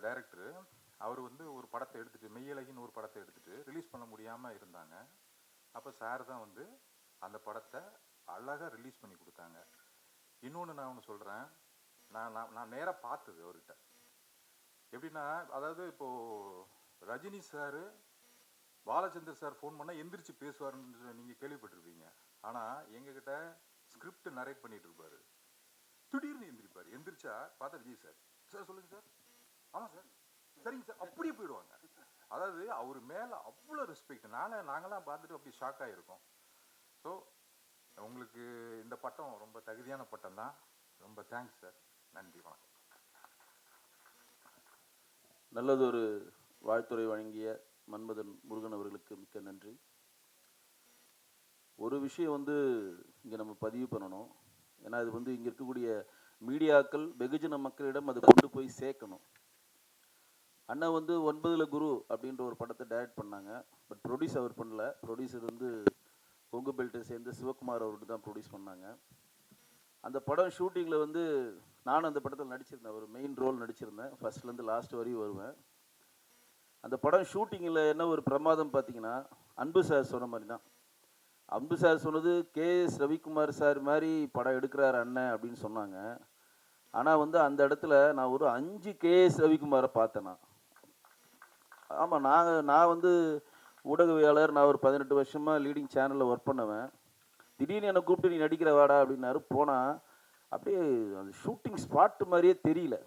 Director அவர் வந்து ஒரு படத்தை எடுத்துகிட்டு மெய்யழகின்னு ஒரு படத்தை எடுத்துகிட்டு ரிலீஸ் பண்ண முடியாமல் இருந்தாங்க. அப்போ சார் தான் வந்து அந்த படத்தை அழகாக ரிலீஸ் பண்ணி கொடுத்தாங்க. இன்னொன்று நான் ஒன்று சொல்கிறேன், நான் நேராக பார்த்தது அவர்கிட்ட எப்படின்னா, அதாவது இப்போது Rajini sir Balachander sir phone பண்ணால் எந்திரிச்சு பேசுவார்ன்னு நீங்கள் கேள்விப்பட்டிருப்பீங்க. ஆனால் எங்ககிட்ட ஸ்கிரிப்ட் நரேட் பண்ணிட்டு இருப்பார், திடீர்னு எந்திரிப்பார். எந்திரிச்சா பார்த்தா விஜய் சார், சார் சொல்லுங்கள் சார், ஆமாம் சார், சரிங்க சார், அப்படியே போயிடுவாங்க. அதாவது அவர் மேலே அவ்வளோ ரெஸ்பெக்ட். நாங்களாம் பார்த்துட்டு அப்படி ஷாக் ஆகிருக்கோம். ஸோ உங்களுக்கு இந்த பட்டம் ரொம்ப தகுதியான பட்டம் தான். ரொம்ப தேங்க்ஸ் சார். நன்றி, வணக்கம். நல்லதொரு வாழ்த்துறை வழங்கிய மன்மதன் முருகன் அவர்களுக்கு மிக்க நன்றி. ஒரு விஷயம் வந்து இங்கே நம்ம பதிவு பண்ணணும். ஏன்னா அது வந்து இங்கே இருக்கக்கூடிய மீடியாக்கள் வெகுஜன மக்களிடம் அதை கொண்டு போய் சேர்க்கணும். அண்ணா வந்து 9ல் குரு அப்படின்ற ஒரு படத்தை டைரக்ட் பண்ணாங்க. பட் ப்ரொடியூஸ் அவர் பண்ணல. ப்ரொடியூசர் வந்து கொங்கு பெல்ட்டை சேர்ந்து சிவகுமார் அவர்கிட்ட தான் ப்ரொடியூஸ் பண்ணாங்க. அந்த படம் ஷூட்டிங்கில் வந்து நானும் அந்த படத்தில் நடிச்சிருந்தேன். ஒரு மெயின் ரோல் நடிச்சிருந்தேன். ஃபஸ்ட்லேருந்து லாஸ்ட் வரையும் வருவேன். அந்த படம் ஷூட்டிங்கில் என்ன ஒரு பிரமாதம் பார்த்தீங்கன்னா, அன்பு சார் சொன்ன மாதிரி தான். அன்பு சார் சொன்னது KS ரவிக்குமார் சார் மாதிரி படம் எடுக்கிறார் அண்ணன் அப்படின்னு சொன்னாங்க. ஆனால் வந்து அந்த இடத்துல நான் ஒரு 5 KS ரவிக்குமாரை பார்த்தேன். ஆமாம், நான் வந்து ஊடகவியாளர். நான் ஒரு 18 வருஷமாக லீடிங் சேனலில் ஒர்க் பண்ணுவேன். திடீர்னு என்னை கூப்பிட்டு நீ நடிக்கிற வாடா அப்படின்னாரு. போனால் அப்படியே அந்த ஷூட்டிங் ஸ்பாட்டு மாதிரியே தெரியல.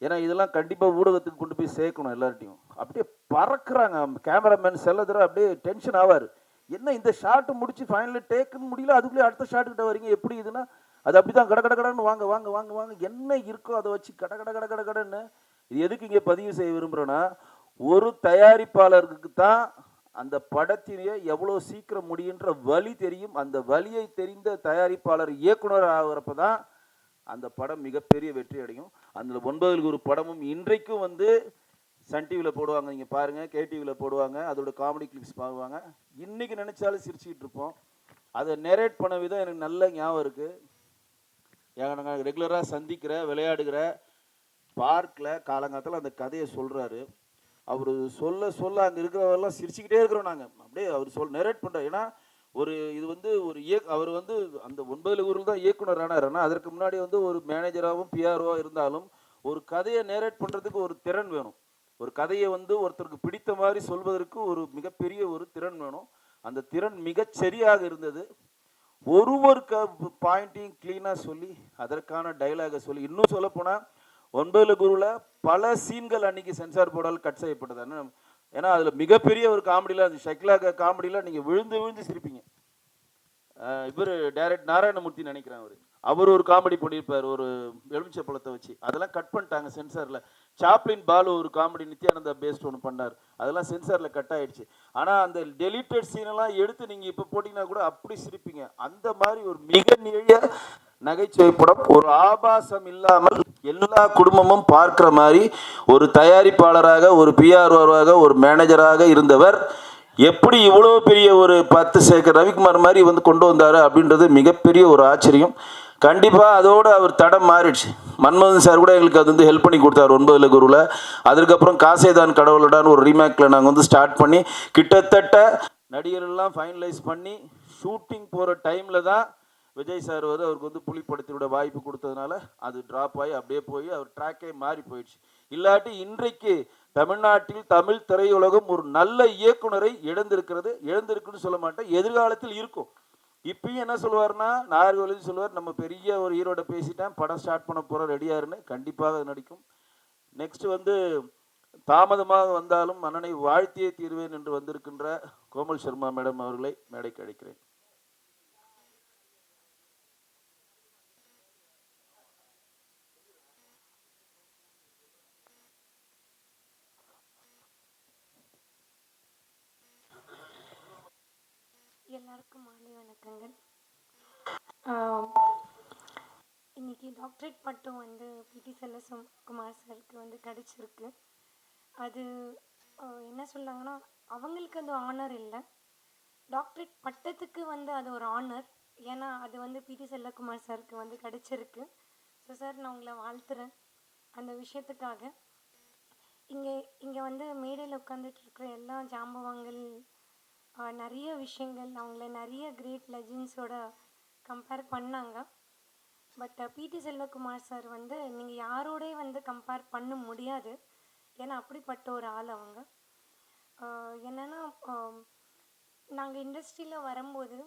ஏன்னா இதெல்லாம் கண்டிப்பாக ஊடகத்துக்கு கொண்டு போய் சேர்க்கணும் எல்லார்ட்டையும். அப்படியே பறக்குறாங்க கேமராமேன். செல்லதுரை அப்படியே டென்ஷன் ஆவார். என்ன இந்த ஷாட்டு முடிச்சு ஃபைனலில் டேக்குன்னு முடியல, அதுக்குள்ளேயே அடுத்த ஷாட்டுக்கிட்ட வரீங்க, எப்படி இதுன்னா அது அப்படி தான் கடன்னு வாங்க வாங்க வாங்க வாங்க என்ன இருக்கோ அதை வச்சு கடன்னு. இது எதுக்கு இங்கே பதிவு செய்ய விரும்புகிறேன்னா, ஒரு தயாரிப்பாளருக்கு தான் அந்த படத்திலேயே எவ்வளோ சீக்கிரம் முடியுன்ற வழி தெரியும். அந்த வழியை தெரிந்த தயாரிப்பாளர் இயக்குனர் ஆகிறப்ப தான் அந்த படம் மிகப்பெரிய வெற்றி அடையும். அந்த 9ல் குரு படமும் இன்றைக்கும் வந்து சன் டிவியில் போடுவாங்க, நீங்கள் பாருங்கள், KTVயில் போடுவாங்க, அதோட காமெடி கிளிப்ஸ் பாருவாங்க. இன்றைக்கி நினச்சாலும் சிரிச்சுக்கிட்டு இருப்போம். அதை நெரேட் பண்ண விதம் எனக்கு நல்ல ஞாபகம் இருக்குது. நாங்கள் ரெகுலராக சந்திக்கிற விளையாடுகிற பார்க்கில் காலங்காலத்தில் அந்த கதையை சொல்கிறாரு. அவர் சொல்ல அங்கே இருக்கிறவரெல்லாம் சிரிச்சுக்கிட்டே இருக்கிறோம் நாங்கள். அப்படியே அவர் நெரேட் பண்ணுறார். ஏன்னா இது வந்து அவர் வந்து அந்த 9ல் குருவில் தான் இயக்குனர் ஆனார். ஆனால் அதற்கு முன்னாடி வந்து ஒரு மேனேஜராகவும் PRO இருந்தாலும் ஒரு கதையை நேரேட் பண்ணுறதுக்கு ஒரு திறன் வேணும். ஒரு கதையை வந்து ஒருத்தருக்கு பிடித்த மாதிரி சொல்வதற்கு ஒரு மிகப்பெரிய ஒரு திறன் வேணும். அந்த திறன் மிகச்சரியாக இருந்தது. ஒரு பாயிண்ட்டையும் கிளீனாக சொல்லி அதற்கான டைலாகை சொல்லி, இன்னும் சொல்லப்போனால் 9ல் குருவில் பல சீன்கள் அன்றைக்கி சென்சார் போர்டால் கட் செய்யப்பட்டது. ஏன்னா அதில் மிகப்பெரிய ஒரு காமெடியில், அந்த ஷக்லா காமெடியில் நீங்கள் விழுந்து சிரிப்பீங்க. இவர் டைரக்ட் நாராயணமூர்த்தி நினைக்கிறேன். அவர் ஒரு காமெடி பண்ணியிருப்பார், ஒரு எலுமிச்சை பழத்தை வச்சு. அதெல்லாம் கட் பண்ணிட்டாங்க சென்சாரில். சாப்ளின் பாலு ஒரு காமெடி நித்யானந்தா பேஸ்ட் ஒன்று பண்ணார், அதெல்லாம் சென்சாரில் கட் ஆகிடுச்சு. ஆனால் அந்த டெலிட்டட் சீனெல்லாம் எடுத்து நீங்கள் இப்போ போட்டிங்கன்னா கூட அப்படி சிரிப்பீங்க. அந்த மாதிரி ஒரு மிக நிறைய நகைச்சுவை படம். ஒரு ஆபாசம் இல்லாமல் எல்லா குடும்பமும் பார்க்குற மாதிரி ஒரு தயாரிப்பாளராக, ஒரு PROவாக, ஒரு மேனேஜராக இருந்தவர் எப்படி இவ்வளோ பெரிய ஒரு 10 சேகர் ரவிக்குமார் மாதிரி வந்து கொண்டு வந்தார் அப்படின்றது மிகப்பெரிய ஒரு ஆச்சரியம். கண்டிப்பாக அதோடு அவர் தடம் மாறிடுச்சு. மன்மோகன் சார் கூட எங்களுக்கு அது வந்து ஹெல்ப் பண்ணி கொடுத்தார் 9ல் குருவில். அதுக்கப்புறம் காசேதான் கடவுளடான்னு ஒரு ரீமேக்கில் நாங்கள் வந்து ஸ்டார்ட் பண்ணி கிட்டத்தட்ட நடிகர்கள்லாம் ஃபைனலைஸ் பண்ணி ஷூட்டிங் போகிற டைமில் தான் விஜய் சார் வந்து அவருக்கு வந்து புலிப்படத்தினோட வாய்ப்பு கொடுத்ததுனால அது ட்ராப் ஆகி அப்படியே போய் அவர் ட்ராக்கே மாறி போயிடுச்சு. இல்லாட்டி இன்றைக்கு தமிழ்நாட்டில் தமிழ் திரையுலகம் ஒரு நல்ல இயக்குனரை இழந்திருக்குன்னு சொல்ல மாட்டேன், எதிர்காலத்தில் இருக்கும். இப்பயும் என்ன சொல்லுவார்னா, நாகர்கோவிலி சொல்லுவார், நம்ம பெரிய ஒரு ஹீரோட பேசிட்டேன், படம் ஸ்டார்ட் பண்ண போகிற ரெடியாருன்னு. கண்டிப்பாக நடிக்கும். நெக்ஸ்ட் வந்து தாமதமாக வந்தாலும் அண்ணனை வாழ்த்தியே தீர்வேன் என்று வந்திருக்கின்ற கோமல் சர்மா மேடம் அவர்களை மேடைக்கு அழைக்கிறேன். எல்லாருக்கும் மாலை வணக்கங்கள். இன்னைக்கு டாக்டரேட் பட்டம் வந்து PT செல்லகுமார் சாருக்கு வந்து கிடச்சிருக்கு. அது என்ன சொன்னாங்கன்னா, அவங்களுக்கு அது ஆனர் இல்லை, டாக்டரேட் பட்டத்துக்கு வந்து அது ஒரு ஆனர். ஏன்னா அது வந்து PT செல்லகுமார் சாருக்கு வந்து கிடச்சிருக்கு. ஸோ சார், நான் உங்களை வாழ்த்துறேன் அந்த விஷயத்துக்காக. இங்கே இங்கே வந்து மேடையில் உட்காந்துட்டு இருக்கிற எல்லா ஜாம்பவான்கள் நிறைய விஷயங்கள் அவங்கள நிறைய கிரேட் லெஜண்ட்ஸோட கம்பேர் பண்ணாங்க. பட் பிடி செல்வகுமார் சார் வந்து நீங்கள் யாரோடே வந்து கம்பேர் பண்ண முடியாது. ஏன்னா அப்படிப்பட்ட ஒரு ஆள் அவங்க. என்னென்னா நாங்கள் இண்டஸ்ட்ரியில் வரும்போது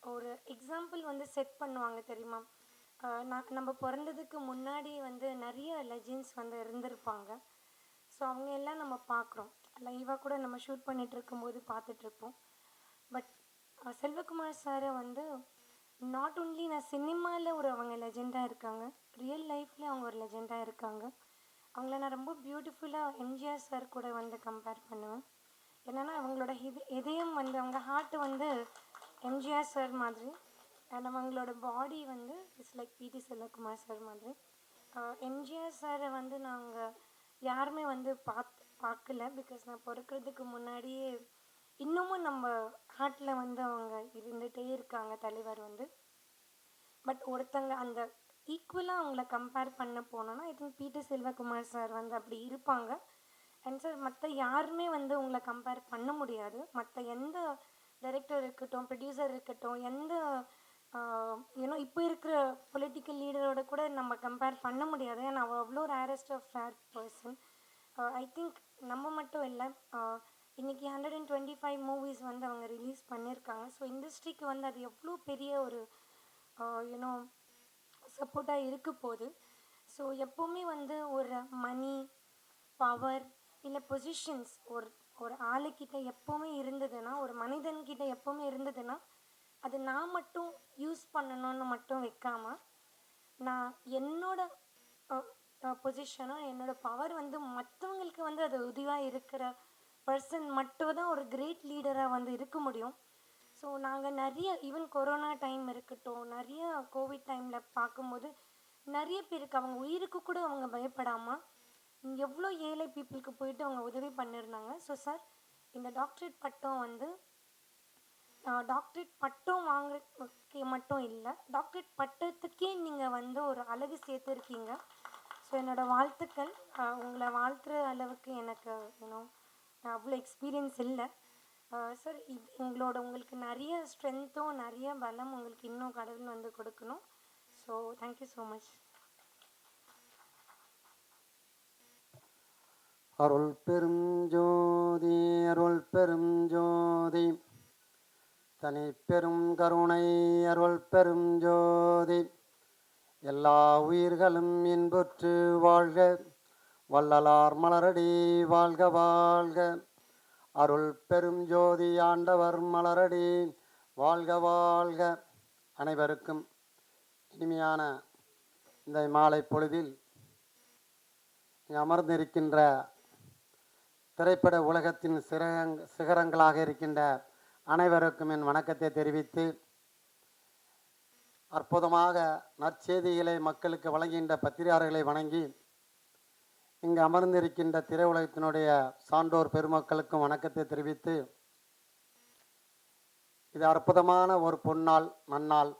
ஒரு எக்ஸாம்பிள் வந்து செட் பண்ணுவாங்க தெரியுமா. நம்ம பிறந்ததுக்கு முன்னாடி வந்து நிறைய லெஜண்ட்ஸ் வந்து இருந்திருப்பாங்க. ஸோ அவங்க எல்லாம் நம்ம பார்க்குறோம். லைவாக கூட நம்ம ஷூட் பண்ணிகிட்டு இருக்கும்போது பார்த்துட்ருப்போம். பட் செல்வகுமார் சாரை வந்து நாட் ஒன்லி நான் சினிமாவில் அவங்க லெஜெண்டாக இருக்காங்க, ரியல் லைஃப்பில் அவங்க ஒரு லெஜெண்டாக இருக்காங்க. அவங்கள நான் ரொம்ப பியூட்டிஃபுல்லாக எம்ஜிஆர் சார் கூட வந்து கம்பேர் பண்ணுவேன். என்னென்னா அவங்களோட இதயம் வந்து அவங்க ஹார்ட் வந்து எம்ஜிஆர் சார் மாதிரி, அண்ட் அவங்களோட பாடி வந்து இட்ஸ் லைக் பிடி செல்வகுமார் சார் மாதிரி. எம்ஜிஆர் சாரை வந்து நாங்கள் யாருமே வந்து பார்க்கல. பிகாஸ் நான் பிறக்கிறதுக்கு முன்னாடியே இன்னமும் நம்ம ஹார்ட்டில் வந்து அவங்க இருந்துகிட்டே இருக்காங்க, தலைவர் வந்து. பட் ஒருத்தங்க அந்த ஈக்குவலாக அவங்கள கம்பேர் பண்ண போனோன்னா ஐ திங்க் பிடி செல்வகுமார் சார் வந்து அப்படி இருப்பாங்க. அண்ட் சார் மற்ற யாருமே வந்து உங்களை கம்பேர் பண்ண முடியாது. மற்ற எந்த டைரக்டர் இருக்கட்டும், ப்ரொடியூசர் இருக்கட்டும், எந்த ஏன்னா இப்போ இருக்கிற பொலிட்டிக்கல் லீடரோட கூட நம்ம கம்பேர் பண்ண முடியாது. ஏன்னா அவ்வளோ rarest of rare person. I think நம்ம மட்டும் இல்லை, இன்றைக்கி 125 மூவிஸ் வந்து அவங்க ரிலீஸ் பண்ணியிருக்காங்க. ஸோ இண்டஸ்ட்ரிக்கு வந்து அது எவ்வளோ பெரிய ஒரு யூனோ சப்போர்ட்டாக இருக்க போகுது. ஸோ எப்போவுமே வந்து ஒரு மணி, பவர் இல்லை பொசிஷன்ஸ் ஒரு ஆளுக்கிட்ட எப்போவுமே இருந்ததுன்னா, ஒரு மனிதன்கிட்ட எப்போவுமே இருந்ததுன்னா, அது நான் மட்டும் யூஸ் பண்ணணும்னு மட்டும் வைக்காமல், நான் என்னோட பொசிஷனோ என்னோடய பவர் வந்து மற்றவங்களுக்கு வந்து அது உதவியாக இருக்கிற பர்சன் மட்டும் தான் ஒரு கிரேட் லீடராக வந்து இருக்க முடியும். ஸோ நாங்கள் நிறைய ஈவன் கொரோனா டைம் இருக்கட்டும், நிறைய கோவிட் டைமில் பார்க்கும்போது நிறைய பேருக்கு அவங்க உயிருக்கு கூட அவங்க பயப்படாமல் எவ்வளோ ஏழை பீப்புளுக்கு போயிட்டு அவங்க உதவி பண்ணியிருந்தாங்க. ஸோ சார் இந்த டாக்டரேட் பட்டம் வந்து டாக்டரேட் பட்டம் வாங்க மட்டும் இல்லை, டாக்டரேட் பட்டத்துக்கே நீங்கள் வந்து ஒரு அழகு சேர்த்துருக்கீங்க. ஸோ என்னோடய வாழ்த்துக்கள். உங்களை வாழ்த்துற அளவுக்கு எனக்கு அவ்வளோ எக்ஸ்பீரியன்ஸ் இல்லை சார். உங்களுக்கு நிறைய ஸ்ட்ரென்த்தும் நிறைய பலம் உங்களுக்கு இன்னும் கடவுள் வந்து கொடுக்கணும். So thank you so much. அருள் பெரும் ஜோதி அருள் பெரும் ஜோதி தனி பெரும் கருணை அருள் பெரும் ஜோதி எல்லா உயிர்களும் இன்புற்று வாழ்க வள்ளலார் மலரடி வாழ்க வாழ்க அருள் பெரும் ஜோதி ஆண்டவர் மலரடி வாழ்க வாழ்க. அனைவருக்கும் இனிமையான இந்த மாலை பொழுதில் இங்கே அமர்ந்திருக்கின்ற திரைப்பட உலகத்தின் சிகரங்களாக இருக்கின்ற அனைவருக்கும் என் வணக்கத்தை தெரிவித்து, அற்புதமாக நற்செய்திகளை மக்களுக்கு வழங்குகின்ற பத்திரிகையாளர்களை வணங்கி, இங்கு அமர்ந்திருக்கின்ற திரையுலகத்தினுடைய சான்றோர் பெருமக்களுக்கும் வணக்கத்தை தெரிவித்து, இது அற்புதமான ஒரு பொன்னாள் நன்னாள்.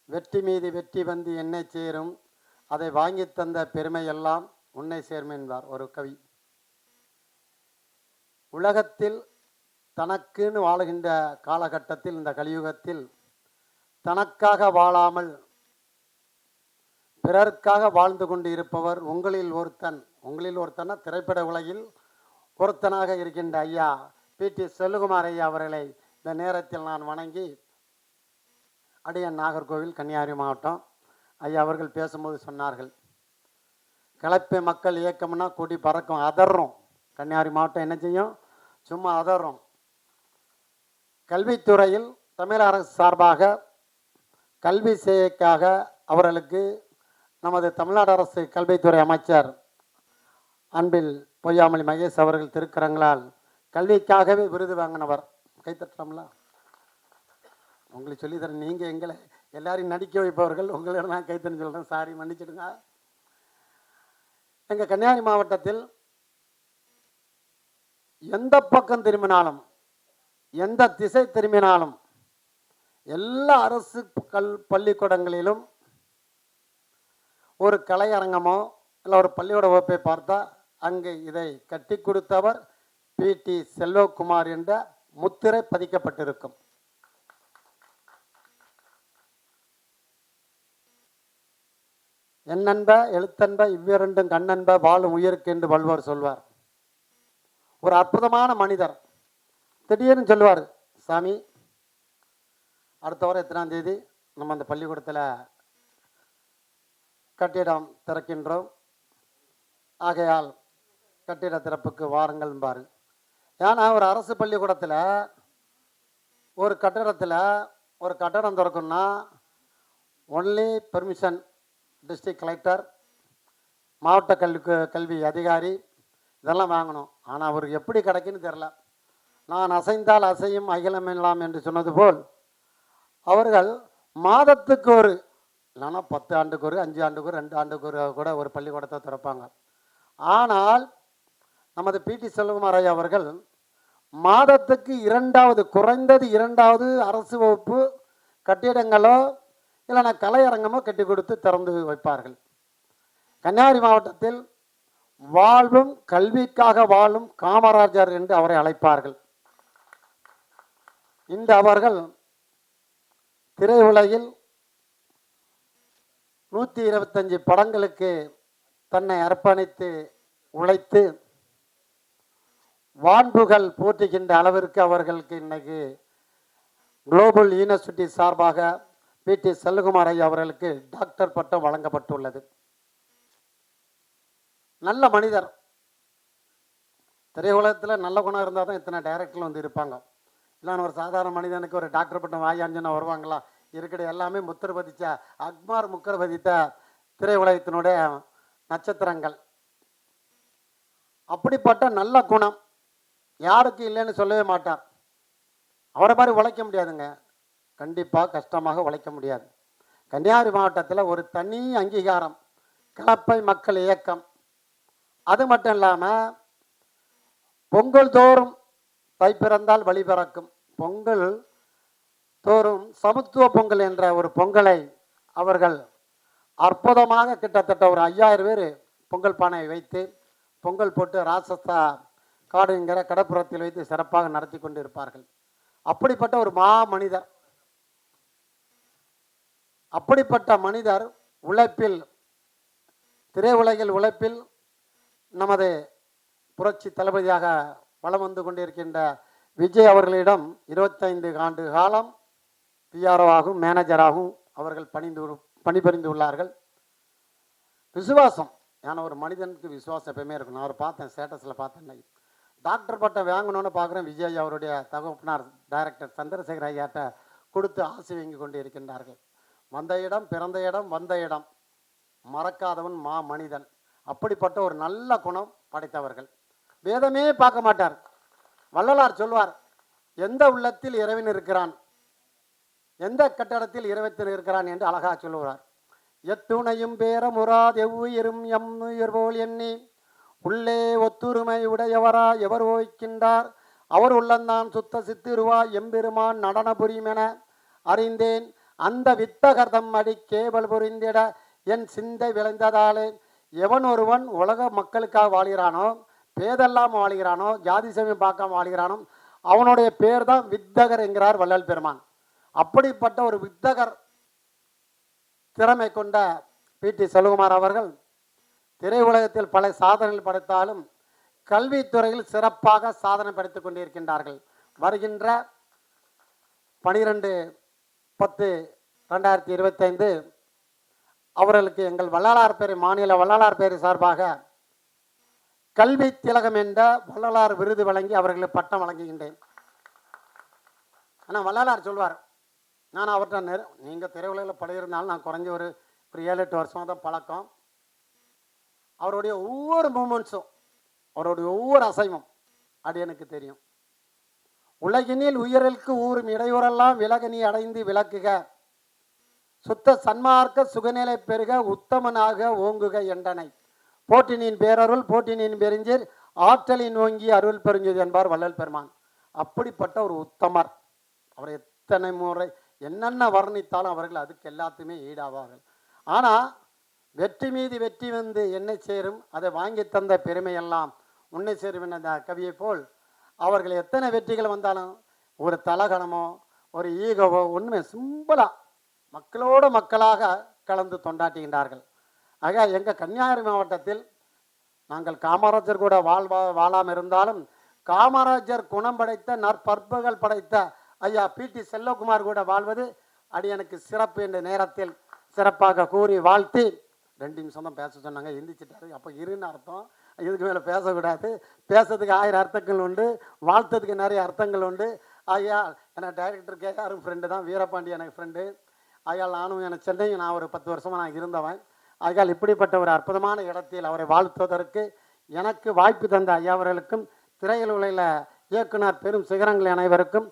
வெற்றி மீது வெற்றி வந்து என்னை சேரும், அதை வாங்கி தந்த பெருமையெல்லாம் உன்னை சேரும் என்பார் ஒரு கவி. உலகத்தில் தனக்குன்னு வாழுகின்ற காலகட்டத்தில், இந்த கலியுகத்தில் தனக்காக வாழாமல் பிறருக்காக வாழ்ந்து கொண்டு இருப்பவர் உங்களில் ஒருத்தன் திரைப்பட உலகில் ஒருத்தனாக இருக்கின்ற ஐயா பிடி செல்வகுமார் ஐயா அவர்களை இந்த நேரத்தில் நான் வணங்கி, அடியன் நாகர்கோவில் கன்னியாகுமரி மாவட்டம். ஐயா அவர்கள் பேசும்போது சொன்னார்கள், கலப்பை மக்கள் இயக்கம்னா கொடி பறக்கும், அதர்றோம். கன்னியாகுமரி மாவட்டம் என்ன செய்யும்? சும்மா அதர்றோம். கல்வித்துறையில் தமிழக அரசு சார்பாக கல்வி சேவைக்காக அவர்களுக்கு நமது தமிழ்நாடு அரசு கல்வித்துறை அமைச்சர் அன்பில் பொய்யாமொழி மகேஷ் அவர்கள் திருக்கரங்களால் கல்விக்காகவே விருது வாங்கினவர். கைத்தட்டலாம்ல? உங்களுக்கு சொல்லித்தரேன். நீங்கள் எங்களை எல்லாரையும் நடிக்க வைப்பவர்கள், உங்களிடம் நான் கைத்தன்னு சொல்கிறேன். சாரி, மன்னிச்சிடுங்க. எங்கள் கன்னியாகுமரி மாவட்டத்தில் எந்த பக்கம் திரும்பினாலும், எந்த திசை திரும்பினாலும், எல்லா அரசு பள்ளிக்கூடங்களிலும் ஒரு கலையரங்கமோ இல்லை ஒரு பள்ளியோட வகுப்பை பார்த்தா அங்கு இதை கட்டி கொடுத்தவர் பிடி செல்வகுமார் என்ற முத்திரை பதிக்கப்பட்டிருக்கும். எண்ணன்ப எழுத்தன்ப இவ்விரண்டும் கண்ணன்ப வாழும் உயிருக்கு என்று வள்ளுவர் சொல்வார். ஒரு அற்புதமான மனிதர். திடீர்னு சொல்லுவார், சாமி அடுத்த வாரம் எத்தனாம் தேதி நம்ம அந்த பள்ளிக்கூடத்தில் கட்டிடம் திறக்கின்றோம், ஆகையால் கட்டிட திறப்புக்கு வாருங்கள்பாரு. ஏன்னா ஒரு அரசு பள்ளிக்கூடத்தில் ஒரு கட்டிடத்தில் ஒரு கட்டடம் திறக்கணும்னா ஒன்லி பெர்மிஷன் டிஸ்ட்ரிக்ட் கலெக்டர், மாவட்ட கல்வி அதிகாரி இதெல்லாம் வாங்கணும். ஆனால் அவருக்கு எப்படி கிடைக்குன்னு தெரில. நான் அசைந்தால் அசையும் அகிலமெல்லாம் என்று சொன்னது போல் அவர்கள் மாதத்துக்கு ஒரு, இல்லைன்னா 10 ஆண்டுக்கு ஒரு, 5 ஆண்டுக்கு ஒரு, 2 ஆண்டுக்கு ஒரு கூட ஒரு பள்ளிக்கூடத்தை திறப்பாங்க. ஆனால் நமது பிடி செல்வகுமார் ஐயா அவர்கள் மாதத்துக்கு 2வது, குறைந்தது 2வது அரசு வகுப்பு கட்டிடங்களோ இல்லைன்னா கலையரங்கமோ கட்டி கொடுத்து திறந்து வைப்பார்கள். கன்னியாகுமரி மாவட்டத்தில் வாழ்வும் கல்விக்காக வாழும் காமராஜர் என்று அவரை அழைப்பார்கள். இந்த அவர்கள் திரையுலகில் 125 படங்களுக்கு தன்னை அர்ப்பணித்து உழைத்து வான்புகள் போற்றுகின்ற அளவிற்கு அவர்களுக்கு இன்னைக்கு குளோபல் யூனிவர்சிட்டி சார்பாக பிடி செல்வகுமார் ஐயா அவர்களுக்கு டாக்டர் பட்டம் வழங்கப்பட்டுள்ளது. நல்ல மனிதர். திரையுலகத்தில் நல்ல குணம் இருந்தால் தான் இத்தனை டைரக்டர்கள் வந்து இருப்பாங்க. இல்லைன்னு ஒரு சாதாரண மனிதனுக்கு ஒரு டாக்டர் பட்டம் வாயாஞ்சுன்னா வருவாங்களா? இருக்கிற எல்லாமே முத்திர பதித்த அக்மார் முக்கர பதித்த திரையுலகத்தினுடைய நட்சத்திரங்கள். அப்படிப்பட்ட நல்ல குணம் யாருக்கு இல்லைன்னு சொல்லவே மாட்டார். அவரை மாதிரி உழைக்க முடியாதுங்க, கண்டிப்பாக கஷ்டமாக உழைக்க முடியாது. கன்னியாகுமரி மாவட்டத்தில் ஒரு தனி அங்கீகாரம் கலப்பை மக்கள் இயக்கம். அது மட்டும் இல்லாமல் பொங்கல் தோறும் தை பிறந்தால் வழி பிறக்கும், பொங்கல் தோறும் சமத்துவ பொங்கல் என்ற ஒரு பொங்கலை அவர்கள் அற்புதமாக கிட்டத்தட்ட ஒரு 5000 பேர் பொங்கல் பானை வைத்து பொங்கல் போட்டு ராசஸ்தா காடுங்கிற கடப்புறத்தில் வைத்து சிறப்பாக நடத்தி கொண்டு இருப்பார்கள். அப்படிப்பட்ட ஒரு மனிதர். அப்படிப்பட்ட மனிதர் உழைப்பில், திரையுலகில் உழைப்பில் நமது புரட்சி தளபதியாக வலம் வந்து கொண்டிருக்கின்ற விஜய் அவர்களிடம் 25 ஆண்டு காலம் பிஆர்ஓவாகவும் மேனேஜராகவும் அவர்கள் பணிபுரிந்து உள்ளார்கள். விசுவாசம், ஏன்னா ஒரு மனிதனுக்கு விசுவாசம் எப்பயுமே இருக்கும். நான் அவர் பார்த்தேன், ஸ்டேட்டஸில் பார்த்தேன். டாக்டர் பட்டம் வாங்கணும்னு பார்க்குறேன். விஜய் அவருடைய தகப்பனார் டைரக்டர் சந்திரசேகர் ஐயாட்ட கொடுத்து ஆசை வாங்கி கொண்டு இருக்கின்றார்கள். வந்த இடம், பிறந்த இடம், வந்த இடம், மறக்காதவன் மனிதன். அப்படிப்பட்ட ஒரு நல்ல குணம் படைத்தவர்கள். வேதமே பார்க்க மாட்டார். வள்ளலார் சொல்வார், எந்த உள்ளத்தில் இறைவன் இருக்கிறான், எந்த கட்டடத்தில் இறைவன் இருக்கிறான் என்று அழகா சொல்லுவார். எத்துணையும் பேரமுறாது எவ்வுயிரும் எம் உயிர் போல் எண்ணி உள்ளே ஒத்துரிமை உடையவரா எவர் ஓய்க்கின்றார் அவர் உள்ளந்தான் சுத்த சித்திருவா எம்பெருமான் நடன புரியுமென அறிந்தேன் அந்த வித்தகர்தம் அடி கேவல் புரிந்திட என் சிந்தை விளைந்ததாலே எவன் ஒருவன் உலக மக்களுக்காக வாழ்கிறானோ, பேதெல்லாம் வாழ்கிறானோ, ஜாதி சமயம் பார்க்காம வாழ்கிறானோ, அவனுடைய பேர் தான் வித்தகர் என்கிறார் வள்ளல் பெருமான். அப்படிப்பட்ட ஒரு வித்தகர் திறமை கொண்ட பிடி செல்வகுமார் அவர்கள் திரையுலகத்தில் பல சாதனைகள் படைத்தாலும் கல்வித்துறையில் சிறப்பாக சாதனை படைத்துக் கொண்டிருக்கின்றார்கள். வருகின்ற 12/10/2025 அவர்களுக்கு எங்கள் வள்ளலார் பேரை, மாநில வள்ளலார் பேரை சார்பாக கல்வி திலகம் என்ற வள்ளலார் விருது வழங்கி அவர்களுக்கு பட்டம் வழங்குகின்றேன். ஆனால் வள்ளலார் சொல்வார், நான் அவர்கிட்ட நீங்கள் திரையுலகில் பழகிருந்தாலும் நான் குறைஞ்ச ஒரு 7-8 வருஷமாக தான் பழக்கம். அவருடைய ஒவ்வொரு மூமெண்ட்ஸும், அவருடைய ஒவ்வொரு அசைவும் அது எனக்கு தெரியும். உலகினில் உயிருக்கு ஊறும் இடையூறெல்லாம் விலக நீ அடைந்து விளக்குக, சுத்த சன்மார்க்க சுகநிலை பெருக உத்தமனாக ஓங்குக என்றனை போற்றினின் பேரருள் போற்றினின் பெருஞ்சீர் ஆற்றலின் ஓங்கி அருள் பெருஞ்சது என்பார் வள்ளல் பெருமான். அப்படிப்பட்ட ஒரு உத்தமர். அவர் எத்தனை முறை என்னென்ன வர்ணித்தாலும் அவர்கள் அதுக்கு எல்லாத்தையுமே ஈடாவார்கள். ஆனால் வெற்றி மீது வெற்றி வந்து என்னை சேரும், அதை வாங்கி தந்த பெருமையெல்லாம் உன்னை சேரும் என்ற அந்த கவியை போல் அவர்கள் எத்தனை வெற்றிகள் வந்தாலும் ஒரு தலகணமோ ஒரு ஈகோவோ ஒன்றுமே சிம்பிளாக மக்களோடு மக்களாக கலந்து தொண்டாட்டுகின்றார்கள். ஆக எங்கள் கன்னியாகுமரி மாவட்டத்தில் நாங்கள் காமராஜர் கூட வாழாமல் இருந்தாலும் காமராஜர் குணம் படைத்த நற்பண்புகள் படைத்த ஐயா பிடி செல்வகுமார் கூட வாழ்வது அடியனுக்கு சிறப்பு என்ற நேரத்தில் சிறப்பாக கூறி வாழ்த்தி 2 நிமிஷம் தான் பேச சொன்னாங்க, எந்திரிச்சிட்டாரு. அப்போ இருன்னு அர்த்தம், இதுக்கு மேலே பேசக்கூடாது. பேசுறதுக்கு 1000 அர்த்தங்கள் உண்டு, வாழ்த்ததுக்கு நிறைய அர்த்தங்கள் உண்டு. ஐயா எனக்கு டைரக்டர் கேஆரும் ஃப்ரெண்டு தான், வீரபாண்டி எனக்கு ஃப்ரெண்டு. ஆகையால் நானும் எனக்கு சென்னையும் நான் ஒரு 10 வருஷமாக நான் இருந்தவன். ஆகையால் இப்படிப்பட்ட ஒரு அற்புதமான இடத்தில் அவரை வாழ்த்துவதற்கு எனக்கு வாய்ப்பு தந்த ஐயா அவர்களுக்கும், திரையில் உள்ள இயக்குனர் பெரும் சிகரங்கள் அனைவருக்கும்,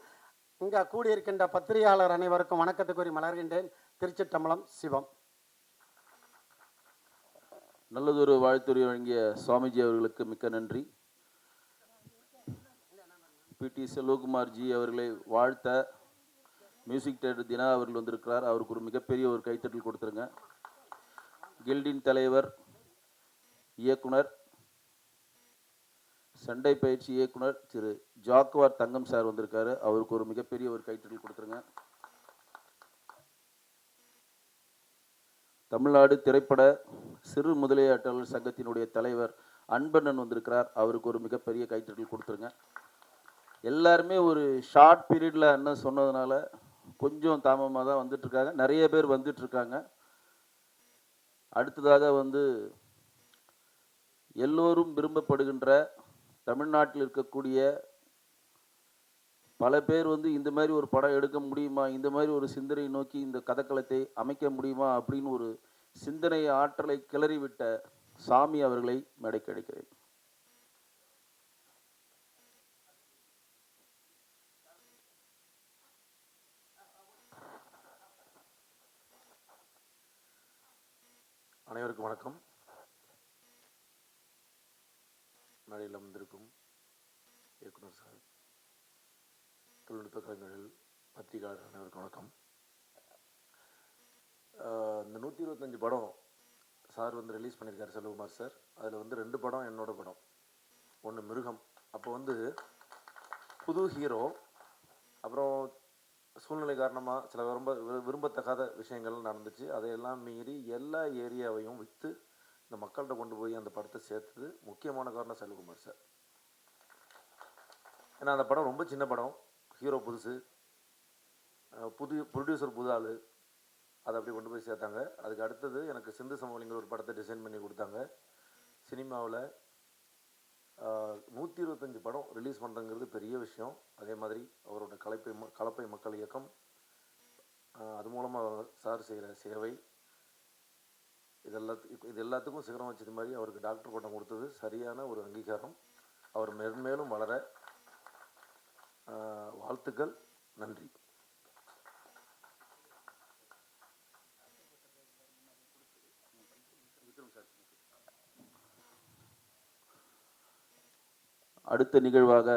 இங்கே கூடியிருக்கின்ற பத்திரிகையாளர் அனைவருக்கும் வணக்கத்தை கூறி மலர்கின்றேன். திருச்சிற்றம்பலம். சிவம். நல்லதொரு வாழ்த்துறை வழங்கிய சுவாமிஜி அவர்களுக்கு மிக்க நன்றி. பிடி செல்வகுமார் ஜி அவர்களை வாழ்த்த மியூசிக் டைரக்டர் தினா அவர்கள் வந்திருக்கிறார். அவருக்கு ஒரு மிகப்பெரிய ஒரு கைத்தட்டல் கொடுத்துருங்க. கில்டின் தலைவர், இயக்குனர், சண்டை பயிற்சி இயக்குனர் திரு ஜாக்குவார் தங்கம் சார் வந்திருக்காரு. அவருக்கு ஒரு மிகப்பெரிய ஒரு கைத்தட்டல் கொடுத்துருங்க. தமிழ்நாடு திரைப்பட சிறு முதலீட்டாளர் சங்கத்தினுடைய தலைவர் அன்பண்ணன் வந்திருக்கிறார். அவருக்கு ஒரு மிகப்பெரிய கைத்தட்டல் கொடுத்துருங்க. எல்லாருமே ஒரு ஷார்ட் பீரியடில் அண்ணன் சொன்னதுனால கொஞ்சம் தாமமாக தான் வந்துட்டுருக்காங்க. நிறைய பேர் வந்துட்டுருக்காங்க. அடுத்ததாக எல்லோரும் விரும்பப்படுகின்ற தமிழ்நாட்டில் இருக்கக்கூடிய பல பேர் இந்த மாதிரி ஒரு படம் எடுக்க முடியுமா, இந்த மாதிரி ஒரு சிந்தனை நோக்கி இந்த கதைக்களத்தை அமைக்க முடியுமா அப்படின்னு ஒரு சிந்தனை ஆற்றலை கிளறிவிட்ட சாமி அவர்களை மேடைக்கு அழைக்கிறேன். அனைவருக்கும் வணக்கம். மேடையில் வந்திருக்கும் இயக்குனர் சார், தொழில்நுட்ப கலைஞர்கள், பத்திரிகையாளர் அனைவருக்கும் வணக்கம். இந்த 125 படம் சார் ரிலீஸ் பண்ணியிருக்காரு, செல்வகுமார் சார். அதில் 2 படம் என்னோட படம். ஒன்று மிருகம். அப்போ புது ஹீரோ, அப்புறம் சூழ்நிலை காரணமாக சில விரும்பத்தக்காத விஷயங்கள் நடந்துச்சு. அதையெல்லாம் மீறி எல்லா ஏரியாவையும் விற்று இந்த மக்கள்கிட்ட கொண்டு போய் அந்த படத்தை சேர்த்தது முக்கியமான காரணம் செல்வகுமார் சார். ஏன்னா அந்த படம் ரொம்ப சின்ன படம், ஹீரோ புதுசு, ப்ரொடியூசர் புது ஆள், அதை அப்படி கொண்டு போய் சேர்த்தாங்க. அதுக்கு அடுத்தது எனக்கு சிந்து சமவெளிங்கிற ஒரு படத்தை டிசைன் பண்ணி கொடுத்தாங்க. சினிமாவில் 125 படம் ரிலீஸ் பண்ணுறங்கிறது பெரிய விஷயம். அதே மாதிரி அவரோட கலப்பை மக்கள் இயக்கம், அது மூலமாக சார் செய்கிற சேவை, இது எல்லாத்துக்கும் சிகரம் வச்சது மாதிரி அவருக்கு டாக்டர் பட்டம் கொடுத்தது சரியான ஒரு அங்கீகாரம். அவர் மென்மேலும் வளர வாழ்த்துக்கள். நன்றி. அடுத்த நிகழ்வாக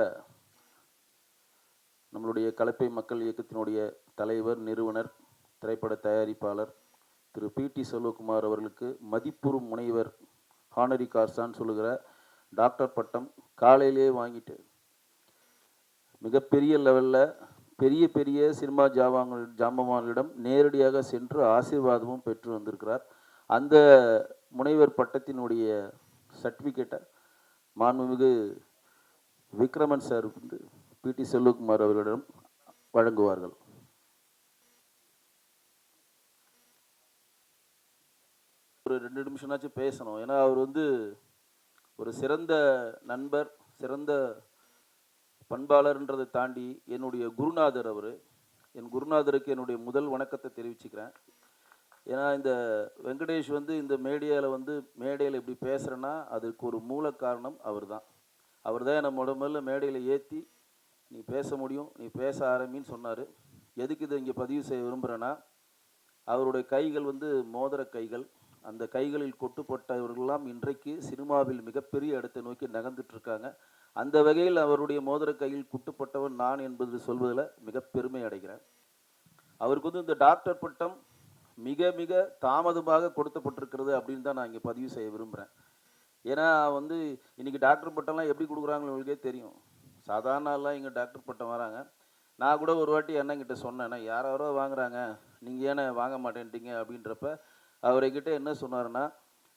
நம்மளுடைய கலப்பை மக்கள் இயக்கத்தினுடைய தலைவர், நிறுவனர், திரைப்பட தயாரிப்பாளர் திரு பிடி செல்வகுமார் அவர்களுக்கு மதிப்புறும் முனைவர் ஹானரி கார்சான்னு சொல்லுகிற டாக்டர் பட்டம் காலையிலே வாங்கிட்டு மிகப்பெரிய லெவலில் பெரிய பெரிய சினிமா ஜாம்பவான்களிடம் நேரடியாக சென்று ஆசீர்வாதமும் பெற்று வந்திருக்கிறார். அந்த முனைவர் பட்டத்தினுடைய சர்டிஃபிகேட்டை மாண்புமிகு விக்ரமன் சார் பிடி செல்வகுமார் அவர்களிடம் வழங்குவார்கள். ஒரு 2 நிமிஷம்னாச்சும் பேசணும். ஏன்னா அவர் ஒரு சிறந்த நண்பர், சிறந்த பண்பாளர்ன்றதை தாண்டி என்னுடைய குருநாதர் அவர். என் குருநாதருக்கு என்னுடைய முதல் வணக்கத்தை தெரிவிச்சுக்கிறேன். ஏன்னா இந்த வெங்கடேஷ் இந்த மேடையில் இப்படி பேசுகிறேன்னா அதுக்கு ஒரு மூல காரணம் அவர் தான். அவர் தான் என்னை முதல்ல மேடையில் ஏற்றி நீ பேச முடியும், நீ பேச ஆரம்பின்னு சொன்னார். எதுக்கு இதை இங்கே பதிவு செய்ய விரும்புகிறேன்னா, அவருடைய கைகள் மோதிர கைகள். அந்த கைகளில் கொட்டுப்பட்டவர்களெல்லாம் இன்றைக்கு சினிமாவில் மிகப்பெரிய இடத்தை நோக்கி நகர்ந்துட்டுருக்காங்க. அந்த வகையில் அவருடைய மோதிர கையில் குட்டுப்பட்டவன் நான் என்பது சொல்வதில் மிக பெருமை அடைகிறேன். அவருக்கு இந்த டாக்டர் பட்டம் மிக மிக தாமதமாக கொடுக்கப்பட்டிருக்கிறது அப்படின்னு தான் நான் இங்கே பதிவு செய்ய விரும்புகிறேன். ஏன்னா வந்து இன்றைக்கி டாக்டர் பட்டம்லாம் எப்படி கொடுக்குறாங்கன்னு உங்களுக்கே தெரியும். சாதாரண ஆள்லாம் இங்கே டாக்டர் பட்டம் வராங்க. நான் கூட ஒரு வாட்டி அண்ணங்கிட்ட சொன்னேன், யாரோ வாங்குறாங்க, நீங்கள் ஏன்னா வாங்க மாட்டேன்ட்டீங்க அப்படின்றப்ப அவர்கிட்ட என்ன சொன்னார்னா,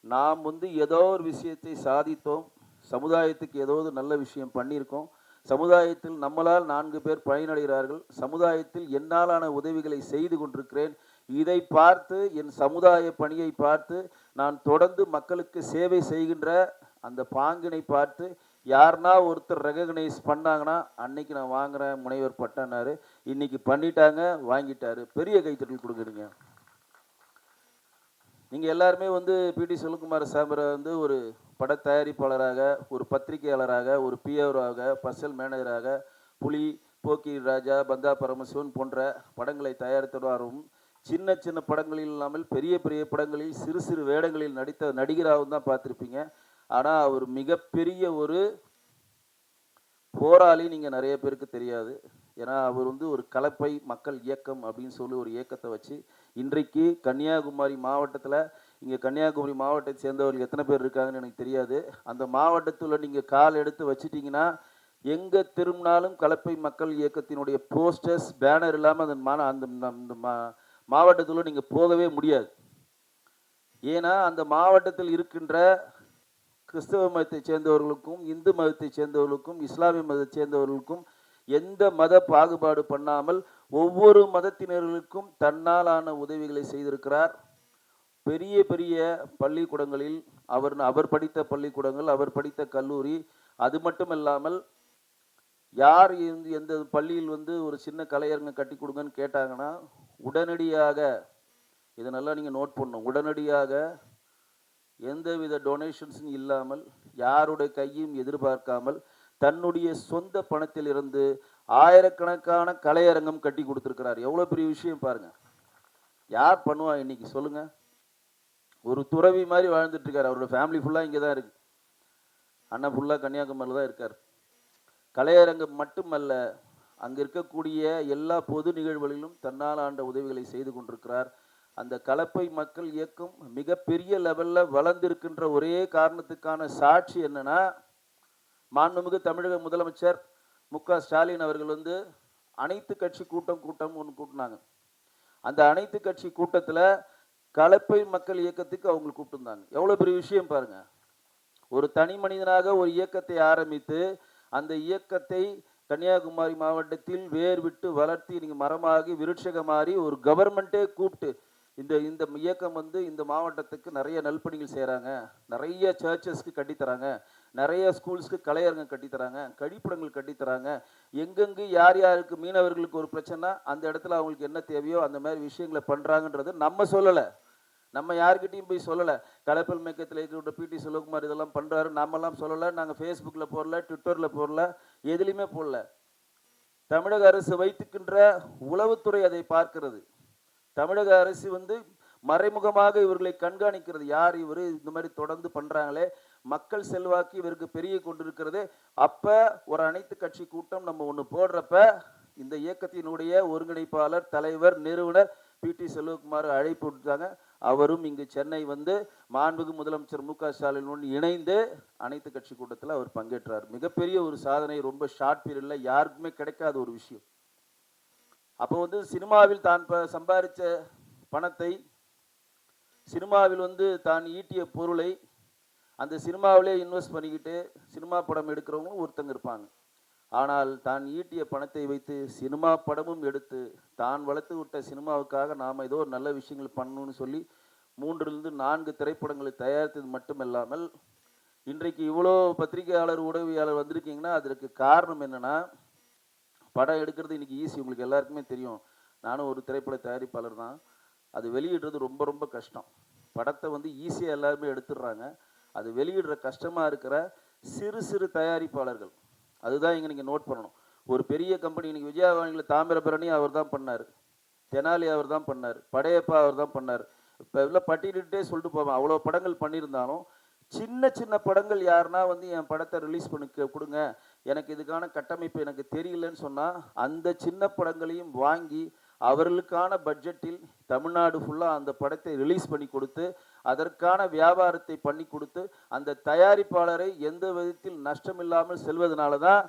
நாம் வந்து ஏதோ ஒரு விஷயத்தை சாதித்தோம், சமுதாயத்துக்கு ஏதோ ஒரு நல்ல விஷயம் பண்ணியிருக்கோம், சமுதாயத்தில் நம்மளால் 4 பேர் பயனடைகிறார்கள், சமுதாயத்தில் என்னாலான உதவிகளை செய்து கொண்டிருக்கிறேன், இதை பார்த்து என் சமுதாய பணியை பார்த்து நான் தொடர்ந்து மக்களுக்கு சேவை செய்கின்ற அந்த பாங்கினை பார்த்து யாருன்னா ஒருத்தர் ரெகக்னைஸ் பண்ணாங்கன்னா அன்னைக்கு நான் வாங்குறேன் முனைவர் பட்டனாரு. இன்னைக்கு பண்ணிட்டாங்க, வாங்கிட்டாரு. பெரிய கைத்தட்டல் கொடுக்குறீங்க. நீங்கள் எல்லாருமே வந்து பிடி செல்வகுமார் சாமரை வந்து ஒரு பட தயாரிப்பாளராக, ஒரு பத்திரிகையாளராக, ஒரு பிஆராக, பர்சனல் மேனேஜராக, புலி, போக்கி ராஜா, பந்தா பரமசிவன் போன்ற படங்களை தயாரித்தவரும், சின்ன சின்ன படங்களில் இல்லாமல் பெரிய பெரிய படங்களில் சிறு சிறு வேடங்களில் நடித்த நடிகராகவும் தான் பார்த்துருப்பீங்க. ஆனால் அவர் மிகப்பெரிய ஒரு போராளி நீங்கள் நிறைய பேருக்கு தெரியாது. ஏன்னா அவர் வந்து ஒரு கலப்பை மக்கள் இயக்கம் அப்படின்னு சொல்லி ஒரு இயக்கத்தை வச்சு இன்றைக்கு கன்னியாகுமரி மாவட்டத்தில், இங்கே கன்னியாகுமரி மாவட்டத்தை சேர்ந்தவர்கள் எத்தனை பேர் இருக்காங்கன்னு எனக்கு தெரியாது, அந்த மாவட்டத்தில் நீங்கள் கால் எடுத்து வச்சிட்டிங்கன்னா எங்கே திரும்பினாலும் கலப்பை மக்கள் இயக்கத்தினுடைய போஸ்டர்ஸ், பேனர் இல்லாமல் அந்த மாவட்டத்தில் நீங்கள் போகவே முடியாது. ஏன்னா அந்த மாவட்டத்தில் இருக்கின்ற கிறிஸ்தவ மதத்தை சேர்ந்தவர்களுக்கும், இந்து மதத்தை சேர்ந்தவர்களுக்கும், இஸ்லாமிய மதத்தை சேர்ந்தவர்களுக்கும் எந்த மத பாகுபாடு பண்ணாமல் ஒவ்வொரு மதத்தினர்களுக்கும் தன்னாலான உதவிகளை செய்திருக்கிறார். பெரிய பெரிய பள்ளிக்கூடங்களில் அவர் படித்த பள்ளிக்கூடங்கள், அவர் படித்த கல்லூரி, அது மட்டும் இல்லாமல் யார் எந்த பள்ளியில் வந்து ஒரு சின்ன கலையரங்கம் கட்டி கொடுங்கன்னு கேட்டாங்கன்னா உடனடியாக, இதை நல்லா நீங்கள் நோட் பண்ணணும், உடனடியாக எந்தவித டொனேஷன்ஸும் இல்லாமல், யாருடைய கையும் எதிர்பார்க்காமல் தன்னுடைய சொந்த பணத்தில் இருந்து ஆயிரக்கணக்கான கலையரங்கம் கட்டி கொடுத்துருக்கிறார். எவ்வளோ பெரிய விஷயம் பாருங்க. யார் பண்ணுவா இன்னைக்கு சொல்லுங்க? ஒரு துறவி மாதிரி வாழ்ந்துட்டு இருக்காரு. அவரோட ஃபேமிலி ஃபுல்லாக இங்கே தான் இருக்கு. அண்ணன் ஃபுல்லாக கன்னியாகுமரியில் தான் இருக்கார். கலையரங்கம் மட்டுமல்ல, அங்கே இருக்கக்கூடிய எல்லா பொது நிகழ்வுகளிலும் தன்னால் ஆண்ட உதவிகளை செய்து கொண்டிருக்கிறார். அந்த கலப்பை மக்கள் இயக்கம் மிகப்பெரிய லெவலில் வளர்ந்திருக்கின்ற ஒரே காரணத்துக்கான சாட்சி என்னன்னா, மாண்புமிகு தமிழக முதலமைச்சர் மு.க. ஸ்டாலின் அவர்கள் வந்து அனைத்து கட்சி கூட்டம் ஒன்று கூட்டினாங்க. அந்த அனைத்து கட்சி கூட்டத்தில் கலப்பை மக்கள் இயக்கத்துக்கு அவங்க கூப்பிட்டுருந்தாங்க. எவ்வளோ பெரிய விஷயம் பாருங்க. ஒரு தனி மனிதனாக ஒரு இயக்கத்தை ஆரம்பித்து அந்த இயக்கத்தை கன்னியாகுமரி மாவட்டத்தில் வேர் விட்டு வளர்த்தி நீங்கள் மரமாகி விருட்சகமாறி ஒரு கவர்மெண்ட்டே கூப்பிட்டு இந்த இயக்கம் வந்து இந்த மாவட்டத்துக்கு நிறைய நல்பணிகள் செய்கிறாங்க, நிறைய சர்ச்சஸ்க்கு கட்டித்தராங்க, நிறைய ஸ்கூல்ஸ்க்கு கலையரங்கம் கட்டித்தராங்க, கழிப்பிடங்கள் கட்டித்தராங்க, எங்கெங்கு யார் யாருக்கு மீனவர்களுக்கு ஒரு பிரச்சனை அந்த இடத்துல அவங்களுக்கு என்ன தேவையோ அந்த மாதிரி விஷயங்களை பண்ணுறாங்கன்றது நம்ம சொல்லலை, நம்ம யார்கிட்டையும் போய் சொல்லலை. கலப்பல் மேக்கத்தில் இருக்கிற பிடி செல்வகுமார் இதெல்லாம் பண்ணுறாரு நாமெல்லாம் சொல்லலை. நாங்கள் ஃபேஸ்புக்கில் போடல, ட்விட்டரில் போடல, எதுலேயுமே போடல. தமிழக அரசு வைத்துக்கின்ற உளவுத்துறை அதை பார்க்கிறது. தமிழக அரசு வந்து மறைமுகமாக இவர்களை கண்காணிக்கிறது. யார் இவர் இந்த மாதிரி தொடர்ந்து பண்ணுறாங்களே, மக்கள் செல்வாக்கு இவருக்கு பெரிய கொண்டிருக்கிறது. அப்போ ஒரு அனைத்து கட்சி கூட்டம் நம்ம ஒன்று போடுறப்ப இந்த இயக்கத்தினுடைய ஒருங்கிணைப்பாளர், தலைவர், நிறுவனர் பிடி செல்வகுமார் அழைப்பு விட்டாங்க. அவரும் இங்கு சென்னை வந்து மாண்புமிகு முதலமைச்சர் மு.க. ஸ்டாலினுடன் இணைந்து அனைத்து கட்சி கூட்டத்தில் அவர் பங்கேற்றார். மிகப்பெரிய ஒரு சாதனை, ரொம்ப ஷார்ட் பீரியடில் யாருக்குமே கிடைக்காத ஒரு விஷயம். அப்போ வந்து சினிமாவில் தான் சம்பாதிச்ச பணத்தை, சினிமாவில் வந்து தான் ஈட்டிய பொருளை அந்த சினிமாவிலே இன்வெஸ்ட் பண்ணிக்கிட்டு சினிமா படம் எடுக்கிறவங்களும் ஒருத்தங்க இருப்பாங்க. ஆனால் தான் ஈட்டிய பணத்தை வைத்து சினிமா படமும் எடுத்து தான் வளர்த்து விட்ட சினிமாவுக்காக நாம் ஏதோ ஒரு நல்ல விஷயங்கள் பண்ணணும்னு சொல்லி 3-4 திரைப்படங்களை தயாரித்தது மட்டுமில்லாமல் இன்றைக்கு இவ்வளோ பத்திரிகையாளர், உதவியாளர் வந்திருக்கீங்கன்னா அதற்கு காரணம் என்னென்னா, படம் எடுக்கிறது இன்றைக்கி ஈஸி, உங்களுக்கு எல்லாருக்குமே தெரியும். நானும் ஒரு திரைப்பட தயாரிப்பாளர் தான். அது வெளியிடுறது ரொம்ப ரொம்ப கஷ்டம். படத்தை வந்து ஈஸியாக எல்லாருமே எடுத்துடுறாங்க. அது வெளியிடுற கஷ்டமாக இருக்கிற சிறு சிறு தயாரிப்பாளர்கள், அதுதான் இங்கே நீங்கள் நோட் பண்ணணும். ஒரு பெரிய கம்பெனி இன்றைக்கி விஜயவாணியில் தாமிரபரணி அவர் தான் பண்ணார், தெனாலி அவர் தான் பண்ணார், படையப்பா அவர் தான் பண்ணார். இப்போ எல்லாம் பட்டியலிட்டே சொல்லிட்டு போவேன். அவ்வளோ படங்கள் பண்ணியிருந்தாலும் சின்ன சின்ன படங்கள் யாருன்னா வந்து என் படத்தை ரிலீஸ் பண்ணி கொடுங்க, எனக்கு இதுக்கான கட்டமைப்பு எனக்கு தெரியலன்னு சொன்னால் அந்த சின்ன படங்களையும் வாங்கி அவர்களுக்கான பட்ஜெட்டில் தமிழ்நாடு ஃபுல்லாக அந்த படத்தை ரிலீஸ் பண்ணி கொடுத்து அதற்கான வியாபாரத்தை பண்ணி கொடுத்து அந்த தயாரிப்பாளரை எந்த விதத்தில் நஷ்டமில்லாமல் செல்வதனால தான்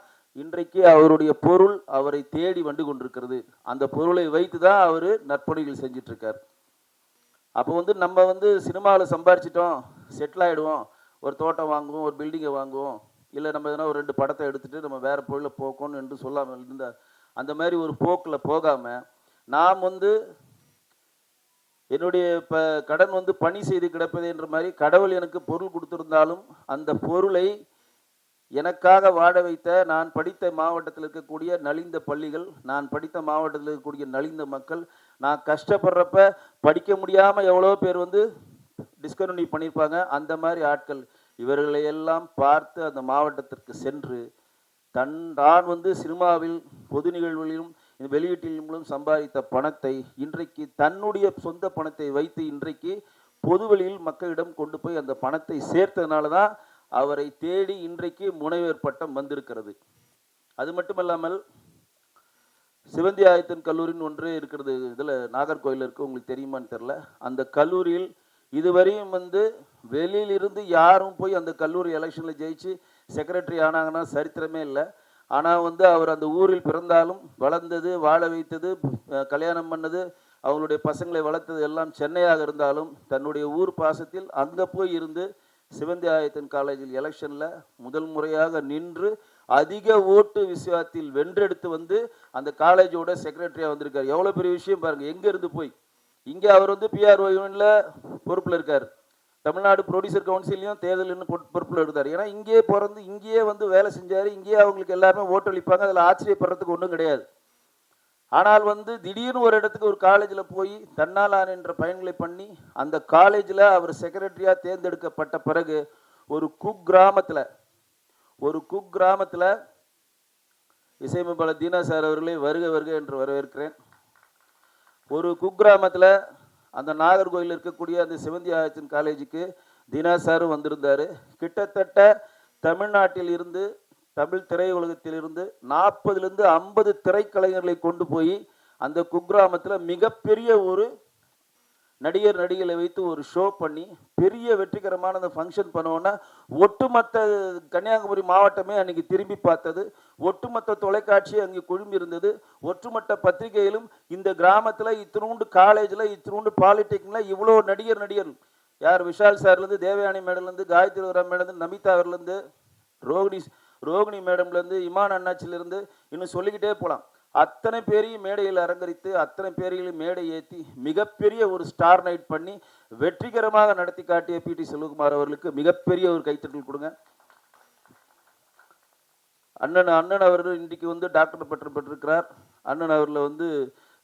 இன்றைக்கு அவருடைய பொருள் அவரை தேடி வந்து கொண்டிருக்கிறது. அந்த பொருளை வைத்து தான் அவர் நற்பணிகள் செஞ்சிட்ருக்கார். அப்போ வந்து நம்ம வந்து சினிமாவில் சம்பாரிச்சிட்டோம், செட்டில் ஆகிடுவோம், ஒரு தோட்டம் வாங்குவோம், ஒரு பில்டிங்கை வாங்குவோம், இல்லை நம்ம எதனா ஒரு 2 படத்தை எடுத்துகிட்டு நம்ம வேறு பொருளில் போக்கணும் என்று சொல்லாமல் இருந்த அந்த மாதிரி ஒரு போக்கில் போகாமல் நாம் வந்து என்னுடைய இப்போ கடன் வந்து பணி செய்து கிடப்பது என்ற மாதிரி கடவுள் எனக்கு பொருள் கொடுத்திருந்தாலும் அந்த பொருளை எனக்காக வாழ வைத்த நான் படித்த மாவட்டத்தில் இருக்கக்கூடிய நலிந்த பள்ளிகள், நான் படித்த மாவட்டத்தில் இருக்கக்கூடிய நலிந்த மக்கள், நான் கஷ்டப்படுறப்ப படிக்க முடியாமல் எவ்வளோ பேர் வந்து டிஸ்கன்டினியூ பண்ணியிருப்பாங்க. அந்த மாதிரி ஆட்கள் இவர்களை எல்லாம் பார்த்து அந்த மாவட்டத்திற்கு சென்று தான் வந்து சினிமாவில் பொது நிகழ்வுகளிலும் வெளியீட்டிலும் சம்பாதித்த பணத்தை இன்றைக்கு தன்னுடைய சொந்த பணத்தை வைத்து இன்றைக்கு பொதுவெளியில் மக்களிடம் கொண்டு போய் அந்த பணத்தை சேர்த்ததுனால தான் அவரை தேடி இன்றைக்கு முனைவர் பட்டம் வந்திருக்கிறது. அது மட்டுமல்லாமல் சிவந்தி ஆயத்தன் கல்லூரின்னு ஒன்று இருக்கிறது, இதில் நாகர்கோயில் இருக்குது, உங்களுக்கு தெரியுமான்னு தெரில. அந்த கல்லூரியில் இதுவரையும் வந்து வெளியிலிருந்து யாரும் போய் அந்த கல்லூரி எலெக்ஷனில் ஜெயிச்சு செக்ரட்டரி ஆனாங்கன்னா சரித்திரமே இல்லை. ஆனால் வந்து அவர் அந்த ஊரில் பிறந்தாலும் வளர்ந்தது, வாழ வைத்தது, கல்யாணம் பண்ணது, அவங்களுடைய பசங்களை வளர்த்தது எல்லாம் சென்னையாக இருந்தாலும் தன்னுடைய ஊர் பாசத்தில் அங்கே போய் இருந்து சிவந்தி ஆயத்தன் காலேஜில் எலெக்ஷனில் முதல் முறையாக நின்று அதிக ஓட்டு விசுவாசத்தில் வென்றெடுத்து வந்து அந்த காலேஜோட செக்ரட்டரியாக வந்திருக்கார். எவ்வளோ பெரிய விஷயம் பாருங்கள். எங்கே இருந்து போய் இங்கே அவர் வந்து பிஆர்ஓ யூனியனில் பொறுப்பில் இருக்கார், தமிழ்நாடு ப்ரொடியூசர் கவுன்சிலையும் தேர்தல்னு பொறுப்பில் இருந்தார். ஏன்னா இங்கேயே பிறந்து இங்கேயே வந்து வேலை செஞ்சார், இங்கேயே அவங்களுக்கு எல்லாருமே ஓட்டளிப்பாங்க, அதில் ஆச்சரியப்படுறதுக்கு ஒன்றும் கிடையாது. ஆனால் வந்து திடீர்னு ஒரு இடத்துக்கு ஒரு காலேஜில் போய் தன்னால் என்ற பயன்களை பண்ணி அந்த காலேஜில் அவர் செக்ரட்டரியாக தேர்ந்தெடுக்கப்பட்ட பிறகு ஒரு குக்கிராமத்தில் இசையமைப்பாளர் தீனா சார் அவர்களே வருக வருக என்று வரவேற்கிறேன். ஒரு குக்கிராமத்தில் அந்த நாகர்கோயில் இருக்கக்கூடிய அந்த சிவந்தி ஆயத்தன் காலேஜுக்கு தீனா சாரும் வந்திருந்தார். கிட்டத்தட்ட தமிழ்நாட்டில் இருந்து தமிழ் திரையுலகத்திலிருந்து 40லேருந்து 50 திரைக்கலைஞர்களை கொண்டு போய் அந்த குக்கிராமத்தில் மிகப்பெரிய ஒரு நடிகர்களை வைத்து ஒரு ஷோ பண்ணி பெரிய வெற்றிகரமான அந்த ஃபங்க்ஷன் பண்ணுவோன்னா ஒட்டுமொத்த கன்னியாகுமரி மாவட்டமே அன்றைக்கி திரும்பி பார்த்தது, ஒட்டுமொத்த தொலைக்காட்சி அங்கே குழும்பி இருந்தது, ஒட்டுமொத்த பத்திரிகையிலும் இந்த கிராமத்தில் இத்தினூண்டு காலேஜில் இத்தினூண்டு பாலிடெக்னிக்கில் இவ்வளோ நடிகர் யார் விஷால் சார்லேருந்து தேவயானி மேடம்லேருந்து காயத்ரி மேடம்லேருந்து நமிதா அவர்லேருந்து ரோகிணி மேடம்லேருந்து இமான் அண்ணாச்சிலேருந்து இன்னும் சொல்லிக்கிட்டே போகலாம். அத்தனை பேரையும் மேடையில் அலங்கரித்து அத்தனை பேரையும் மேடை ஏற்றி மிகப்பெரிய ஒரு ஸ்டார் நைட் பண்ணி வெற்றிகரமாக நடத்தி காட்டிய பிடி செல்வகுமார் அவர்களுக்கு மிகப்பெரிய ஒரு கைத்தட்டல் கொடுங்க. அண்ணன் அவர்கள் இன்றைக்கு வந்து டாக்டர் பட்டம் பெற்றிருக்கிறார். அண்ணன் அவர்களை வந்து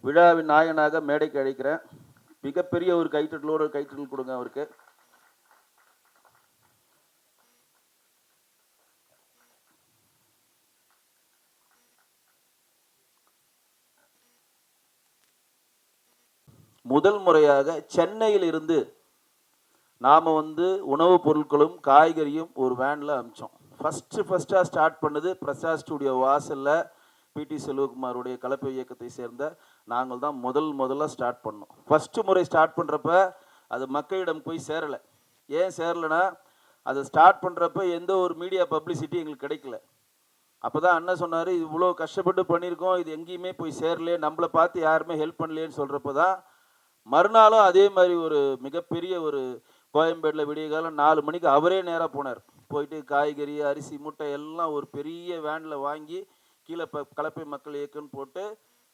விழாவின் நாயனாக மேடைக்கு அழைக்கிறேன். மிகப்பெரிய ஒரு கைத்தட்டல் கொடுங்க அவருக்கு. முதல் முறையாக சென்னையில் இருந்து நாம் வந்து உணவுப் பொருட்களும் காய்கறியும் ஒரு வேனில் அமிச்சோம். ஃபஸ்ட்டாக ஸ்டார்ட் பண்ணது பிரசாத் ஸ்டுடியோ வாசலில் பிடி செல்வகுமாருடைய கலப்பை இயக்கத்தை சேர்ந்த நாங்கள் தான் முதல்ல ஸ்டார்ட் பண்ணோம். ஃபஸ்ட்டு முறை ஸ்டார்ட் பண்ணுறப்ப அது மக்களிடம் போய் சேரலை. ஏன் சேரலைன்னா அதை ஸ்டார்ட் பண்ணுறப்ப எந்த ஒரு மீடியா பப்ளிசிட்டி எங்களுக்கு கிடைக்கல. அப்போ தான் அண்ணன் சொன்னார், இவ்வளோ கஷ்டப்பட்டு பண்ணியிருக்கோம், இது எங்கேயுமே போய் சேரலையே, நம்மளை பார்த்து யாருமே ஹெல்ப் பண்ணலையேன்னு சொல்கிறப்ப தான் மறுநாளும் அதே மாதிரி ஒரு மிகப்பெரிய ஒரு கோயம்பேட்டில் விடிய காலம் 4 மணிக்கு அவரே நேராக போனார். போயிட்டு காய்கறி, அரிசி, முட்டை எல்லாம் ஒரு பெரிய வேனில் வாங்கி கீழே கலப்பை மக்கள் இயக்கம்னு போட்டு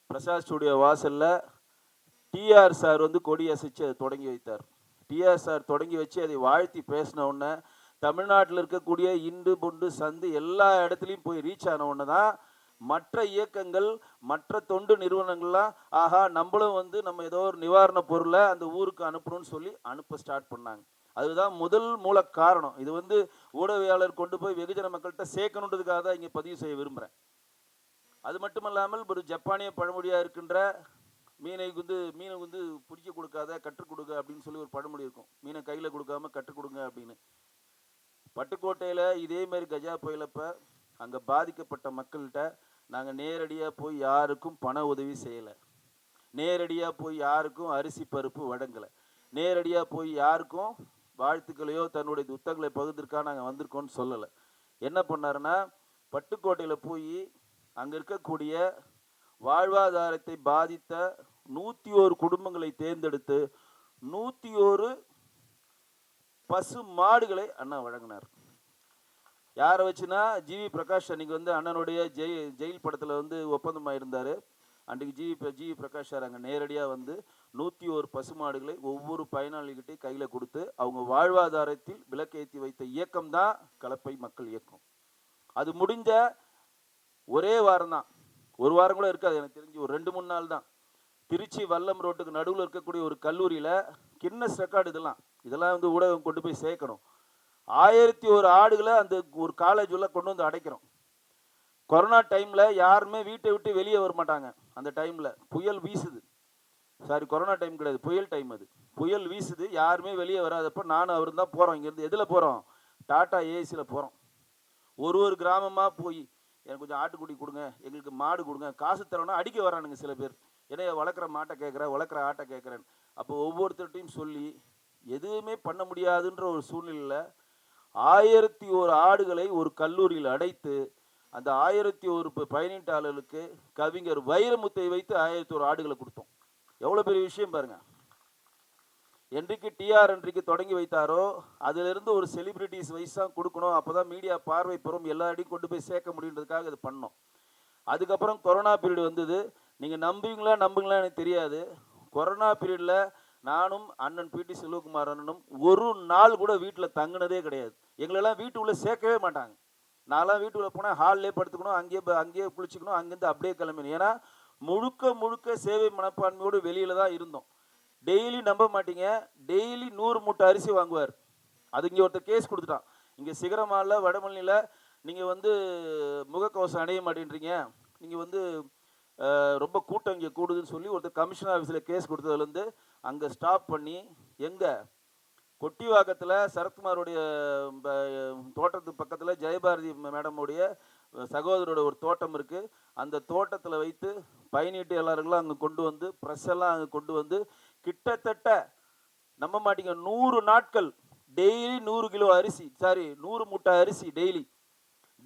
பிரசாத் ஸ்டுடியோ வாசலில் டிஆர் சார் வந்து கொடி அசைச்சு அதை தொடங்கி வைத்தார். டிஆர் சார் தொடங்கி வச்சு அதை வாழ்த்தி பேசின உடனே தமிழ்நாட்டில் இருக்கக்கூடிய இண்டு பொண்டு சந்து எல்லா இடத்துலையும் போய் ரீச் ஆன உடனே தான் மற்ற இயக்கங்கள் மற்ற தொண்டு நிறுவனங்கள்லாம் ஆஹா நம்மளும் வந்து நம்ம ஏதோ ஒரு நிவாரண பொருளை அந்த ஊருக்கு அனுப்பணும்னு சொல்லி அனுப்ப ஸ்டார்ட் பண்ணாங்க. அதுதான் முதல் மூல காரணம். இது வந்து ஊடகவியாளர் கொண்டு போய் வெகுஜன மக்கள்கிட்ட சேர்க்கணுன்றதுக்காக தான் இங்கே பதிவு செய்ய விரும்புகிறேன். அது மட்டுமல்லாமல் ஒரு ஜப்பானிய பழமொழியாக இருக்கின்ற மீனை வந்து பிடிக்க கொடுக்காத கற்றுக் கொடுங்க அப்படின்னு சொல்லி ஒரு பழமொழி இருக்கும். மீனை கையில் கொடுக்காம கற்றுக் கொடுங்க அப்படின்னு. பட்டுக்கோட்டையில் இதேமாரி கஜா புயலப்ப அங்கே பாதிக்கப்பட்ட மக்கள்கிட்ட நாங்கள் நேரடியாக போய் யாருக்கும் பண உதவி செய்யலை. நேரடியாக போய் யாருக்கும் அரிசி பருப்பு வழங்கலை, நேரடியாக போய் யாருக்கும் வாழ்த்துக்களையோ தன்னுடைய துத்தங்களை பகிர்ந்திருக்கா நாங்கள் வந்திருக்கோம்னு சொல்லலை. என்ன பண்ணாருன்னா, பட்டுக்கோட்டையில் போய் அங்கே இருக்கக்கூடிய வாழ்வாதாரத்தை பாதித்த 101 குடும்பங்களை தேர்ந்தெடுத்து 101 பசு மாடுகளை அண்ணா வழங்கினார். யாரை வச்சுன்னா, ஜிவி பிரகாஷ் அன்றைக்கி வந்து அண்ணனுடைய ஜெயில் படத்தில் வந்து ஒப்பந்தமாக இருந்தார். அன்றைக்கு ஜிவி பிரகாஷ் சார் அங்கே நேரடியாக வந்து 101 பசுமாடுகளை ஒவ்வொரு பயனாளிகிட்டையும் கையில் கொடுத்து அவங்க வாழ்வாதாரத்தில் விலக்கேற்றி வைத்த இயக்கம் தான் கலப்பை மக்கள் இயக்கம். அது முடிஞ்ச ஒரே வாரம் தான், ஒரு வாரம் கூட இருக்காது எனக்கு தெரிஞ்சு, ஒரு 2-3 நாள் தான். திருச்சி வல்லம் ரோட்டுக்கு நடுவில் இருக்கக்கூடிய ஒரு கல்லூரியில் கின்னஸ் ரெக்கார்டு இதெல்லாம் வந்து ஊடகம் கொண்டு போய் சேர்க்கணும். 1001 ஆடுகளை அந்த ஒரு காலேஜ் உள்ள கொண்டு வந்து அடைக்கிறோம். கொரோனா டைமில் யாருமே வீட்டை விட்டு வெளியே வர மாட்டாங்க. அந்த டைமில் புயல் வீசுது, கொரோனா டைம் கிடையாது, புயல் டைம். அது புயல் வீசுது, யாருமே வெளியே வராதப்போ நானும் அவரும் தான் போகிறோம். இங்கேருந்து எதில் போகிறோம்? டாடா ஏசியில் போகிறோம். ஒரு கிராமமாக போய் எனக்கு கொஞ்சம் ஆட்டுக்குடி கொடுங்க, எங்களுக்கு மாடு கொடுங்க, காசு தரணும்னா அடிக்க வரானுங்க சில பேர். ஏன்னா வளர்க்குற மாட்டை கேட்குறேன், வளர்க்குற ஆட்டை கேட்குறேன். அப்போ ஒவ்வொருத்தர்கிட்டையும் சொல்லி எதுவுமே பண்ண முடியாதுன்ற ஒரு சூழ்நிலையில் 1001 ஆடுகளை ஒரு கல்லூரியில் அடைத்து அந்த 1001 பயனீட்டாளர்களுக்கு கவிஞர் வைரமுத்தை வைத்து 1001 ஆடுகளை கொடுத்தோம். எவ்வளோ பெரிய விஷயம் பாருங்கள். என்றைக்கு டிஆர் என்றைக்கு தொடங்கி வைத்தாரோ அதிலிருந்து ஒரு செலிபிரிட்டிஸ் வைஸாக கொடுக்கணும், அப்போ தான் மீடியா பார்வை பெறும், எல்லா அடியும் கொண்டு போய் சேர்க்க முடியுன்றதுக்காக இது பண்ணோம். அதுக்கப்புறம் கொரோனா பீரியட் வந்தது. நீங்கள் நம்புங்களா எனக்கு தெரியாது. கொரோனா பீரியடில் நானும் அண்ணன் பிடி செல்வகுமார் அண்ணனும் ஒரு நாள் கூட வீட்டில் தங்கினதே கிடையாது. எங்களெல்லாம் வீட்டுக்குள்ளே சேர்க்கவே மாட்டாங்க. நான்லாம் வீட்டுக்குள்ளே போனால் ஹால்லே படுத்துக்கணும், அங்கேயே குளிச்சுக்கணும், அங்கேருந்து அப்படியே கிளம்பினோம். ஏன்னா முழுக்க சேவை மனப்பான்மையோடு வெளியில் தான் இருந்தோம். டெய்லி நம்ப மாட்டீங்க, டெய்லி 100 மூட்டை அரிசி வாங்குவார். அது இங்கே ஒருத்தர் கேஸ் கொடுத்துட்டான். இங்கே சிகரமாலில் வடமல்லியில் நீங்கள் வந்து முகக்கவசம் அடைய மாட்டேன்றீங்க, நீங்கள் வந்து ரொம்ப கூட்டம் இங்கே கூடுதுன்னு சொல்லி ஒருத்தர் கமிஷனர் ஆஃபீஸில் கேஸ் கொடுத்ததுலேருந்து அங்கே ஸ்டாப் பண்ணி எங்கே கொட்டிவாக்கத்தில் சரத்குமாரோடைய தோட்டத்துக்கு பக்கத்தில் ஜெயபாரதி மேடமுடைய சகோதரோட ஒரு தோட்டம் இருக்குது. அந்த தோட்டத்தில் வைத்து பயனீட்டாளர்களும் அங்கே கொண்டு வந்து ப்ரெஸ் எல்லாம் அங்கே கொண்டு வந்து கிட்டத்தட்ட நம்ப மாட்டீங்க 100 நாட்கள் டெய்லி 100 கிலோ அரிசி 100 மூட்டை அரிசி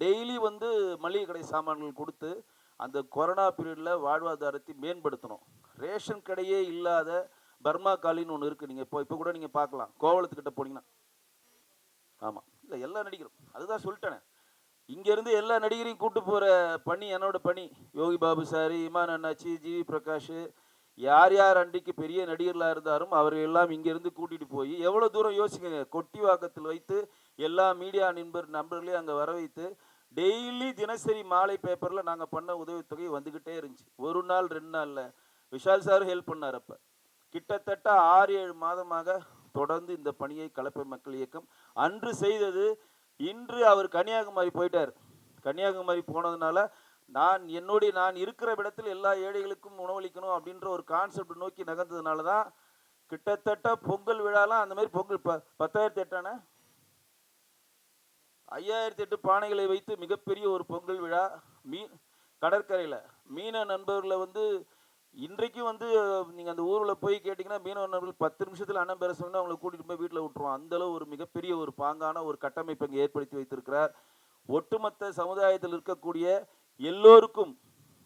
டெய்லி வந்து மளிகை கடை சாமான்கள் கொடுத்து அந்த கொரோனா பீரியடில் வாழ்வாதாரத்தை மேம்படுத்தணும். ரேஷன் கடையே இல்லாத பர்மா காலின்னு ஒன்று இருக்குது. நீங்கள் இப்போ கூட நீங்கள் பார்க்கலாம், கோவளத்துக்கிட்ட போனீங்கன்னா. ஆமாம், இல்லை எல்லா நடிகரும் அதுதான் சொல்லிட்டேனே. இங்கேருந்து எல்லா நடிகரையும் கூப்பிட்டு போகிற பணி என்னோட பணி. யோகி பாபு சார், இமான் அண்ணாச்சி, ஜிவி பிரகாஷ், யார் அன்றைக்கு பெரிய நடிகர்களாக இருந்தாலும் அவர்கள் எல்லாம் இங்கேருந்து கூட்டிகிட்டு போய் எவ்வளோ தூரம் யோசிக்கங்க. கொட்டிவாக்கத்தில் வைத்து எல்லா மீடியா நண்பர்களையும் அங்கே வர வைத்து டெய்லி தினசரி மாலை பேப்பரில் நாங்கள் பண்ண உதவித்தொகை வந்துக்கிட்டே இருந்துச்சு. ஒரு நாள் 2 நாளில் விஷால் சார் ஹெல்ப் பண்ணார். அப்போ கிட்டத்தட்ட 6-7 மாதமாக தொடர்ந்து இந்த பணியை கலப்பை மக்கள் இயக்கம் அன்று செய்தது. இன்று அவர் கன்னியாகுமரி போயிட்டார். கன்னியாகுமரி போனதுனால நான் இருக்கிற இடத்தில் எல்லா ஏழைகளுக்கும் உணவளிக்கணும் அப்படின்ற ஒரு கான்செப்ட் நோக்கி நகர்ந்ததுனால தான் கிட்டத்தட்ட பொங்கல் விழாலாம் அந்த மாதிரி பொங்கல் 10,008 5008 பானைகளை வைத்து மிகப்பெரிய ஒரு பொங்கல் விழா கடற்கரையில் மீன நண்பர்களை வந்து இன்றைக்கும் வந்து நீங்கள் அந்த ஊரில் போய் கேட்டிங்கன்னா மீனவ நண்பர்கள் 10 நிமிஷத்தில் அண்ணன் பேர சொன்னா அவங்களை கூட்டிகிட்டு போய் வீட்டில் விட்டுருவோம். அந்தளவு ஒரு மிகப்பெரிய ஒரு பாங்கான ஒரு கட்டமைப்பை இங்கே ஏற்படுத்தி வைத்திருக்கிறார். ஒட்டுமொத்த சமுதாயத்தில் இருக்கக்கூடிய எல்லோருக்கும்,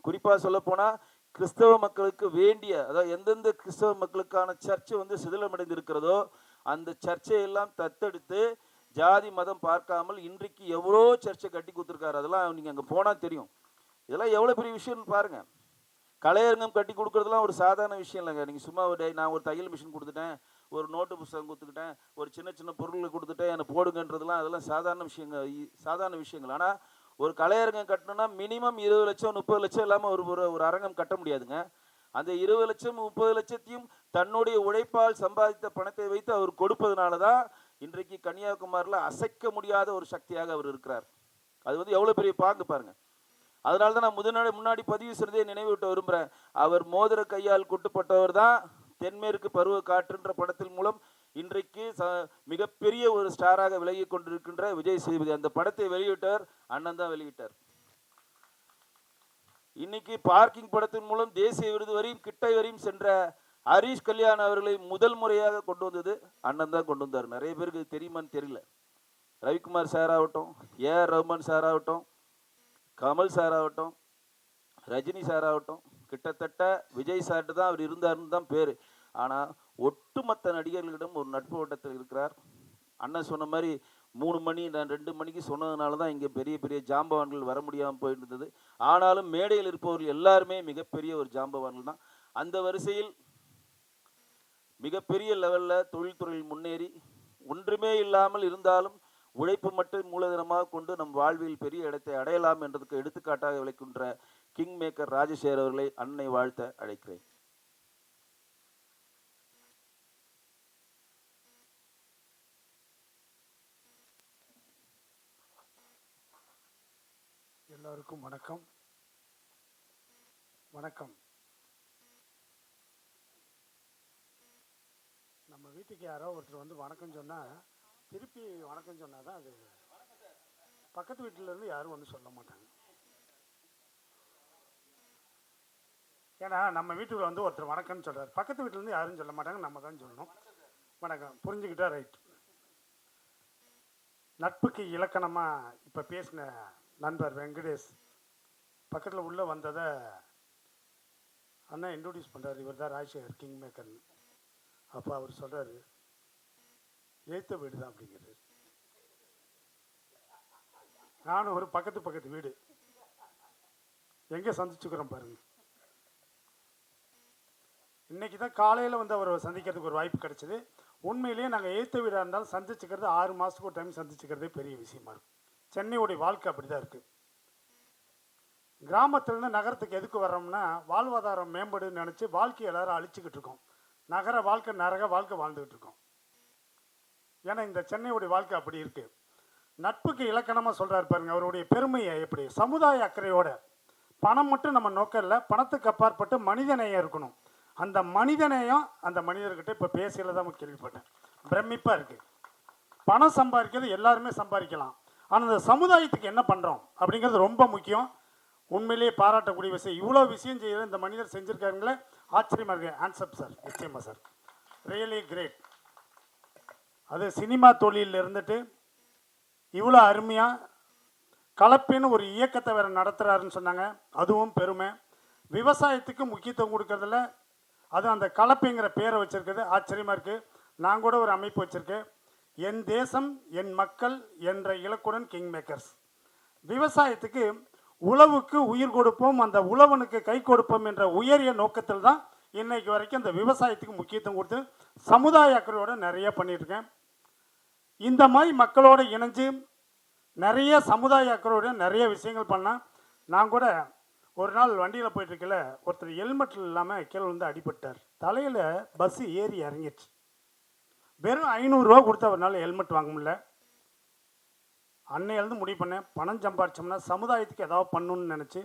குறிப்பாக சொல்லப்போனால் கிறிஸ்தவ மக்களுக்கு வேண்டிய, அதாவது எந்தெந்த கிறிஸ்தவ மக்களுக்கான சர்ச்சை வந்து சிதிலமடைந்து இருக்கிறதோ அந்த சர்ச்சையெல்லாம் தத்தெடுத்து ஜாதி மதம் பார்க்காமல் இன்றைக்கு எவ்வளோ சர்ச்சை கட்டி கொடுத்துருக்காரு. அதெல்லாம் நீங்கள் அங்கே போனால் தெரியும். இதெல்லாம் எவ்வளோ பெரிய விஷயம்னு பாருங்கள். கலையரங்கம் கட்டி கொடுக்குறதுலாம் ஒரு சாதாரண விஷயம் இல்லைங்க. நீங்கள் சும்மா நான் ஒரு தையல் மிஷின் கொடுத்துட்டேன், ஒரு நோட்டு புத்தகம் கொடுத்துக்கிட்டேன், ஒரு சின்ன பொருள்களை கொடுத்துட்டேன், எனக்கு போடுங்கன்றதுலாம் அதெல்லாம் சாதாரண விஷயங்கள். ஆனால் ஒரு கலையரங்கம் கட்டணும்னா மினிமம் 20 லட்சம் 30 லட்சம் இல்லாமல் ஒரு அரங்கம் கட்ட முடியாதுங்க. அந்த 20 லட்சம் 30 லட்சத்தையும் தன்னுடைய உழைப்பால் சம்பாதித்த பணத்தை வைத்து அவர் கொடுப்பதனால தான் இன்றைக்கு கன்னியாகுமரியில் அசைக்க முடியாத ஒரு சக்தியாக அவர் இருக்கிறார். அது வந்து எவ்வளோ பெரிய பாங்கு பாருங்க. அதனால தான் நான் முன்னாடி பதிவு செய்தே நினைவுவிட்ட விரும்புகிறேன். அவர் மோதிர கையால் குட்டுப்பட்டவர் தான் தென்மேற்கு பருவ காற்றுன்ற படத்தின் மூலம் இன்றைக்கு மிகப்பெரிய ஒரு ஸ்டாராக விலகி கொண்டிருக்கின்ற விஜய் சேதுபதி. அந்த படத்தை வெளியிட்டார், அண்ணன் தான் வெளியிட்டார். இன்னைக்கு பார்க்கிங் படத்தின் மூலம் தேசிய விருது வரையும் கிட்டை வரையும் சென்ற ஹரீஷ் கல்யாண் அவர்களை முதல் முறையாக கொண்டு வந்தது அண்ணன் தான் கொண்டு வந்தார். நிறைய பேருக்கு இது தெரியுமான்னு தெரியல. ரவிக்குமார் சார் ஆகட்டும், ஏஆர் ரஹ்மான் சார் ஆகட்டும், கமல் சார் ஆகட்டும், ரஜினி சார் ஆகட்டும், கிட்டத்தட்ட விஜய் சார்ட்டு தான் அவர் இருந்தாருன்னு தான் பேர். ஆனால் ஒட்டுமொத்த நடிகர்களிடம் ஒரு நட்பு வட்டத்தில் இருக்கிறார். அண்ணன் சொன்ன மாதிரி 3 மணி நான் 2 மணிக்கு சொன்னதுனால தான் இங்கே பெரிய பெரிய ஜாம்பவான்கள் வர முடியாமல் போயிட்டு இருந்தது. ஆனாலும் மேடையில் இருப்பவர்கள் எல்லாருமே மிகப்பெரிய ஒரு ஜாம்பவான்கள் தான். அந்த வரிசையில் மிகப்பெரிய லெவலில் தொழில்துறையில் முன்னேறி ஒன்றுமே இல்லாமல் இருந்தாலும் உழைப்பு மட்டும் மூலதனமாக கொண்டு நம் வாழ்வில் பெரிய இடத்தை அடையலாம் என்றதுக்கு எடுத்துக்காட்டாக விளக்கின்ற கிங் மேக்கர் ராஜசேகர் அவர்களை அன்னை வாழ்த்த அழைக்கிறேன். எல்லோருக்கும் வணக்கம். வணக்கம். நம்ம வீட்டுக்கு யாரோ ஒருத்தர் வந்து வணக்கம் சொன்னால் திருப்பி வணக்கம் சொன்னால் தான் அது பக்கத்து வீட்டிலேருந்து யாரும் வந்து சொல்ல மாட்டாங்க. ஏன்னா நம்ம வீட்டுக்கு வந்து ஒருத்தர் வணக்கம்னு சொல்கிறார், பக்கத்து வீட்டிலேருந்து யாரும் சொல்ல மாட்டாங்க, நம்ம தான் சொல்லணும். வணக்கம் புரிஞ்சுக்கிட்டா ரைட். நட்புக்கு இலக்கணமாக இப்போ பேசின நண்பர் வெங்கடேஷ் பக்கத்தில் உள்ளே வந்ததை அண்ணா இன்ட்ரோடியூஸ் பண்ணுறாரு. இவர் தான் ராஜசேகர் கிங் மேக்கர். அப்போ அவர் சொல்கிறாரு எழுத்த வீடு தான் அப்படிங்கிறது. நானும் ஒரு பக்கத்து வீடு எங்கே சந்திச்சுக்கிறோம் பாருங்க. இன்னைக்கு தான் காலையில் வந்து அவரை சந்திக்கிறதுக்கு ஒரு வாய்ப்பு கிடைச்சிது. உண்மையிலேயே நாங்கள் எழுத்த வீடாக இருந்தாலும் சந்திச்சுக்கிறது 6 மாதத்துக்கு ஒரு டைம் சந்திச்சுக்கிறதே பெரிய விஷயமா இருக்கும். சென்னையோடைய வாழ்க்கை அப்படி தான் இருக்குது. கிராமத்துலேருந்து நகரத்துக்கு எதுக்கு வர்றோம்னா வாழ்வாதாரம் மேம்படுன்னு நினச்சி வாழ்க்கையை எல்லாரும் அழிச்சிக்கிட்டு இருக்கோம். நகர வாழ்க்கை நரக வாழ்க்கை வாழ்ந்துக்கிட்டு இருக்கோம். ஏன்னா இந்த சென்னையோடைய வாழ்க்கை அப்படி இருக்குது. நட்புக்கு இலக்கணமாக சொல்கிறாரு பாருங்க. அவருடைய பெருமையை எப்படி சமுதாய அக்கறையோட, பணம் மட்டும் நம்ம நோக்கம் இல்லை, பணத்துக்கு அப்பாற்பட்டு மனிதநேயம் இருக்கணும். அந்த மனிதநேயம் அந்த மனிதர்கிட்ட இப்போ பேசியில் தான் கேள்விப்பட்டேன். பிரமிப்பாக இருக்குது. பணம் சம்பாதிக்கிறது எல்லாருமே சம்பாதிக்கலாம், ஆனால் அந்த சமுதாயத்துக்கு என்ன பண்ணுறோம் அப்படிங்கிறது ரொம்ப முக்கியம். உண்மையிலேயே பாராட்டக்கூடிய விஷயம். இவ்வளோ விஷயம் செய்கிற இந்த மனிதர் செஞ்சுருக்காருங்களே, ஆச்சரியமாக இருக்கு. ஹேண்ட்ஸ்அப் சார், நிச்சயமாக சார், ரியலி கிரேட். அது சினிமா தொழிலில் இருந்துட்டு இவ்வளோ அருமையாக கலப்பின்னு ஒரு இயக்கத்தை வேறு நடத்துகிறாருன்னு சொன்னாங்க. அதுவும் பெருமை. விவசாயத்துக்கு முக்கியத்துவம் கொடுக்கறதில்ல, அதுவும் அந்த கலப்பிங்கிற பேரை வச்சுருக்குது ஆச்சரியமாக இருக்குது. நான் கூட ஒரு அமைப்பு வச்சுருக்கேன், என் தேசம் என் மக்கள் என்ற இலக்குடன் கிங் மேக்கர்ஸ். விவசாயத்துக்கு உழவுக்கு உயிர் கொடுப்போம், அந்த உழவனுக்கு கை கொடுப்போம் என்ற உயரிய நோக்கத்தில் தான் இன்னைக்கு வரைக்கும் அந்த விவசாயத்துக்கு முக்கியத்துவம் கொடுத்து சமுதாய அக்கறையோடு நிறைய பண்ணியிருக்கேன். இந்த மாதிரி மக்களோடு இணைஞ்சு நிறைய சமுதாய அக்கறையோட நிறைய விஷயங்கள் பண்ணால். நான் கூட ஒரு நாள் வண்டியில் போயிட்டுருக்கல, ஒருத்தர் ஹெல்மெட்டில் இல்லாமல் கீழே வந்து அடிபட்டார். தலையில் பஸ்ஸு ஏறி இறங்கிடுச்சு. வெறும் 500 ரூபா கொடுத்து அவரால் ஹெல்மெட் வாங்க முடியல. அன்னையிலேருந்து முடிவு பண்ணேன், பணம் சம்பாரிச்சோம்னா சமுதாயத்துக்கு ஏதாவது பண்ணணும்னு நினச்சி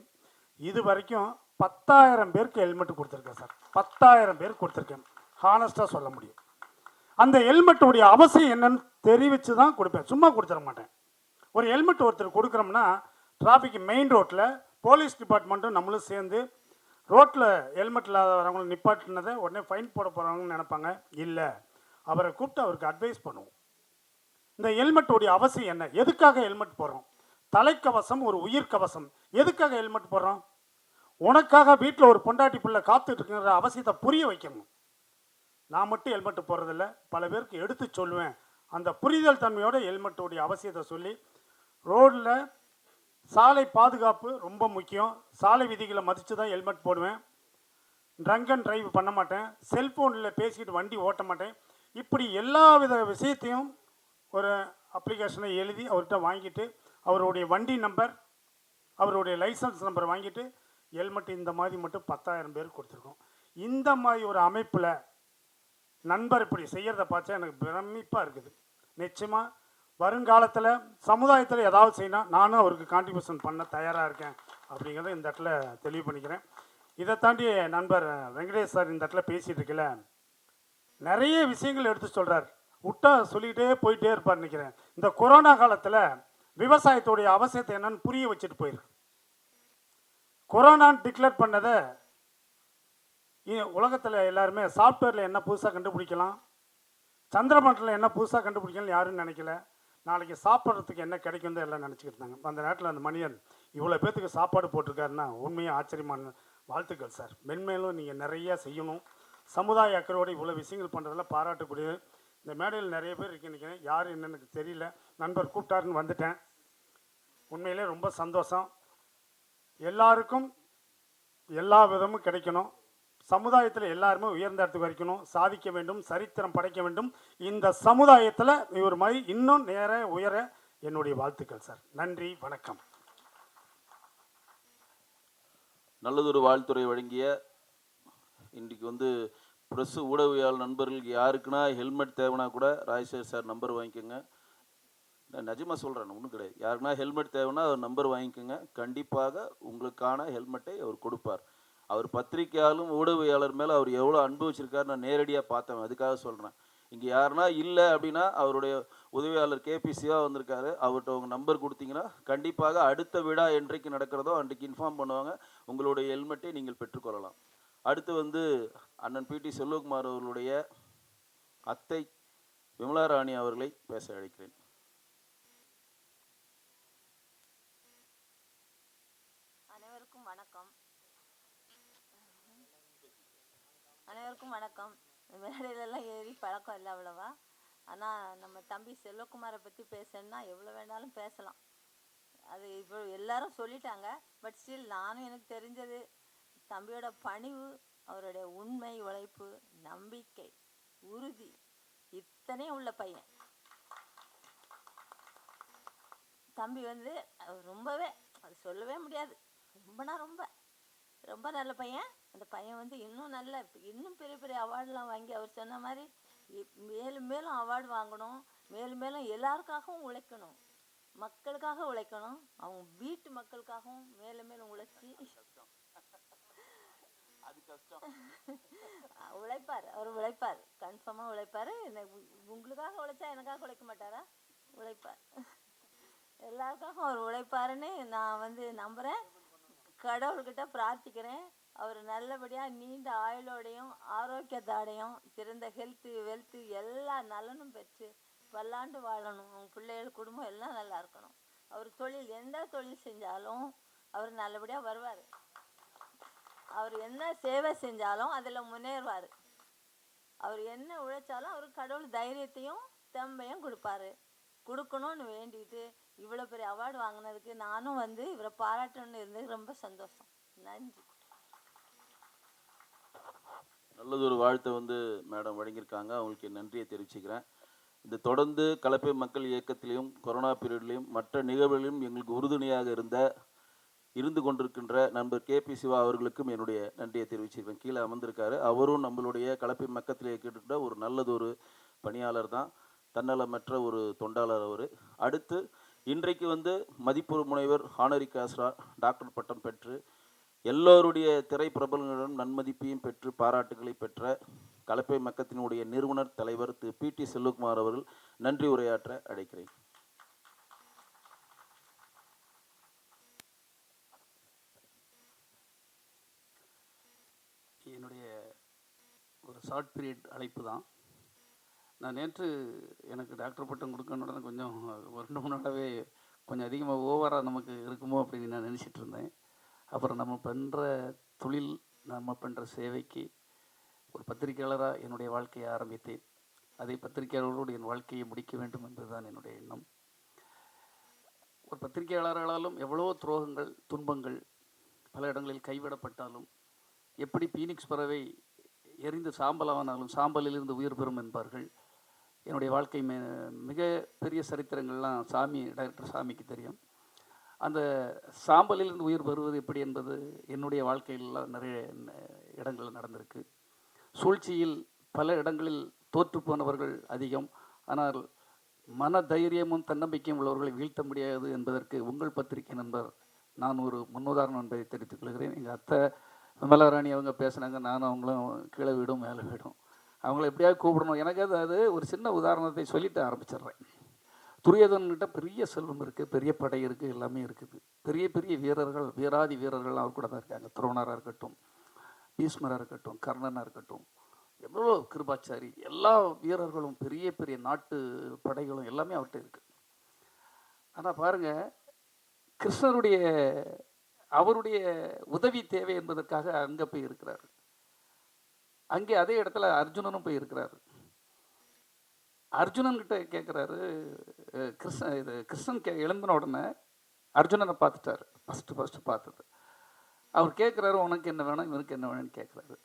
இது வரைக்கும் 10,000 பேருக்கு ஹெல்மெட் கொடுத்துருக்கேன் சார். 10,000 பேருக்கு கொடுத்துருக்கேன், ஹானஸ்ட்டாக சொல்ல முடியும். அந்த ஹெல்மெட்டுடைய அவசியம் என்னன்னு தெரிவித்து தான் கொடுப்பேன், சும்மா கொடுத்துட மாட்டேன். ஒரு ஹெல்மெட் ஒருத்தர் கொடுக்குறோம்னா டிராஃபிக் மெயின் ரோட்டில் போலீஸ் டிபார்ட்மெண்ட்டும் நம்மளும் சேர்ந்து ரோட்டில் ஹெல்மெட் இல்லாதவங்களை நிப்பாட்டினதை உடனே ஃபைன் போட போகிறாங்கன்னு நினைப்பாங்க. இல்லை, அவரை கூப்பிட்டு அவருக்கு அட்வைஸ் பண்ணுவோம். இந்த ஹெல்மெட்டுடைய அவசியம் என்ன, எதுக்காக ஹெல்மெட் போடுறோம்? தலைக்கவசம் ஒரு உயிர் கவசம். எதுக்காக ஹெல்மெட் போடுறோம்? உனக்காக வீட்டில் ஒரு பொண்டாட்டி பிள்ளை காத்துட்டு இருக்குங்கிற அவசியத்தை புரிய வைக்கணும். நான் மட்டும் ஹெல்மெட்டு போடுறதில்ல, பல பேருக்கு எடுத்து சொல்லுவேன். அந்த புரிதல் தன்மையோட ஹெல்மெட்டுடைய அவசியத்தை சொல்லி, ரோடில் சாலை பாதுகாப்பு ரொம்ப முக்கியம். சாலை விதிகளை மதித்து தான் ஹெல்மெட் போடுவேன். ட்ரங்க் அண்ட் டிரைவ் பண்ண மாட்டேன். செல்ஃபோனில் பேசிட்டு வண்டி ஓட்ட மாட்டேன். இப்படி எல்லா வித விஷயத்தையும் ஒரு அப்ளிகேஷனை எழுதி அவர்கிட்ட வாங்கிட்டு, அவருடைய வண்டி நம்பர், அவருடைய லைசன்ஸ் நம்பர் வாங்கிட்டு ஹெல்மெட் இந்த மாதிரி மட்டும் 10,000 பேருக்கு கொடுத்துருக்கோம். இந்த மாதிரி ஒரு அமைப்பில் நண்பர் இப்படி செய்கிறத பார்த்தா எனக்கு பிரமிப்பாக இருக்குது. நிச்சயமாக வருங்காலத்தில் சமுதாயத்தில் ஏதாவது செய்யணும், நானும் அவருக்கு கான்ட்ரிபியூஷன் பண்ண தயாராக இருக்கேன் அப்படிங்கிறத இந்த இடத்துல தெளிவு பண்ணிக்கிறேன். இதை தாண்டி நண்பர் வெங்கடேஷ் சார் இந்த இடத்துல பேசிகிட்டு இருக்கல, நிறைய விஷயங்கள் எடுத்து சொல்கிறார். விட்டா சொல்லிக்கிட்டே போயிட்டே இருப்பார் நினைக்கிறேன். இந்த கொரோனா காலத்தில் விவசாயத்துடைய அவசியத்தை என்னன்னு புரிய வச்சுட்டு போயிருக்கு. கொரோனான்னு டிக்ளேர் பண்ணதை உலகத்தில் எல்லாருமே சாஃப்ட்வேரில் என்ன புதுசாக கண்டுபிடிக்கலாம், சந்திரமண்டலில் என்ன புதுசாக கண்டுபிடிக்கலாம்னு யாரும் நினைக்கல. நாளைக்கு சாப்பிட்றதுக்கு என்ன கிடைக்கும் தான் எல்லாம் நினச்சிக்கிட்டு இருந்தாங்க. அந்த நேரத்தில் அந்த மனிதன் இவ்வளோ பேர்த்துக்கு சாப்பாடு போட்டிருக்காருன்னா உண்மையாக ஆச்சரியமான வாழ்த்துக்கள் சார். மென்மேலும் நீங்கள் நிறையா செய்யணும். சமுதாய அக்கறையோடு இவ்வளோ விஷயங்கள் பண்ணுறதில் பாராட்டக்கூடியது. இந்த மேடையில் நிறைய பேர் இருக்கேன், யார் என்னன்னு எனக்கு தெரியல. நண்பர் கூப்பிட்டாருன்னு வந்துட்டேன். உண்மையிலே ரொம்ப சந்தோஷம். எல்லாருக்கும் எல்லா விதமும் கிடைக்கணும். சமுதாயத்தில் எல்லாருமே உயர்ந்த இடத்துக்கு வரைக்கணும், சாதிக்க வேண்டும், சரித்திரம் படைக்க வேண்டும். இந்த சமுதாயத்தில் இவர் மாதிரி இன்னும் நேர உயர என்னுடைய வாழ்த்துக்கள் சார். நன்றி, வணக்கம். நல்லதொரு வாழ்த்துறை வழங்கிய இன்றைக்கு வந்து ப்ரெஸ்ஸு ஊடகவியல் நண்பர்களுக்கு யாருக்குன்னா ஹெல்மெட் தேவைன்னா கூட ராஜேஷ் சார் நம்பர் வாங்கிக்கோங்க. நான் நிஜமாக சொல்கிறேன், ஒன்றும் கிடையாது. யாருக்குன்னா ஹெல்மெட் தேவைன்னா அவர் நம்பர் வாங்கிக்கோங்க. கண்டிப்பாக உங்களுக்கான ஹெல்மெட்டை அவர் கொடுப்பார். அவர் பத்திரிகையாலும் ஊடகவியாளர் மேலே அவர் எவ்வளோ அன்பு வச்சுருக்காரு நான் நேரடியாக பார்த்தேன். அதுக்காக சொல்கிறேன். இங்கே யாருன்னா இல்லை அப்படின்னா அவருடைய உதவியாளர் கேபிசியாக வந்திருக்காரு, அவர்கிட்ட உங்கள் நம்பர் கொடுத்தீங்கன்னா கண்டிப்பாக அடுத்த விழா என்றைக்கு நடக்கிறதோ அன்றைக்கு இன்ஃபார்ம் பண்ணுவாங்க. உங்களுடைய ஹெல்மெட்டை நீங்கள் பெற்றுக்கொள்ளலாம். அடுத்து வந்து அண்ணன் பிடி செல்வகுமார் அவர்களுடைய அத்தை விமலா ராணி அவர்களை பேச அழைக்கிறேன். அனைவருக்கும் வணக்கம். அனைவருக்கும் வணக்கம். மேடையிலலாம் ஏறி பழக்கம் இல்லை அவ்வளவா. ஆனால் நம்ம தம்பி செல்வகுமாரை பற்றி பேசணுன்னா எவ்வளோ வேணாலும் பேசலாம். அது இப்போ எல்லாரும் சொல்லிட்டாங்க. பட் ஸ்டில் நானும் எனக்கு தெரிஞ்சது தம்பியோட பணிவு, அவருடைய உண்மை உழைப்பு, நம்பிக்கை, உறுதி இத்தனையும் உள்ள பையன். தம்பி வந்து ரொம்பவே அது சொல்லவே முடியாது, ரொம்ப நல்ல பையன். அந்த பையன் வந்து இன்னும் பெரிய பெரிய அவார்டெலாம் வாங்கி அவர் சொன்ன மாதிரி மேலும் மேலும் அவார்டு வாங்கணும், மேலும் மேலும் எல்லாருக்காகவும் உழைக்கணும், மக்களுக்காக உழைக்கணும், அவங்க வீட்டு மக்களுக்காகவும் மேலும் மேலும் உழைச்சி உழைப்பார். அவர் உழைப்பார், கன்ஃபார்மாக உழைப்பார். உங்களுக்காக உழைச்சா எனக்காக உழைக்க மாட்டாரா? உழைப்பார். எல்லாருக்காகவும் அவர் உழைப்பாருன்னு நான் வந்து நம்புகிறேன். கடவுள்கிட்ட பிரார்த்திக்கிறேன். அவர் நல்லபடியாக நீண்ட ஆயுளோடையும் ஆரோக்கியத்தோடையும் சிறந்த வெல்த்து எல்லா நலனும் பெற்று பல்லாண்டு வாழணும். அவங்க பிள்ளைகள் குடும்பம் எல்லாம் நல்லா இருக்கணும். அவர் எந்த தொழில் செஞ்சாலும் அவர் நல்லபடியாக வருவார். அவர் என்ன சேவை செஞ்சாலும் அதில் முன்னேறுவார். அவர் என்ன உழைச்சாலும் அவர் கடவுள் தைரியத்தையும் தெம்பையும் கொடுக்கணும்னு வேண்டிட்டு இவ்வளோ பெரிய அவார்டு வாங்கினதுக்கு நானும் வந்து இவரை பாராட்டணும்னு இருந்தது ரொம்ப சந்தோஷம். நன்றி. நல்லதொரு வாழ்த்தை வந்து மேடம் வழங்கியிருக்காங்க. அவங்களுக்கு நன்றியை தெரிவிச்சுக்கிறேன். இது தொடர்ந்து கலப்பை மக்கள் இயக்கத்திலையும் கொரோனா பீரியட்லையும் மற்ற நிகழ்வுகளிலும் எங்களுக்கு உறுதுணையாக இருந்து கொண்டிருக்கின்ற நண்பர் கேபி சிவா அவர்களுக்கும் என்னுடைய நன்றியை தெரிவிச்சிருக்கேன். கீழே அமர்ந்திருக்காரு. அவரும் நம்மளுடைய கலப்பை மக்கத்தில் இயக்கிட்ட ஒரு நல்லதொரு பணியாளர் தான், தன்னலமற்ற ஒரு தொண்டாளர் அவர். அடுத்து இன்றைக்கு வந்து மதிப்பு முனைவர் ஹானரி காஸ்ரா டாக்டர் பட்டம் பெற்று எல்லோருடைய திரை பிரபலங்களிடம் நன்மதிப்பையும் பெற்று பாராட்டுகளை பெற்ற கலப்பை மக்கத்தினுடைய நிறுவனர் தலைவர் திரு பிடி செல்வகுமார் அவர்கள் நன்றி உரையாற்ற அழைக்கிறேன். என்னுடைய ஒரு ஷார்ட் பீரியட் அழைப்பு தான். நான் நேற்று எனக்கு டாக்டர் பட்டம் கொடுக்கணுன்னு கொஞ்சம் ஒரு 2 மூணு நாளாகவே கொஞ்சம் அதிகமாக ஓவராக நமக்கு இருக்குமோ அப்படின்னு நான் நினச்சிட்டு இருந்தேன். அப்புறம் நம்ம பண்ணுற தொழில், நம்ம பண்ணுற சேவைக்கு ஒரு பத்திரிகையாளராக என்னுடைய வாழ்க்கையை ஆரம்பித்தேன். அதை பத்திரிகையாளரோடு என் வாழ்க்கையை முடிக்க வேண்டும் என்பதுதான் என்னுடைய எண்ணம். ஒரு பத்திரிகையாளர்களாலும் எவ்வளோ துரோகங்கள், துன்பங்கள், பல இடங்களில் கைவிடப்பட்டாலும், எப்படி பீனிக்ஸ் பறவை எரிந்து சாம்பலானாலும் சாம்பலிலிருந்து உயிர் பெறும் என்பார்கள். என்னுடைய வாழ்க்கை மிக பெரிய சரித்திரங்கள்லாம் டைரக்டர் சாமிக்கு தெரியும். அந்த சாம்பலிலிருந்து உயிர் பெறுவது எப்படி என்பது என்னுடைய வாழ்க்கையிலலாம் நிறைய இடங்களில் நடந்திருக்கு. சூழ்ச்சியில் பல இடங்களில் தோற்று போனவர்கள் அதிகம். ஆனால் மன தைரியமும் தன்னம்பிக்கையும் உள்ளவர்களை வீழ்த்த முடியாது என்பதற்கு உங்கள் பத்திரிகை நண்பர் நான் ஒரு முன்னுதாரணம் என்பதை தெரிவித்துக் கொள்கிறேன். எங்கள் அத்தை விமலாராணி அவங்க பேசுனாங்க, நானும் அவங்களும் கீழே வீடும் மேலே வீடும் அவங்கள எப்படியாவது கூப்பிடணும். எனக்கு அது ஒரு சின்ன உதாரணத்தை சொல்லிட்டு ஆரம்பிச்சிடுறேன். துரியோதனன்கிட்ட பெரிய செல்வம் இருக்குது, பெரிய படை இருக்குது, எல்லாமே இருக்குது. பெரிய பெரிய வீரர்கள், வீராதி வீரர்கள் அவர் கூட தான் இருக்காங்க. துரோணராக இருக்கட்டும், பீஷ்மராக இருக்கட்டும், கர்ணனாக இருக்கட்டும், எவ்வளோ கிருபாச்சாரி, எல்லா வீரர்களும் பெரிய பெரிய நாட்டு படைகளும் எல்லாமே அவர்கிட்ட இருக்குது. ஆனால் பாருங்கள், கிருஷ்ணருடைய அவருடைய உதவி தேவை என்பதற்காக அங்கே போய் இருக்கிறார். அங்கே அதே இடத்துல அர்ஜுனனும் போய் இருக்கிறாரு. அர்ஜுனன்கிட்ட கேட்குறாரு, கிருஷ்ணன் எழும்பின உடனே அர்ஜுனனை பார்த்துட்டாரு. ஃபஸ்ட்டு பார்த்தது அவர் கேட்குறாரு, உனக்கு என்ன வேணும், இவனுக்கு என்ன வேணும்னு கேட்குறாரு.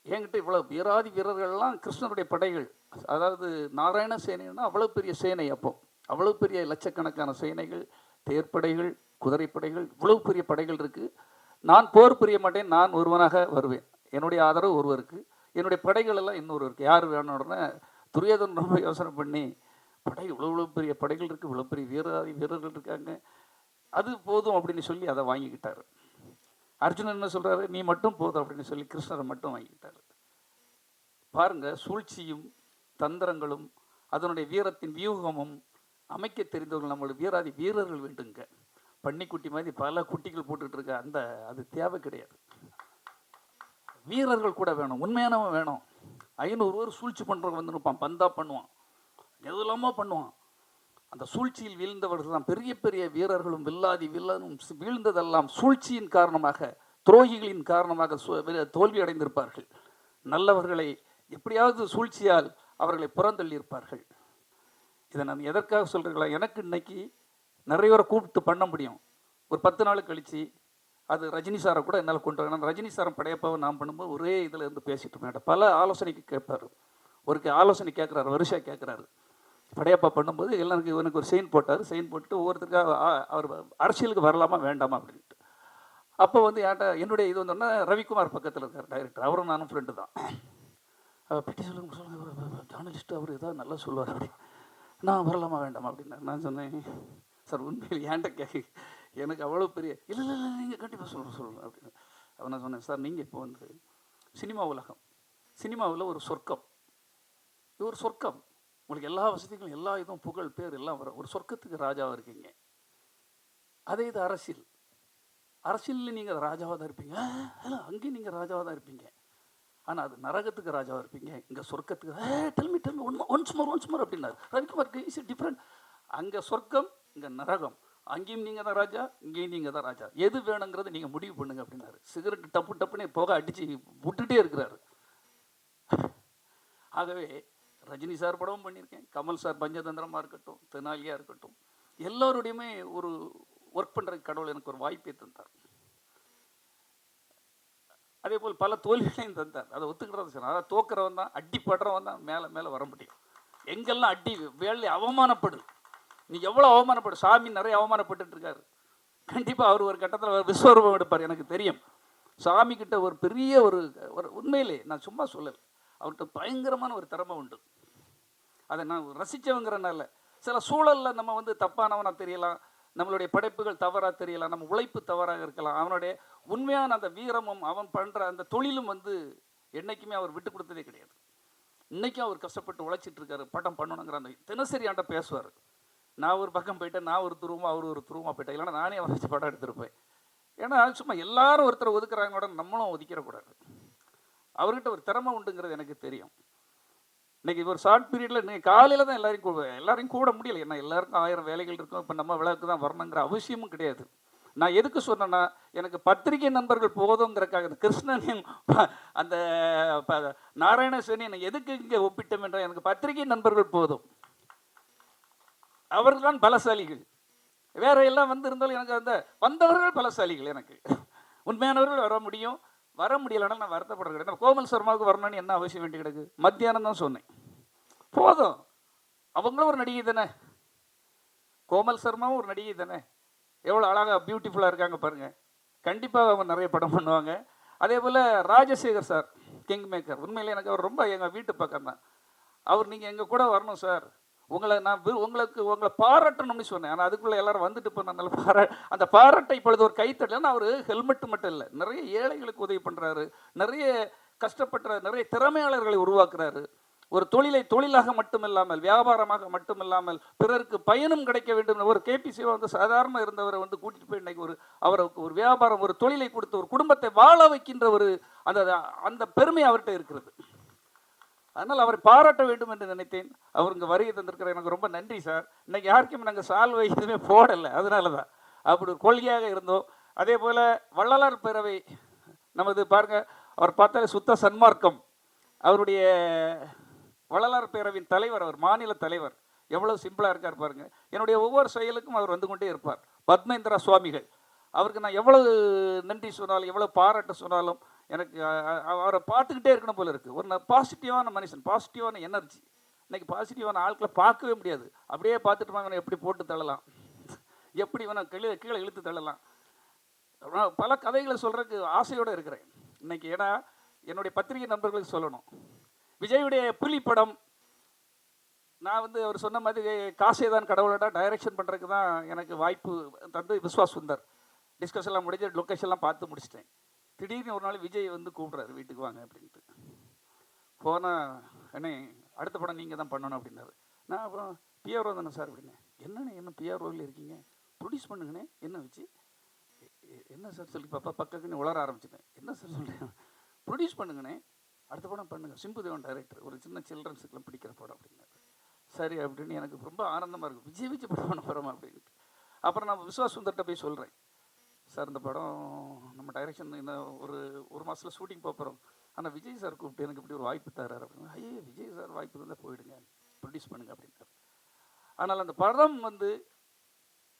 என்கிட்ட இவ்வளோ வீராதி வீரர்கள்லாம் கிருஷ்ணனுடைய படைகள், அதாவது நாராயண சேனைன்னா அவ்வளோ பெரிய சேனை, அப்போ அவ்வளோ பெரிய லட்சக்கணக்கான சேனைகள், தேர்ப்படைகள், குதிரைப்படைகள், இவ்வளோ பெரிய படைகள் இருக்குது. நான் போர் புரிய மாட்டேன், நான் ஒருவனாக வருவேன், என்னுடைய ஆதரவு ஒருவருக்கு, என்னுடைய படைகள் எல்லாம் இன்னொருவருக்கு, யார் வேணும் உடனே துரியோதனன் ரொம்ப யோசனை பண்ணி, படை இவ்வளோ பெரிய படைகள் இருக்குது, இவ்வளோ பெரிய வீரர்கள் இருக்காங்க, அது போதும் அப்படின்னு சொல்லி அதை வாங்கிக்கிட்டார். அர்ஜுனன் என்ன சொல்கிறாரு, நீ மட்டும் போதும் அப்படின்னு சொல்லி கிருஷ்ணரை மட்டும் வாங்கிக்கிட்டார். பாருங்கள், சூழ்ச்சியும் தந்திரங்களும் அதனுடைய வீரத்தின் வியூகமும் அமைக்க தெரிந்தவர்கள் நம்மளுடைய வீராதி வீரர்கள் வேண்டுங்க. பன்னிக்குட்டி மாதிரி பல குட்டிகள் போட்டுக்கிட்டு இருக்க அந்த அது தேவை கிடையாது. வீரர்கள் கூட வேணும், உண்மையானவன் வேணும். 500 பேர் சூழ்ச்சி பண்ணுறவங்க வந்து நிற்பான், பந்தா பண்ணுவான், எது இல்லாமல் பண்ணுவான். அந்த சூழ்ச்சியில் வீழ்ந்தவர்கள் தான் பெரிய பெரிய வீரர்களும் வில்லாதி வில்லனும் வீழ்ந்ததெல்லாம் சூழ்ச்சியின் காரணமாக, துரோகிகளின் காரணமாக தோல்வி அடைந்திருப்பார்கள். நல்லவர்களை எப்படியாவது சூழ்ச்சியால் அவர்களை புறந்தள்ளியிருப்பார்கள். இதை நான் எதற்காக சொல்கிறீங்களா, எனக்கு இன்னைக்கு நிறைய பேரை கூப்பிட்டு பண்ண முடியும். ஒரு 10 நாள் கழித்து அது ரஜினி சாரை கூட என்னால் கொண்டு வரணும். ரஜினி சாரம் படையப்பாவை நான் பண்ணும்போது ஒரே இதில் இருந்து பேசிட்டு மேடம் பல ஆலோசனைக்கு கேட்பார். ஒரு ஆலோசனை கேட்குறாரு, வருஷா கேட்குறாரு. படையப்பா பண்ணும்போது எல்லாருக்கு இவனுக்கு ஒரு செயின் போட்டார். செயின் போட்டு ஒவ்வொருத்தருக்காக அவர் அரசியலுக்கு வரலாமா வேண்டாமா அப்படின்ட்டு. அப்போ வந்து என்னுடைய இது வந்தோன்னா ரவிக்குமார் பக்கத்தில் இருக்கார் டைரக்டர், அவரும் நானும் ஃப்ரெண்டு தான். பற்றி சொல்லுங்க ஜேர்னலிஸ்ட்டு, அவர் ஏதாவது நல்லா சொல்லுவார் அப்படி. நான் வரலாமா வேண்டாமா அப்படின்னா நான் சொன்னேன், சார் உண்மையில் ஏன்ட்ட எனக்கு அவ்வளோ பெரிய இல்லை இல்லை இல்லை நீங்கள் கண்டிப்பாக சொல்லணும் அப்படின்னு. அவன் நான் சொன்னேன், சார் நீங்கள் இப்போ வந்து சினிமா உலகம், சினிமாவில் ஒரு சொர்க்கம், இது ஒரு சொர்க்கம், உங்களுக்கு எல்லா வசதிகளும் எல்லா இதுவும் புகழ் பேர் எல்லாம் வரும், ஒரு சொர்க்கத்துக்கு ராஜாவாக இருக்கீங்க. அதே இது அரசியல், அரசியலில் நீங்கள் ராஜாவாக தான் இருப்பீங்க, அங்கேயும் நீங்கள் ராஜாவாக தான் இருப்பீங்க, ஆனால் அது நரகத்துக்கு ராஜாவாக இருப்பீங்க, இங்கே சொர்க்கத்துக்கு டெல்மி ஒன்ஸ் மோர் அப்படின்னாரு ரவிக்குமார். இஸ் டிஃப்ரெண்ட், அங்கே சொர்க்கம், இங்கே நரகம், அங்கேயும் நீங்கள் தான் ராஜா, இங்கேயும் நீங்கள் தான் ராஜா, எது வேணுங்கிறத நீங்கள் முடிவு பண்ணுங்க அப்படின்னாரு. சிகரெட் டப்புன்னு போக அடித்து விட்டுட்டே இருக்கிறாரு. ஆகவே ரஜினி சார் படமும் பண்ணியிருக்கேன், கமல் சார் பஞ்சதந்திரமாக இருக்கட்டும், தெனாலியாக இருக்கட்டும், எல்லோருடையுமே ஒரு ஒர்க் பண்ணுறதுக்கு கடவுள் எனக்கு ஒரு வாய்ப்பை தந்தார். அதே போல் பல தோல்விகளையும் தந்தார், அதை ஒத்துக்கிறது சார். அதாவது தோக்கிறவன் தான், அடிப்படுறவன் தான் மேலே மேலே வர முடியும். எங்கெல்லாம் அடி வேலை அவமானப்படு, நீ எவ்வளோ அவமானப்படு, சாமி நிறைய அவமானப்பட்டு இருக்காரு. கண்டிப்பாக அவர் ஒரு கட்டத்தில் விஸ்வரூபம் எடுப்பார், எனக்கு தெரியும். சாமி கிட்ட ஒரு பெரிய ஒரு உண்மையிலே நான் சும்மா சொல்லலை, அவர்கிட்ட பயங்கரமான ஒரு திறமை உண்டு. அதை நான் ரசித்தவங்கிறனால சில சூழலில் நம்ம வந்து தப்பானவனாக தெரியலாம், நம்மளுடைய படைப்புகள் தவறாக தெரியலாம், நம்ம உழைப்பு தவறாக இருக்கலாம், அவனுடைய உண்மையான அந்த வீரமும் அவன் பண்ணுற அந்த தொழிலும் வந்து என்றைக்குமே அவர் விட்டு கொடுத்ததே கிடையாது. இன்றைக்கும் அவர் கஷ்டப்பட்டு உழைச்சிட்டு இருக்காரு, படம் பண்ணணுங்கிற அந்த தினசரி ஆண்ட பேசுவார். நான் ஒரு பக்கம் போயிட்டேன், நான் ஒரு துருவமாக அவர் ஒரு துருவமாக போயிட்டேன், இல்லைன்னா நானே அவரை வச்சு படம் எடுத்திருப்பேன். ஏன்னா சும்மா எல்லாரும் ஒருத்தரை ஒதுக்குறாங்க கூட நம்மளும் ஒதுக்கிடக்கூடாது. அவர்கிட்ட ஒரு திறமை உண்டுங்கிறது எனக்கு தெரியும். இன்றைக்கி ஒரு ஷார்ட் பீரியடில் இன்றைக்கி காலையில் தான் எல்லாரையும் கூட முடியலை, ஏன்னா எல்லாருக்கும் 1000 வேலைகள் இருக்கும். இப்போ நம்ம விளக்கு தான் வரணுங்கிற அவசியமும் கிடையாது. நான் எதுக்கு சொன்னேன்னா, எனக்கு பத்திரிகை நண்பர்கள் போதுங்கிறக்காக கிருஷ்ணன் அந்த நாராயணசேனி எதுக்கு இங்கே ஒப்பிட்டோம் என்ற எனக்கு பத்திரிகை நண்பர்கள் போதும், அவர்கள் தான் பலசாலிகள். வேற எல்லாம் வந்து இருந்தாலும் எனக்கு அந்த வந்தவர்கள் பலசாலிகள். எனக்கு உண்மையானவர்கள் வர முடியலைன்னா நான் வருத்தப்படுற கிடையாது. கோமல் சர்மாவுக்கு வரணும்னு என்ன அவசியம் வேண்டி கிடக்கு, மத்தியானம் தான் சொன்னேன், போதும். அவங்களும் ஒரு நடிகை தானே, கோமல் சர்மாவும் ஒரு நடிகை தானே, எவ்வளோ அழகாக பியூட்டிஃபுல்லாக இருக்காங்க பாருங்கள். கண்டிப்பாக அவங்க நிறைய படம் பண்ணுவாங்க. அதே போல் ராஜசேகர் சார், கிங் மேக்கர், உண்மையிலே எனக்கு அவர் ரொம்ப எங்கள் வீட்டு பக்கம் தான். அவர் நீங்கள் எங்கள் கூட வரணும் சார், உங்களை பாராட்டணும்னு சொன்னேன். ஆனால் அதுக்குள்ளே எல்லாரும் வந்துட்டு போனால அந்த பாராட்டை இப்பொழுது ஒரு கைத்தட்டலன்னா, அவர் ஹெல்மெட்டு மட்டும் இல்லை, நிறைய ஏழைகளுக்கு உதவி பண்ணுறாரு, நிறைய கஷ்டப்பட்ட நிறைய திறமையாளர்களை உருவாக்குறாரு. ஒரு தொழிலை தொழிலாக மட்டுமில்லாமல், வியாபாரமாக மட்டுமில்லாமல், பிறருக்கு பயனும் கிடைக்க வேண்டும். ஒரு கேபி சிவா வந்து சாதாரண இருந்தவரை வந்து கூட்டிகிட்டு போய் இன்னைக்கு அவருக்கு ஒரு வியாபாரம், ஒரு தொழிலை கொடுத்து ஒரு குடும்பத்தை வாழ வைக்கின்ற ஒரு அந்த பெருமை அவர்கிட்ட இருக்கிறது. அதனால் அவரை பாராட்ட வேண்டும் என்று நினைத்தேன். அவர் இங்கே வருகை தந்திருக்கிற எனக்கு ரொம்ப நன்றி சார். இன்னைக்கு யாருக்கும் நாங்கள் சால்வை எதுவுமே போடலை, அதனால தான் அப்படி ஒரு கொள்கையாக இருந்தோம். அதே போல் வள்ளலார் பேரவை நமது பாருங்கள், அவர் பார்த்தாலே சுத்த சன்மார்க்கம். அவருடைய வள்ளலார் பேரவையின் தலைவர், அவர் மாநில தலைவர், எவ்வளோ சிம்பிளாக இருக்கார் பாருங்க. என்னுடைய ஒவ்வொரு செயலுக்கும் அவர் வந்து கொண்டே இருப்பார். பத்மேந்திரா சுவாமிகள், அவருக்கு நான் எவ்வளவு நன்றி சொன்னாலும் எவ்வளோ பாராட்ட சொன்னாலும் எனக்கு அவரை பார்த்துக்கிட்டே இருக்கணும் போல இருக்குது. ஒரு பாசிட்டிவான மனுஷன், பாசிட்டிவான எனர்ஜி. இன்னைக்கு பாசிட்டிவான ஆட்களை பார்க்கவே முடியாது. அப்படியே பார்த்துட்டு வாங்க, எப்படி போட்டு தள்ளலாம், எப்படி வேணால் கீழே இழுத்து தள்ளலாம். பல கதைகளை சொல்கிறதுக்கு ஆசையோடு இருக்கிறேன் இன்னைக்கு. ஏன்னா என்னுடைய பத்திரிகை நண்பர்களுக்கு சொல்லணும், விஜயுடைய புலி படம் நான் வந்து அவர் சொன்ன மாதிரி காசே தான் கடவுளோட டைரக்ஷன் பண்ணுறதுக்கு தான் எனக்கு வாய்ப்பு தந்து விஸ்வாஸ் சுந்தர். டிஸ்கஷன்லாம் முடிஞ்சு லொக்கேஷன்லாம் பார்த்து முடிச்சிட்டேன். திடீர்னு ஒரு நாள் விஜய் வந்து கூப்பிட்றாரு, வீட்டுக்கு வாங்க அப்படின்ட்டு. போனால் அண்ணே அடுத்த படம் நீங்கள் தான் பண்ணணும் அப்படின்னாரு. நான் அப்புறம் பிஆர்ஓ தானே சார் அப்படின்னேன். என்னண்ணே என்ன பிஆர்ஓவில் இருக்கீங்க, ப்ரொடியூஸ் பண்ணுங்கண்ணே, என்ன வச்சு என்ன சார் சொல்லி பக்கத்துன்னு உளர ஆரம்பிச்சிட்டேன். என்ன சார் சொல்கிறேன், ப்ரொடியூஸ் பண்ணுங்கண்ணே, அடுத்த படம் பண்ணுங்கள், சிம்புதேவன் டைரக்டர், ஒரு சின்ன சில்ட்ரன்ஸுக்குலாம் பிடிக்கிற படம் அப்படின்னாரு. சரி அப்படின்னு எனக்கு ரொம்ப ஆனந்தமாக இருக்கும், விஜய் படம் பண்ண போகிறோம் அப்படின்ட்டு. அப்புறம் நான் விஸ்வாஸ் சுந்தர்கிட்ட போய் சொல்கிறேன், சார் இந்த படம் நம்ம டைரக்ஷன் இன்னும் ஒரு மாதத்தில் ஷூட்டிங் போகிறோம், ஆனால் விஜய் சார் கூப்பிட்டு எனக்கு இப்படி ஒரு வாய்ப்பு தராரு அப்படின்னா. ஐயோ விஜய் சார் வாய்ப்பு இருந்தால் போயிடுங்க, ப்ரொடியூஸ் பண்ணுங்க அப்படின்னாரு. ஆனால் அந்த படம் வந்து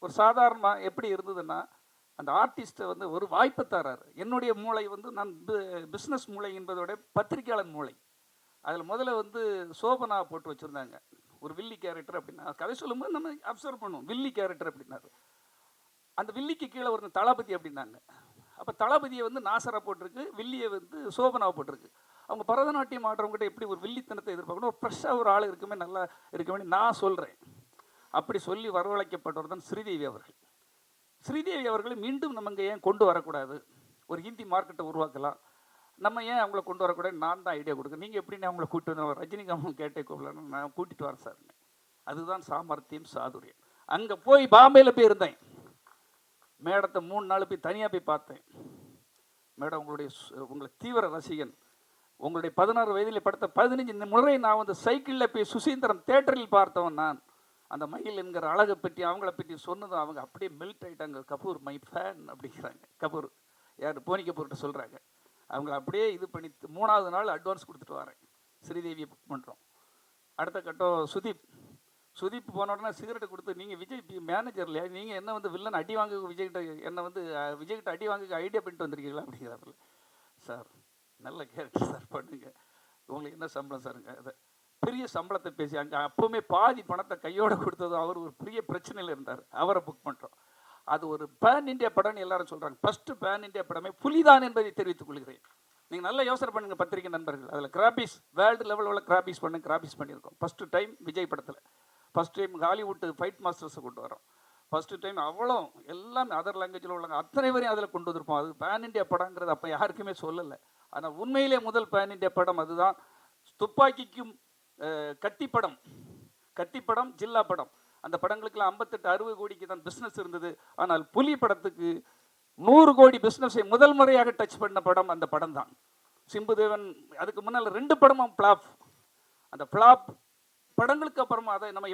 ஒரு சாதாரணமாக எப்படி இருந்ததுன்னா, அந்த ஆர்டிஸ்ட்டை வந்து ஒரு வாய்ப்பை தராரு. என்னுடைய மூளை வந்து நான் பிஸ்னஸ் மூளை என்பதோட பத்திரிகையாளர் மூளை. அதில் முதல்ல வந்து சோபனா போட்டு வச்சுருந்தாங்க, ஒரு வில்லி கேரக்டர் அப்படின்னா. கதை சொல்லும்போது நம்ம அப்சர்வ் பண்ணுவோம், வில்லி கேரக்டர் அப்படின்னாரு. அந்த வில்லிக்கு கீழே ஒரு தளபதி அப்படின்னாங்க. அப்போ தளபதியை வந்து நாசரா போட்டிருக்கு, வில்லியை வந்து சோபனாவை போட்டிருக்கு. அவங்க பரதநாட்டியம் ஆடுறவங்ககிட்ட எப்படி ஒரு வில்லித்தனத்தை எதிர்பார்க்கணும், ஒரு ஃப்ரெஷ்ஷாக ஒரு ஆள் இருக்குமே, நல்லா இருக்குமே நான் சொல்கிறேன். அப்படி சொல்லி வரவழைக்கப்பட்டவர் தான் ஸ்ரீதேவி அவர்கள். ஸ்ரீதேவி அவர்களை மீண்டும் நம்ம இங்கே ஏன் கொண்டு வரக்கூடாது, ஒரு ஹிந்தி மார்க்கெட்டை உருவாக்கலாம், நம்ம ஏன் அவங்கள கொண்டு வரக்கூடாது, நான் தான் ஐடியா கொடுக்குறேன். நீங்கள் எப்படின்னு அவங்கள கூப்பிட்டு வந்து ரஜினிகாந்த் கேட்டே கூப்பிடலாம், நான் கூட்டிகிட்டு வரேன் சார். அதுதான் சாமர்த்தியம், சாதுரியம். அங்கே போய் பாம்பேயில் போய் இருந்தேன், மேடத்தை 3 நாள் போய் தனியாக போய் பார்த்தேன். மேடம் உங்களை தீவிர ரசிகன், உங்களுடைய 16 வயதில் படுத்த 15 முறை நான் வந்து சைக்கிளில் போய் சுசீந்திரம் தேட்டரில் பார்த்தவன் நான். அந்த மயில் என்கிற அழகை பற்றி அவங்கள பற்றி சொன்னதும் அவங்க அப்படியே மெல்ட் ஆகிட்டாங்க. கபூர் மை ஃபேன் அப்படிங்கிறாங்க. கபூர் யார், போனி கபூர்கிட்ட சொல்கிறாங்க. அவங்கள அப்படியே இது பண்ணி 3வது நாள் அட்வான்ஸ் கொடுத்துட்டு வரேன். ஸ்ரீதேவியை புக் பண்ணுறோம். அடுத்த கட்டம் சுதீப் போன உடனே சிகரெட்டை கொடுத்து, நீங்கள் விஜய் மேனேஜர் இல்லையா, நீங்கள் என்ன வந்து வில்லன் அடி வாங்க விஜய்கிட்ட என்னை வந்து விஜய்கிட்ட அடி வாங்க ஐடியா பண்ணிட்டு வந்திருக்கீங்களா அப்படிங்கிறாப்புல. சார் நல்ல கேரக்டர் சார், பண்ணுங்க, உங்களுக்கு என்ன சம்பளம் சாருங்க. அதை பெரிய சம்பளத்தை பேசி அங்கே அப்போவுமே பாதி பணத்தை கையோடு கொடுத்ததும் அவர் ஒரு பெரிய பிரச்சனையில் இருந்தார். அவரை புக் பண்ணுறோம். அது ஒரு பேன் இண்டியா படம்னு எல்லாரும் சொல்கிறாங்க. ஃபஸ்ட்டு பேன் இண்டியா படமே புலிதான் என்பதை தெரிவித்துக் கொள்கிறேன். நீங்கள் நல்லா யோசனை பண்ணுங்கள் பத்திரிகை நண்பர்கள். அதில் கிராபிஸ் வேர்ல்டு லெவலில் கிராபிஸ் பண்ணியிருக்கோம். ஃபஸ்ட்டு டைம் விஜய் படத்தில், ஃபஸ்ட் டைம் ஹாலிவுட் ஃபைட் மாஸ்டர்ஸை கொண்டு வரோம். ஃபஸ்ட்டு டைம் அவ்வளோ எல்லாமே அதர் லாங்குவேஜில் உள்ளவங்க அத்தனை பேரையும் அதில் கொண்டு வந்திருப்போம். அது பேன் இண்டியா படங்கிறது அப்போ யாருக்குமே சொல்லலை. ஆனால் உண்மையிலே முதல் பேன் இண்டியா படம் அதுதான். துப்பாக்கிக்கும் கத்திப்படம் ஜில்லா படம், அந்த படங்களுக்கெல்லாம் 58-60 கோடிக்கு தான் பிஸ்னஸ் இருந்தது. ஆனால் புலி படத்துக்கு 100 கோடி பிஸ்னஸை முதல் முறையாக டச் பண்ண படம் அந்த படம் தான். சிம்புதேவன் அதுக்கு முன்னால் 2 படமும் ஃப்ளாப். அந்த ஃப்ளாப் படங்களுக்கு அப்புறமா அதை நம்ம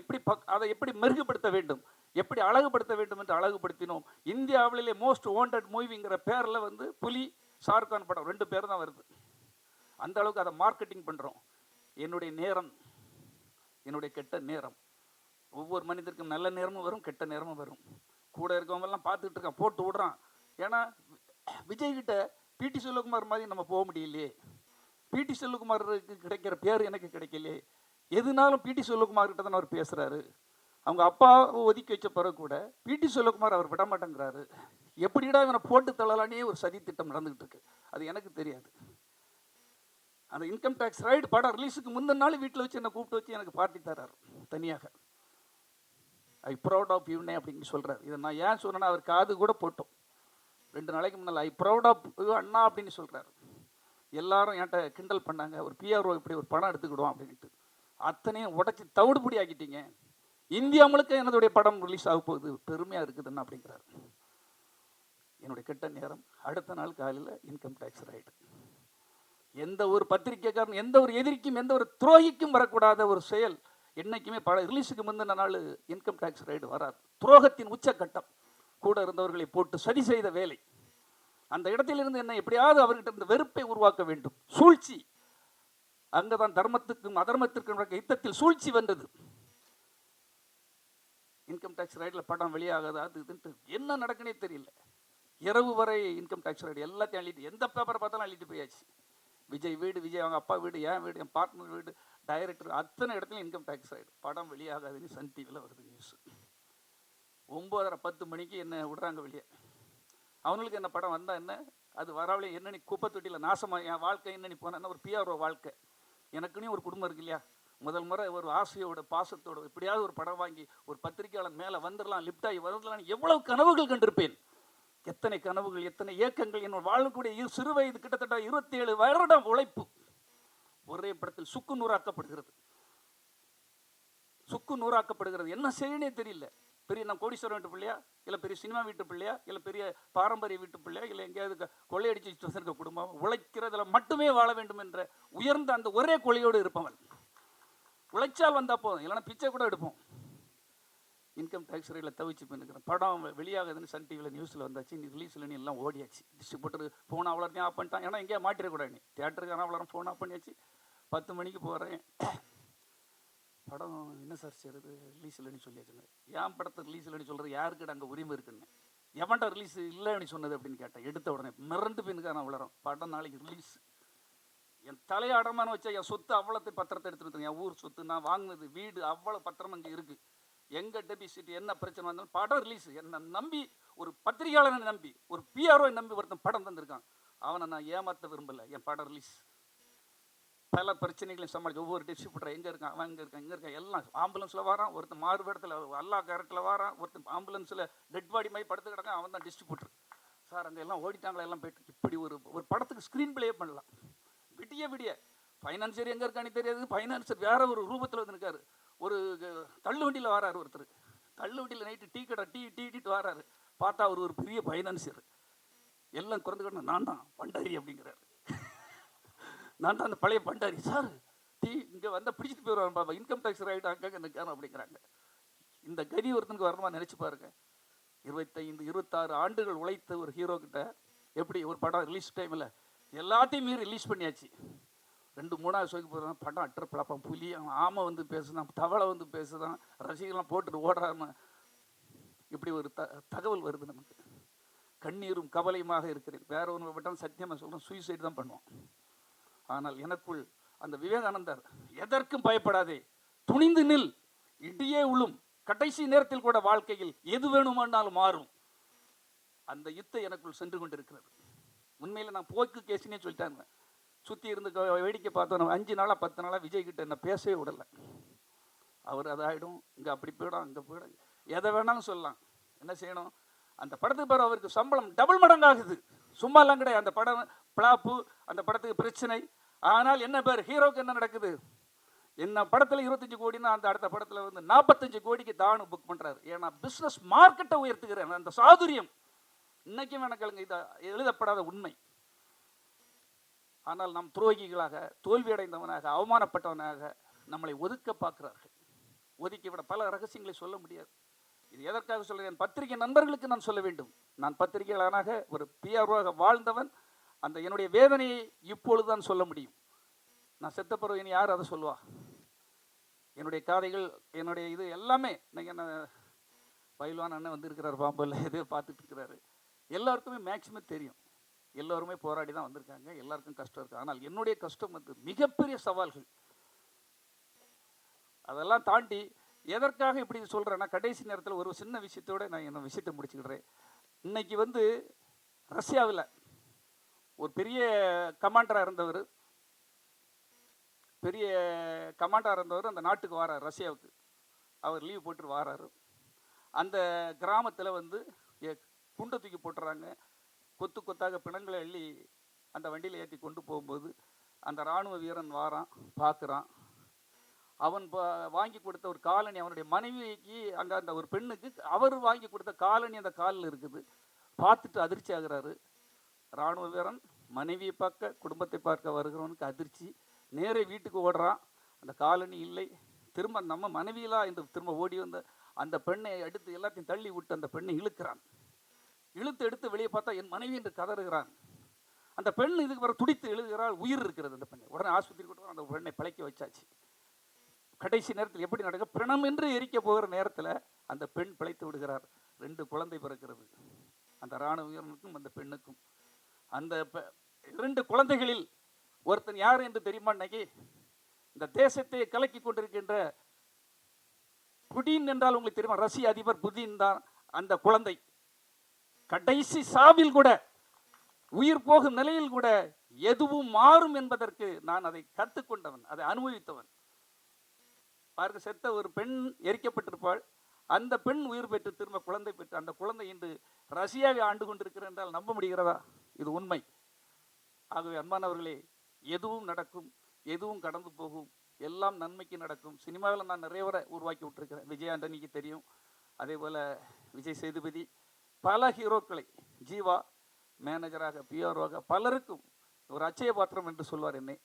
எப்படி மெருகுபடுத்த வேண்டும், எப்படி அழகுபடுத்த வேண்டும் என்று அழகுபடுத்தினோம். இந்தியாவிலே மோஸ்ட் வாண்டட் மூவிங்கிற பேரில் வந்து புலி, ஷாருக்கான் படம் 2 பேர் தான் வருது. அந்த அளவுக்கு அதை மார்க்கெட்டிங் பண்ணுறோம். என்னுடைய நேரம், என்னுடைய கெட்ட நேரம், ஒவ்வொரு மனிதருக்கும் நல்ல நேரமும் வரும், கெட்ட நேரமும் வரும். கூட இருக்கவங்கெல்லாம் பார்த்துக்கிட்டு இருக்கான், போட்டு விடுறான். ஏன்னா விஜய்கிட்ட பிடி செல்வகுமார் மாதிரி நம்ம போக முடியலையே, பிடி செல்வகுமாருக்கு கிடைக்கிற பேர் எனக்கு கிடைக்கலையே. எதுனாலும் பிடி செல்வகுமார் கிட்ட தான் அவர் பேசுகிறாரு. அவங்க அப்பா ஒதுக்கி வச்ச பிறகு கூட பிடி செல்வகுமார் அவர் விட மாட்டேங்கிறாரு. எப்படிடா இவனை போட்டு தள்ளலானே ஒரு சதி திட்டம் நடந்துகிட்டு இருக்கு. அது எனக்கு தெரியாது. அந்த இன்கம் டேக்ஸ் ரைடு படம் ரிலீஸுக்கு முந்தின நாள் வீட்டில் வச்சு என்னை கூப்பிட்டு வச்சு எனக்கு பார்ட்டி தர்றாரு தனியாக. ஐ ப்ரௌட் ஆஃப் யூனே அப்படின்னு சொல்கிறார். இதை நான் ஏன் சொன்னேன்னா அவர் காது கூட போட்டோம். 2 நாளைக்கு முன்னால் ஐ ப்ரௌட் ஆஃப் அண்ணா அப்படின்னு சொல்கிறாரு. எல்லாரும் என்கிட்ட கிண்டல் பண்ணாங்க, ஒரு பிஆர்ஓ இப்படி ஒரு படம் எடுத்துக்கிடுவோம் அப்படின்ட்டு. அத்தனையும் உடைச்சி தவிடுபடி ஆக்கிட்டீங்க. இந்தியா முழுக்க என்னுடைய படம் ரிலீஸ் ஆக போகுது, பெருமையாக இருக்குதுன்னு அப்படிங்கிறார். என்னுடைய கெட்ட நேரம், அடுத்த நாள் காலையில் இன்கம் டேக்ஸ் ரைடு. எந்த ஒரு பத்திரிக்கைக்காரன், எந்த ஒரு எதிரிக்கும், எந்த ஒரு துரோகிக்கும் வரக்கூடாத ஒரு செயல். என்னைக்குமே ரிலீஸுக்கு முந்தின நாள் இன்கம் டேக்ஸ் ரைடு வராது. துரோகத்தின் உச்சக்கட்டம். கூட இருந்தவர்களை போட்டு சதி செய்த வேலை. அந்த இடத்திலிருந்து என்ன எப்படியாவது அவர்கிட்ட இந்த வெறுப்பை உருவாக்க வேண்டும். சூழ்ச்சி. அங்கதான் தர்மத்துக்கும் அதர்மத்திற்கும் யுத்தத்தில் சூழ்ச்சி வந்தது. இன்கம் டேக்ஸ் ரைடில் படம் வெளியாகாது, அது இதுன்ட்டு என்ன நடக்குன்னே தெரியல. இரவு வரை இன்கம் டேக்ஸ் ரைடு எல்லாத்தையும் அள்ளிட்டு, எந்த பேப்பரை பார்த்தாலும் அள்ளிட்டு போயாச்சு. விஜய் வீடு, விஜய் அவங்க அப்பா வீடு, என் வீடு, என் பார்ட்னர் வீடு, டைரக்டர், அத்தனை இடத்துலையும் இன்கம் டேக்ஸ் ரைடு. படம் வெளியாகாதுன்னு சன் டிவியில் வருது நியூஸ். 9:30 மணிக்கு என்ன விடுறாங்க வெளியே. அவங்களுக்கு என்ன படம் வந்தால் என்ன, அது வராவளே என்னன்னு குப்பை தொட்டியில் நாசமாக என் வாழ்க்கை என்னன்னு போனேன்னா ஒரு பிஆர்ஓ வாழ்க்கை. எனக்குன்னு ஒரு குடும்பம் இருக்கு இல்லையா. முதல் முறை ஒரு ஆசையோட பாசத்தோட எப்படியாவது ஒரு படம் வாங்கி ஒரு பத்திரிகையாளர் மேலே வந்துடலாம், லிப்டாகி வந்துடலாம், எவ்வளவு கனவுகள் கண்டிருப்பேன். எத்தனை கனவுகள், எத்தனை இயக்கங்கள். என்னோட வாழக்கூடிய சிறு வயது கிட்டத்தட்ட 27 வருடம் உழைப்பு ஒரே படத்தில் சுக்கு நூறாக்கப்படுகிறது. சுக்கு நூறாக்கப்படுகிறது. என்ன செய்யனே தெரியல. பெரிய நான் கோடீஸ்வரன் வீட்டு பிள்ளையா, இல்லை பெரிய சினிமா வீட்டு பிள்ளையா, இல்லை பெரிய பாரம்பரிய வீட்டு பிள்ளையா, இல்லை எங்கேயாவது கொள்ளையடிச்சு வச்சிருக்க குடும்பம். உழைக்கிறதுல மட்டுமே வாழ வேண்டும் என்ற உயர்ந்த அந்த ஒரே கொள்கையோடு இருப்பவன். உழைச்சால் வந்தால் போதும், இல்லைன்னா பிச்சை கூட எடுப்போம். இன்கம் டேக்ஸ் ரேட்டில் தவிச்சு பண்ணிக்கிறேன். படம் வெளியாகுதுன்னு சன் டிவியில் நியூஸில் வந்தாச்சு. நீ ரிலீஸ் இல்லைன்னு எல்லாம் ஓடியாச்சு. டிஸ்ட்ரிபியூட்டர் ஃபோன் அவ்வளோத்தையும் ஆஃப் பண்ணிட்டான். ஏன்னா எங்கேயா மாட்டிடக்கூடாது. நீ தியேட்டருக்கான அவ்வளோ ஃபோன் ஆஃப் பண்ணியாச்சு. 10 மணிக்கு போகிறேன். படம் என்ன சார் செய்கிறது, ரிலீஸ் இல்லைன்னு சொல்லியாச்சுங்க. ஏன் படத்தை ரிலீஸ் இல்லைன்னு சொல்கிறது, யாருக்கிட்ட அங்கே உரிமை இருக்குன்னு, எவன்டா ரிலீஸ் இல்லைன்னு சொன்னது அப்படின்னு கேட்டேன். எடுத்த உடனே மிரண்டு பின்னுக்கான அவ்வளோ படம் நாளைக்கு ரிலீஸ். என் தலையை அடமான வச்சா என் சொத்து அவ்வளோத்தை பத்திரத்தை எடுத்துகிட்டு, என் ஊர் சொத்து நான் வாங்கினது வீடு அவ்வளோ பத்திரம் அங்கே இருக்குது. எங்கே டெபிசிட் என்ன பிரச்சனை வந்தாலும் படம் ரிலீஸ். என்னை நம்பி ஒரு பத்திரிகையாளனை நம்பி ஒரு பிஆர்ஓ நம்பி ஒருத்தன் படம் தந்திருக்கான். அவனை நான் ஏமாற்ற விரும்பலை. என் படம் ரிலீஸ். பல பிரச்சனைகளையும் சமாளிச்சு ஒவ்வொரு டிஸ்ட்ரிபியூட்டர் எங்கே இருக்கான், அவன் இங்கே இருக்கான் எல்லாம் ஆம்புலன்ஸில் வரான். ஒருத்தன் மாறு இடத்துல அல்லா கேரட்டில் வரான். ஒருத்தன் ஆம்புலன்ஸில் டெட் பாடி மாதிரி படுத்து கிடக்கான். அவன் தான் டிஸ்ட்ரிபியூட்டர். சார் அங்கே எல்லாம் ஓடிட்டாங்களா எல்லாம் போயிட்டு. இப்படி ஒரு படத்துக்கு ஸ்க்ரீன் பிளே பண்ணலாம். விடிய ஃபைனான்சியர் எங்கே இருக்கான்னு தெரியாது. ஃபைனான்சியர் வேற ஒரு ரூபத்தில் வந்து இருக்காரு. ஒரு தள்ளு வண்டியில் வராரு ஒருத்தர். தள்ளு வண்டியில் நைட்டு டீ கடை டீட்டு வராரு. பார்த்தா அவர் ஒரு பெரிய ஃபைனான்சியர். எல்லாம் குறைந்துக்கணும். நான் தான் பண்டாரி அப்படிங்கிறாரு. நான் தான் அந்த பழைய பண்டாரி. சார் டீ இங்கே வந்தால் பிடிச்சிட்டு போயிடுவாங்க பாப்பா, இன்கம் டேக்ஸ் ரைட் அங்கே நிற்கான அப்படிங்கிறாங்க. இந்த கதி ஒருத்தனுக்கு வரணுமா நினச்சி பாருங்க. 25-26 ஆண்டுகள் உழைத்த ஒரு ஹீரோ கிட்ட எப்படி ஒரு படம் ரிலீஸ் டைமில் எல்லாத்தையும் மீறி ரிலீஸ் பண்ணியாச்சு. 2-3 ஷோக்கு போகிறான். படம் அட்டர் பிளப்பான். புலி ஆமை வந்து பேசுதான், தவளை வந்து பேசுதான், ரசிகர்லாம் போட்டுட்டு ஓடுறாம. இப்படி ஒரு தகவல் வருது நமக்கு. கண்ணீரும் கவலையுமாக இருக்கிறேன். வேற ஒன்று விட்டாலும் சத்தியமாக சொல்கிறேன், சூசைட் தான் பண்ணுவோம். ஆனால் எனக்குள் அந்த விவேகானந்தர் எதற்கும் பயப்படாதே, துணிந்து நில், இடியே உளும், கடைசி நேரத்தில் கூட வாழ்க்கையில் எது வேணுமானாலும் மாறும். அந்த யுத்தம் எனக்குள் சென்று கொண்டிருக்கிறது. உண்மையில் நான் போக்கு கேசினே சொல்லிட்டாங்க. சுற்றி இருந்து வேடிக்கை பார்த்தோம். 5 நாளாக 10 நாளாக விஜய் கிட்ட என்ன பேசவே விடலை. அவர் அதாயிடும், இங்கே அப்படி போயிடும், அங்கே போயிடும், எதை வேணாலும் சொல்லலாம். என்ன செய்யணும், அந்த படத்துக்கு பிறகு அவருக்கு சம்பளம் டபுள் மடங்காகுது. சும்மாலாம் கிடையாது. அந்த படம் பிளாப்பு, அந்த படத்துக்கு பிரச்சனை. ஆனால் என்ன பேர் ஹீரோக்கு என்ன நடக்குது, என்ன படத்தில் 25 கோடினா அந்த அடுத்த படத்தில் வந்து 45 கோடிக்கு தானு புக் பண்ணுறாரு. ஏன்னா பிஸ்னஸ் மார்க்கெட்டை உயர்த்துகிறேன். அந்த சாதுரியம் இன்னைக்கும் எனக்குங்க இதை எழுதப்படாத உண்மை. ஆனால் நாம் துரோகிகளாக, தோல்வியடைந்தவனாக, அவமானப்பட்டவனாக நம்மளை ஒதுக்க பார்க்கிறார்கள். ஒதுக்கிவிட பல ரகசியங்களை சொல்ல முடியாது. இது எதற்காக சொல்கிறேன், பத்திரிகை நண்பர்களுக்கு நான் சொல்ல வேண்டும். நான் பத்திரிகையாளனாக ஒரு பிஆர்ஓவாக வாழ்ந்தவன். அந்த என்னுடைய வேதனையை இப்பொழுதுதான் சொல்ல முடியும். நான் செத்த பிறகு இனி யார் அதை சொல்லுவா? என்னுடைய காதைகள், என்னுடைய இது எல்லாமே இன்னைக்கு என்ன பயில்வான் அண்ணன் வந்திருக்கிறார், பாம்பல்ல எதோ பார்த்துட்டு இருக்கிறாரு. எல்லாருக்குமே மேக்சிமம் தெரியும். எல்லோருமே போராடி தான் வந்திருக்காங்க. எல்லாருக்கும் கஷ்டம் இருக்குது. ஆனால் என்னுடைய கஷ்டம் வந்து மிகப்பெரிய சவால்கள். அதெல்லாம் தாண்டி எதற்காக இப்படி சொல்கிறேன்னா, கடைசி நேரத்தில் ஒரு சின்ன விஷயத்தோடு நான் என்ன விஷயத்தை முடிச்சுக்கிடுறேன். இன்னைக்கு வந்து ரஷ்யாவில் ஒரு பெரிய கமாண்டராக இருந்தவர் அந்த நாட்டுக்கு வாரார், ரஷ்யாவுக்கு. அவர் லீவ் போட்டு வாராரு. அந்த கிராமத்தில் வந்து குண்டை தூக்கி போட்டுறாங்க. கொத்து கொத்தாக பிணங்களை அள்ளி அந்த வண்டியில் ஏற்றி கொண்டு போகும்போது அந்த இராணுவ வீரன் வாரான், பார்க்குறான். அவன் வாங்கி கொடுத்த ஒரு காலணி, அவனுடைய மனைவிக்கு அங்கே அந்த ஒரு பெண்ணுக்கு அவர் வாங்கி கொடுத்த காலணி அந்த காலில் இருக்குது. பார்த்துட்டு அதிர்ச்சி ஆகிறாரு. இராணுவ வீரன் மனைவியை பார்க்க, குடும்பத்தை பார்க்க வருகிறவனுக்கு அதிர்ச்சி. நேரே வீட்டுக்கு ஓடுறான். அந்த காலணி இல்லை. திரும்ப நம்ம மனைவியெல்லாம் என்று திரும்ப ஓடி வந்த அந்த பெண்ணை எடுத்து எல்லாத்தையும் தள்ளி விட்டு அந்த பெண்ணை இழுக்கிறான். எடுத்து வெளியே பார்த்தா என் மனைவி என்று கதறுகிறான். அந்த பெண் இதுக்கு வர துடித்து எழுதுகிறாள். உயிர் இருக்கிறது அந்த பெண்ணை. உடனே ஆஸ்பத்திரி கொண்டு அந்த பெண்ணை பழைக்க வச்சாச்சு. கடைசி நேரத்தில் எப்படி நடக்க, பிணம் என்று எரிக்க போகிற நேரத்தில் அந்த பெண் பிழைத்து விடுகிறார். 2 குழந்தை பிறக்கிறது அந்த இராணுவ வீரனுக்கும் அந்த பெண்ணுக்கும். அந்த 2 குழந்தைகளில் ஒருத்தன் யார் என்று தெரியுமா? இன்னைக்கு இந்த தேசத்தை கலக்கி கொண்டிருக்கின்ற புடின் என்றால் உங்களுக்கு தெரியுமா? ரஷ்ய அதிபர் புடின் தான் அந்த குழந்தை. கடைசி சாவில் கூட, உயிர் போகும் நிலையில் கூட எதுவும் மாறும் என்பதற்கு நான் அதை கற்றுக்கொண்டவன், அதை அனுபவித்தவன். பாருங்க, செத்த ஒரு பெண் எரிக்கப்பட்டிருப்பாள். அந்த பெண் உயிர் பெற்று திரும்ப குழந்தை பெற்று அந்த குழந்தை இன்று ரஷ்யாவை ஆண்டு கொண்டிருக்கிறது என்றால் நம்ப முடிகிறதா? இது உண்மை. ஆகவே அன்பானவர்களே, எதுவும் நடக்கும், எதுவும் கடந்து போகும், எல்லாம் நன்மைக்கு நடக்கும். சினிமாவில் நான் நிறைய வரை உருவாக்கி விட்டுருக்கிறேன். விஜய் ஆண்டனிக்கு தெரியும். அதே போல் விஜய் சேதுபதி, பல ஹீரோக்களை, ஜீவா மேனேஜராக, பிஆர்ஓவாக பலருக்கும் ஒரு அச்சய பாத்திரம் என்று சொல்வார் என்னை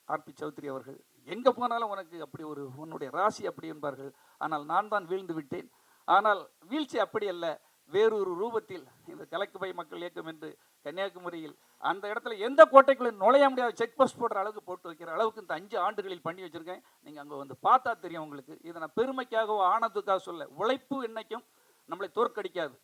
ஆர்பி சௌத்ரி அவர்கள். எங்கே போனாலும் உனக்கு அப்படி ஒரு உன்னுடைய ராசி அப்படி என்பார்கள். ஆனால் நான் தான் வீழ்ந்து விட்டேன். ஆனால் வீழ்ச்சி அப்படி அல்ல, வேறொரு ரூபத்தில் இந்த கலக்குபை மக்கள் இயக்கம் என்று கன்னியாகுமரியில் அந்த இடத்துல எந்த கோட்டைக்குள்ளே நுழைய முடியாத செக் போஸ்ட் போடுற அளவுக்கு போட்டு வைக்கிற அளவுக்கு இந்த 5 ஆண்டுகளில் பண்ணி வச்சுருக்கேன். நீங்கள் அங்கே வந்து பார்த்தா தெரியும் உங்களுக்கு. இதை நான் பெருமைக்காகவோ ஆனதுக்காக சொல்ல. உழைப்பு என்னைக்கும் நம்மளை தோற்கடிக்காது.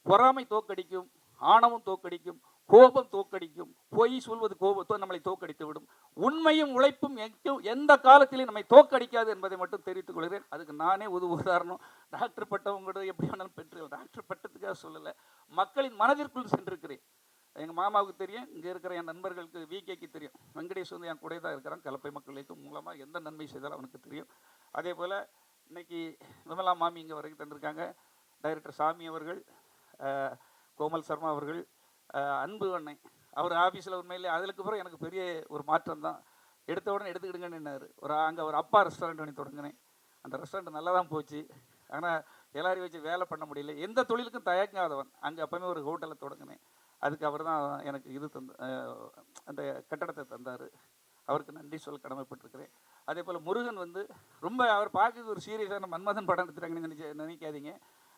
பொறாமை தோற்கடிக்கும், ஆணவம் தோற்கடிக்கும், கோபம் தோற்கடிக்கும், பொய் சொல்வது கோபத்தோ நம்மளை தோற்கடித்து விடும். உண்மையும் உழைப்பும் எந்த காலத்திலையும் நம்மை தோற்கடிக்காது என்பதை மட்டும் தெரிவித்துக் கொள்கிறேன். அதுக்கு நானே உதாரணம். டாக்டர் பட்டம் கூட எப்படி வேணாலும் பெற்று, டாக்டர் பட்டத்துக்காக சொல்லலை, மக்களின் மனதிற்குள் சென்றிருக்கிறேன். எங்கள் மாமாவுக்கு தெரியும், இங்கே இருக்கிற என் நண்பர்களுக்கு விகேக்கு தெரியும். வெங்கடேஷ் வந்து என் கூட தான் இருக்கிறான். கலப்பை மக்களுக்கு மூலமாக எந்த நன்மை செய்தாலும் அவனுக்கு தெரியும். அதே போல் இன்னைக்கு விமலா மாமி இங்கே வரைக்கும் தந்திருக்காங்க. டைரக்டர் சாமி அவர்கள், கோமல் சர்மா அவர்கள், அன்பு அண்ணை அவர் ஆஃபீஸில் உண்மையிலே அதுக்கு பிறகு எனக்கு பெரிய ஒரு மாற்றம் தான். எடுத்த உடனே எடுத்துக்கிடுங்கன்னு அங்கே ஒரு அப்பா ரெஸ்டாரண்ட் பண்ணி தொடங்கினேன். அந்த ரெஸ்டாரண்ட் நல்லா தான் போச்சு. ஆனால் எல்லாரையும் வச்சு வேலை பண்ண முடியல. எந்த தொழிலுக்கும் தயங்காதவன். அங்கே அப்போவுமே ஒரு ஹோட்டலில் தொடங்கினேன். அதுக்கு அவர் தான் எனக்கு இது அந்த கட்டடத்தை தந்தார். அவருக்கு நன்றி சொல்ல கடமைப்பட்டிருக்கிறேன். அதே போல் முருகன் வந்து ரொம்ப அவர் பார்க்குறது ஒரு சீரியஸான மன்மதன் படம் எடுத்துட்டாங்கன்னு நினைக்காதீங்க.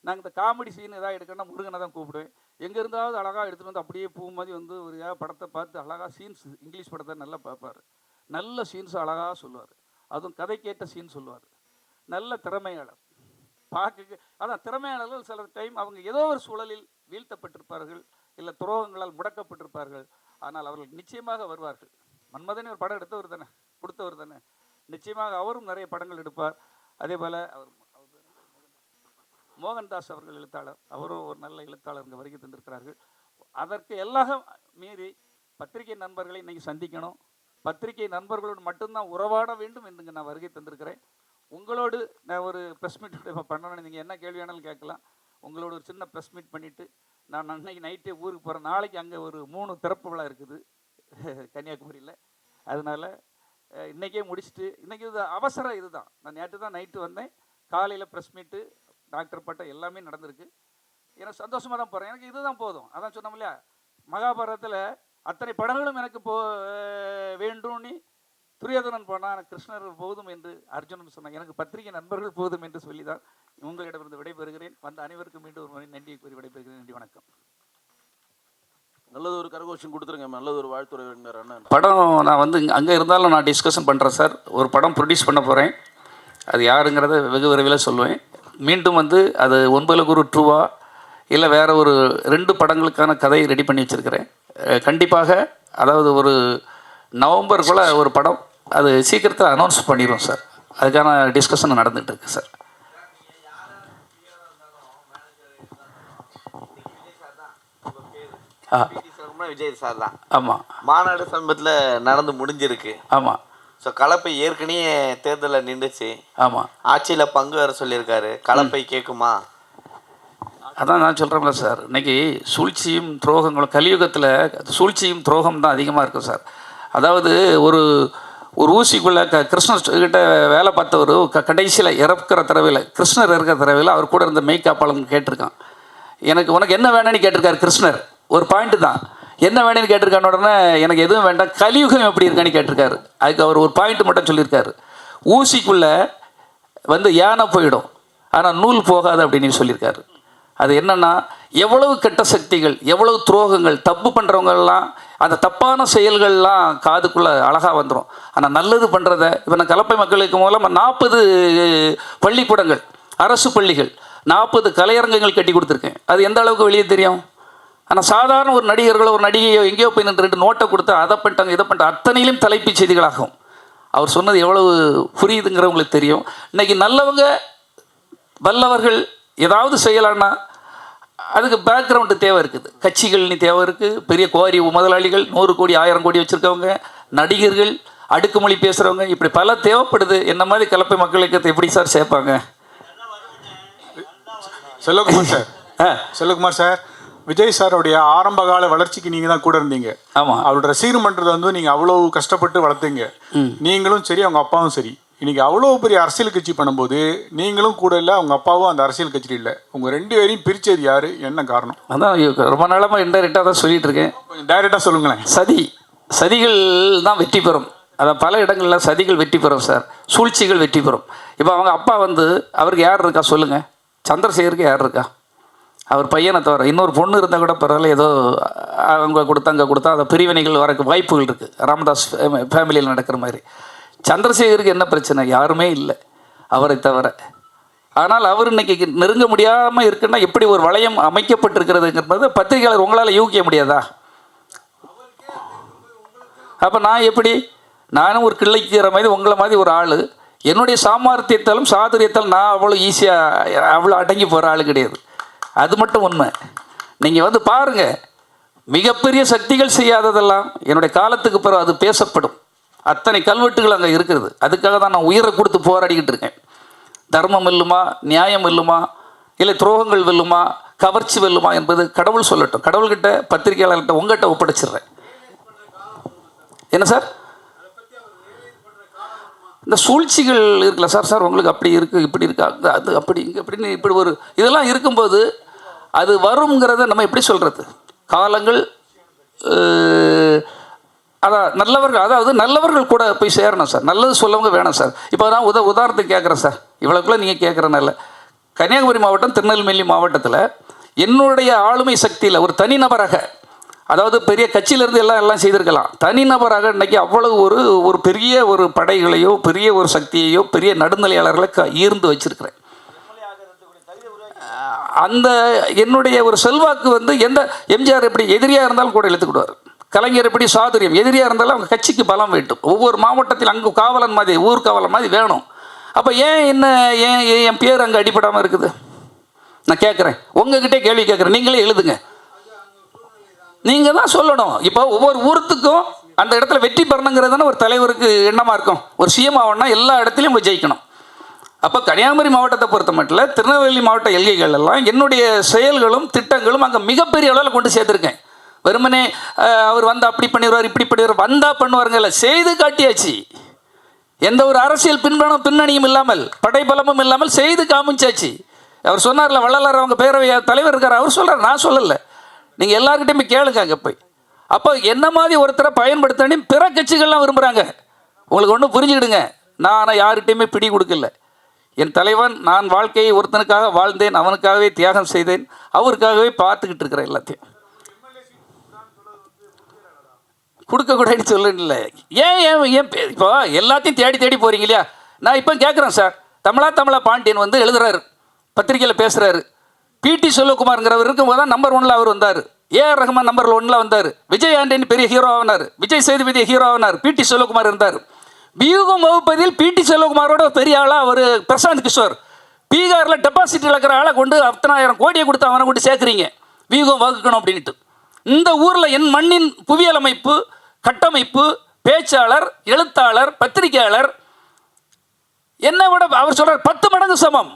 நாங்கள் இந்த காமெடி சீன் எதாவது எடுக்கணும்னா முருகனை தான் கூப்பிடுவேன். எங்கே இருந்தாவது அழகாக எடுத்துகிட்டு வந்து அப்படியே பூ மாதிரி வந்து ஒரு படத்தை பார்த்து அழகாக சீன்ஸ், இங்கிலீஷ் படத்தை நல்லா பார்ப்பார். நல்ல சீன்ஸ் அழகாக சொல்லுவார். அதுவும் கதை கேட்ட சீன் சொல்லுவார். நல்ல திறமையாளர். பார்க்க அதான் திறமையாளர்கள் சில டைம் அவங்க ஏதோ ஒரு சூழலில் வீழ்த்தப்பட்டிருப்பார்கள், இல்லை துரோகங்களால் முடக்கப்பட்டிருப்பார்கள். ஆனால் அவர்கள் நிச்சயமாக வருவார்கள். மன்மதனே ஒரு படம் எடுத்தவர் தானே, கொடுத்தவர் தானே, நிச்சயமாக அவரும் நிறைய படங்கள் எடுப்பார். அதே போல் அவர் மோகன்தாஸ் அவர்கள் எழுத்தாளர், அவரும் ஒரு நல்ல எழுத்தாளர் இங்கே வருகை தந்திருக்கிறார்கள். அதற்கு எல்லாம் மீறி பத்திரிகை நண்பர்களை இன்றைக்கி சந்திக்கணும். பத்திரிகை நண்பர்களோடு மட்டும்தான் உறவாட வேண்டும் என்று நான் வருகை தந்திருக்கிறேன். உங்களோடு நான் ஒரு ப்ரெஸ் மீட் பண்ணணும்னு நீங்கள் என்ன கேள்வி வேணாலும் கேட்கலாம். உங்களோட ஒரு சின்ன ப்ரெஸ் மீட் பண்ணிவிட்டு நான் அன்னைக்கு நைட்டே ஊருக்கு போகிறேன். நாளைக்கு அங்கே ஒரு 3 திறப்பு விழா இருக்குது கன்னியாகுமரியில். அதனால் இன்றைக்கே முடிச்சுட்டு, இன்றைக்கி இது அவசரம் இதுதான். நான் நேற்று தான் நைட்டு வந்தேன். காலையில் ப்ரெஸ் மீட்டு, டாக்டர் பட்டம் எல்லாமே நடந்திருக்கு. எனக்கு சந்தோஷமாக தான் போகிறேன். எனக்கு இதுதான் போதும். அதான் சொன்னோம் இல்லையா, மகாபாரதத்தில் அத்தனை படங்களும் எனக்கு வேண்டும்னு துரியோதனன் போனால் எனக்கு கிருஷ்ணர் போதும் என்று அர்ஜுனன் சொன்னான். எனக்கு பத்திரிகை நண்பர்கள் போதும் என்று சொல்லி தான் உங்களிடமிருந்து விடைபெறுகிறேன். வந்த அனைவருக்கும் மீண்டும் ஒரு முறை நன்றியை கூறி விடைபெறுகிறேன். நன்றி, வணக்கம். நல்லது ஒரு கரகோஷம் கொடுத்துருங்க. நல்லது ஒரு வாழ்த்துறை அண்ணன். படம் நான் வந்து அங்கே இருந்தாலும் நான் டிஸ்கஷன் பண்ணுறேன் சார். ஒரு படம் ப்ரொடியூஸ் பண்ண போகிறேன். அது யாருங்கிறத வெகு விரைவில் சொல்லுவேன். மீண்டும் வந்து அது 9 குரு ட்ரூவா இல்லை வேறு ஒரு 2 படங்களுக்கான கதையை ரெடி பண்ணி வச்சுருக்கிறேன். கண்டிப்பாக அதாவது ஒரு நவம்பருக்குள்ளே ஒரு படம் அது சீக்கிரத்தில் அனௌன்ஸ் பண்ணிடுவோம் சார். அதுக்கான டிஸ்கஷன் நடந்துகிட்டு இருக்கு சார். விஜய் சார் தான். ஆமாம், மாநாடு சமீபத்தில் நடந்து முடிஞ்சிருக்கு. ஆமாம். ஸோ கலப்பை ஏற்கனவே தேர்தலில் நின்றுச்சு. ஆமாம், ஆட்சியில் பங்கு வர சொல்லியிருக்காரு. கலப்பை கேட்குமா? அதான் நான் சொல்கிறேன்ல சார், இன்றைக்கி சூழ்ச்சியும் துரோகங்களும் கலியுகத்தில் சூழ்ச்சியும் துரோகம் தான் அதிகமாக இருக்கும் சார். அதாவது ஒரு ஊசிக்குள்ளே கிருஷ்ணர் கிட்ட வேலை பார்த்தவர் கடைசியில் இறக்குற தடவையில் கிருஷ்ணர் இருக்கிற தடவையில் அவர் கூட இருந்த மெய்காப்பாளன் கேட்டிருக்கான், எனக்கு உனக்கு என்ன வேணும்னு கேட்டிருக்காரு கிருஷ்ணர். ஒரு பாயிண்ட்டு தான், என்ன வேணும்னு கேட்டிருக்கான உடனே எனக்கு எதுவும் வேண்டாம், கலியுகம் எப்படி இருக்கான்னு கேட்டிருக்காரு. அதுக்கு அவர் ஒரு பாயிண்ட் மட்டும் சொல்லியிருக்காரு, ஊசிக்குள்ளே யானை போயிடும் ஆனால் நூல் போகாது அப்படின்னு சொல்லியிருக்காரு. அது என்னென்னா, எவ்வளவு கெட்ட சக்திகள், எவ்வளவு துரோகங்கள், தப்பு பண்ணுறவங்கெல்லாம் அந்த தப்பான செயல்கள்லாம் காதுக்குள்ளே அழகாக வந்துடும். ஆனால் நல்லது பண்ணுறத இப்போ நான் கலப்பை மக்களுக்கு மூலமாக 40 பள்ளிக்கூடங்கள், அரசு பள்ளிகள், 40 கலையரங்கங்கள் கட்டி கொடுத்துருக்கேன். அது எந்த அளவுக்கு வெளியே தெரியும்? ஆனால் சாதாரண ஒரு நடிகர்களோ ஒரு நடிகையோ எங்கேயோ போய் நின்று 2 நோட்டை கொடுத்து அதை பண்ணிட்டாங்க இதை பண்ணிட்டாங்க, அத்தனையிலும் தலைப்புச் செய்திகளாகும். அவர் சொன்னது எவ்வளவு புரியுதுங்கிறவங்களுக்கு தெரியும். இன்றைக்கி நல்லவங்க வல்லவர்கள் ஏதாவது செய்யலான்னா அதுக்கு பேக்ரவுண்டு தேவை இருக்குது, கட்சிகள்னு தேவை இருக்குது, பெரிய கோரி முதலாளிகள் 100 கோடி 1000 கோடி வச்சுருக்கவங்க, நடிகர்கள், அடுக்குமொழி பேசுகிறவங்க, இப்படி பல தேவைப்படுது. என்ன மாதிரி கலப்பை மக்களுக்கு எப்படி சார் சேர்ப்பாங்க? செல்வகுமார் சார், விஜய் சாரோடைய ஆரம்பகால வளர்ச்சிக்கு நீங்கள் தான் கூட இருந்தீங்க. ஆமாம், அவரோட ரசிகர் மன்றத்தை நீங்கள் அவ்வளோ கஷ்டப்பட்டு வளர்த்தீங்க. நீங்களும் சரி அவங்க அப்பாவும் சரி. இன்றைக்கி அவ்வளோ பெரிய அரசியல் கட்சி பண்ணும்போது நீங்களும் கூட இல்லை, அவங்க அப்பாவும் அந்த அரசியல் கட்சியில் இல்லை. உங்கள் 2 பேரையும் பிரித்தது யார், என்ன காரணம்? அதான் ரொம்ப நாளமாக இன்டைரக்டாக தான் சொல்லிகிட்டு இருக்கேன். கொஞ்சம் டைரெக்டாக சொல்லுங்களேன். சதிகள் தான் வெற்றி பெறும். அதான் பல இடங்களில் சதிகள் வெற்றி பெறும் சார், சூழ்ச்சிகள் வெற்றி பெறும். இப்போ அவங்க அப்பா அவருக்கு யார் இருக்கா சொல்லுங்கள்? சந்திரசேகருக்கு யார் இருக்கா? அவர் பையனை தவிர இன்னொரு பொண்ணு இருந்தால் கூட பரவாயில்ல, ஏதோ அவங்க கொடுத்தா அந்த பிரிவினைகள் வரக்கு வாய்ப்புகள் இருக்குது. ராமதாஸ் ஃபேமிலியில் நடக்கிற மாதிரி. சந்திரசேகருக்கு என்ன பிரச்சனை? யாருமே இல்லை அவரை தவிர. ஆனால் அவர் இன்னைக்கு நெருங்க முடியாமல் இருக்குன்னா எப்படி ஒரு வளையம் அமைக்கப்பட்டிருக்கிறதுங்கிறது பத்திரிகையாளர் உங்களால் யூகிக்க முடியாதா? அப்போ நான் எப்படி, நானும் ஒரு கிள்ளைக்கிற மாதிரி உங்களை மாதிரி ஒரு ஆள், என்னுடைய சாமர்த்தியத்தாலும் சாதுரியத்தாலும் நான் அவ்வளோ ஈஸியாக அவ்வளோ அடங்கி போகிற ஆள் கிடையாது. அது மட்டும் உண்மை. நீங்கள் பாருங்கள், மிகப்பெரிய சக்திகள் செய்யாததெல்லாம் என்னுடைய காலத்துக்கு பிறகு அது பேசப்படும். அத்தனை கல்வெட்டுகள் அங்கே இருக்கிறது. அதுக்காக தான் நான் உயிரை கொடுத்து போராடிக்கிட்டு இருக்கேன். தர்மம் வெல்லுமா, நியாயம் வெல்லுமா, இல்லை துரோகங்கள் வெல்லுமா, கவர்ச்சி வெல்லுமா என்பது கடவுள் சொல்லட்டும். கடவுள்கிட்ட, பத்திரிகையாளர்கிட்ட, உங்கள்கிட்ட ஒப்படைச்சிடுறேன். என்ன சார் இந்த சூழ்ச்சிகள் இருக்குல்ல சார் உங்களுக்கு அப்படி இருக்குது, இப்படி இருக்கா, அது அப்படி இங்கே அப்படின்னு இப்படி ஒரு இதெல்லாம் இருக்கும்போது அது வருங்கிறத நம்ம எப்படி சொல்கிறது? காலங்கள் அதான் நல்லவர்கள், அதாவது நல்லவர்கள் கூட போய் சேரணும் சார், நல்லது சொல்லவங்க வேணும் சார். இப்போ நான் உதாரணத்துக்கு கேட்குறேன் சார், இவ்வளோக்குள்ளே நீங்கள் கேட்குறனால, கன்னியாகுமரி மாவட்டம், திருநெல்வேலி மாவட்டத்தில் என்னுடைய ஆளுமை சக்தியில் ஒரு தனிநபராக, அதாவது பெரிய கட்சியிலேருந்து எல்லாம் செய்திருக்கலாம், தனிநபராக இன்றைக்கி அவ்வளவு ஒரு பெரிய ஒரு படைகளையோ பெரிய ஒரு சக்தியையோ பெரிய நடுநிலையாளர்களை ஈர்ந்து வச்சிருக்கிறேன். அந்த என்னுடைய ஒரு செல்வாக்கு எந்த எம்ஜிஆர் எப்படி எதிரியாக இருந்தாலும் கூட இழுத்துக்கிடுவார், கலைஞர் எப்படி சாதுரியம், எதிரியாக இருந்தாலும் அவங்க கட்சிக்கு பலம் வேண்டும். ஒவ்வொரு மாவட்டத்தில் அங்கே காவலன் மாதிரி, ஊர் காவலன் மாதிரி வேணும். அப்போ ஏன் என் பேர் அங்கே அடிபடாமல் இருக்குது? நான் கேட்குறேன், உங்ககிட்டே கேள்வி கேட்குறேன், நீங்களே எழுதுங்க, நீங்கள் தான் சொல்லணும். இப்போ ஒவ்வொரு ஊருத்துக்கும் அந்த இடத்துல வெற்றி பெறணுங்கிறது தானே ஒரு தலைவருக்கு எண்ணமாக இருக்கும். ஒரு சிஎம் ஆகணும்னா எல்லா இடத்துலையும் போய் ஜெயிக்கணும். அப்போ கன்னியாகுமரி மாவட்டத்தை பொறுத்த மட்டும் திருநெல்வேலி மாவட்ட எல்கைகள் எல்லாம் என்னுடைய செயல்களும் திட்டங்களும் அங்கே மிகப்பெரிய அளவில் கொண்டு சேர்த்துருக்கேன். வெறுமனே அவர் அப்படி பண்ணிடுவார், இப்படி பண்ணிடுவார், வந்தால் பண்ணுவாருங்கல்ல, செய்து காட்டியாச்சு. எந்த ஒரு அரசியல் பின்னணியும் இல்லாமல், படைபலமும் இல்லாமல் செய்து காமிச்சாச்சு. அவர் சொன்னார்ல, வள்ளலார் அவங்க பேரவை தலைவர் இருக்கார், அவர் சொல்கிறார், நான் சொல்லலை. நீங்கள் எல்லாருக்கிட்டையுமே கேளுங்க அங்கே போய். அப்போ என்ன மாதிரி ஒருத்தரை பயன்படுத்தணும் பிற கட்சிகள்லாம் விரும்புகிறாங்க. உங்களுக்கு ஒன்றும் புரிஞ்சுக்கிடுங்க, நான் யார்கிட்டையுமே பிடி கொடுக்கல. என் தலைவன், நான் வாழ்க்கையை ஒருத்தனுக்காக வாழ்ந்தேன், அவனுக்காகவே தியாகம் செய்தேன், அவருக்காகவே பார்த்துக்கிட்டு இருக்கிறேன். எல்லாத்தையும் கொடுக்கக்கூடாதுன்னு சொல்லல. ஏன் இப்போ எல்லாத்தையும் தேடி போகிறீங்க இல்லையா? நான் இப்போ கேட்குறேன் சார், தமிழா பாண்டியன் எழுதுறாரு, பத்திரிகையில் பேசுகிறாரு. பிடி செல்வகுமார்ங்கிறவர் இருக்கும்போது தான் நம்பர் 1ல் அவர் வந்தார். ஏஆர் ரஹ்மான் நம்பர் 1ல் வந்தார். விஜய் ஆண்டனி பெரிய ஹீரோ ஆனார். விஜய் சேதுபதி ஹீரோ ஆனார். பிடி செல்வகுமார் இருந்தார். வியூகம் வகுப்பதில் பிடி செல்வகுமாரோட பெரிய ஆளாக அவர் பிரசாந்த் கிஷோர். பீகாரில் டெபாசிட் இழக்கிற ஆளை கொண்டு 10,000 கோடியை கொடுத்து அவனை கொண்டு சேர்க்குறீங்க வியூகம் வகுக்கணும் அப்படின்ட்டு. இந்த ஊரில் என் மண்ணின் புவியியல் அமைப்பு, கட்டமைப்பு, பேச்சாளர், எழுத்தாளர், பத்திரிகையாளர் என்னை விட அவர் சொல்கிறார் 10 மடங்கு சமம்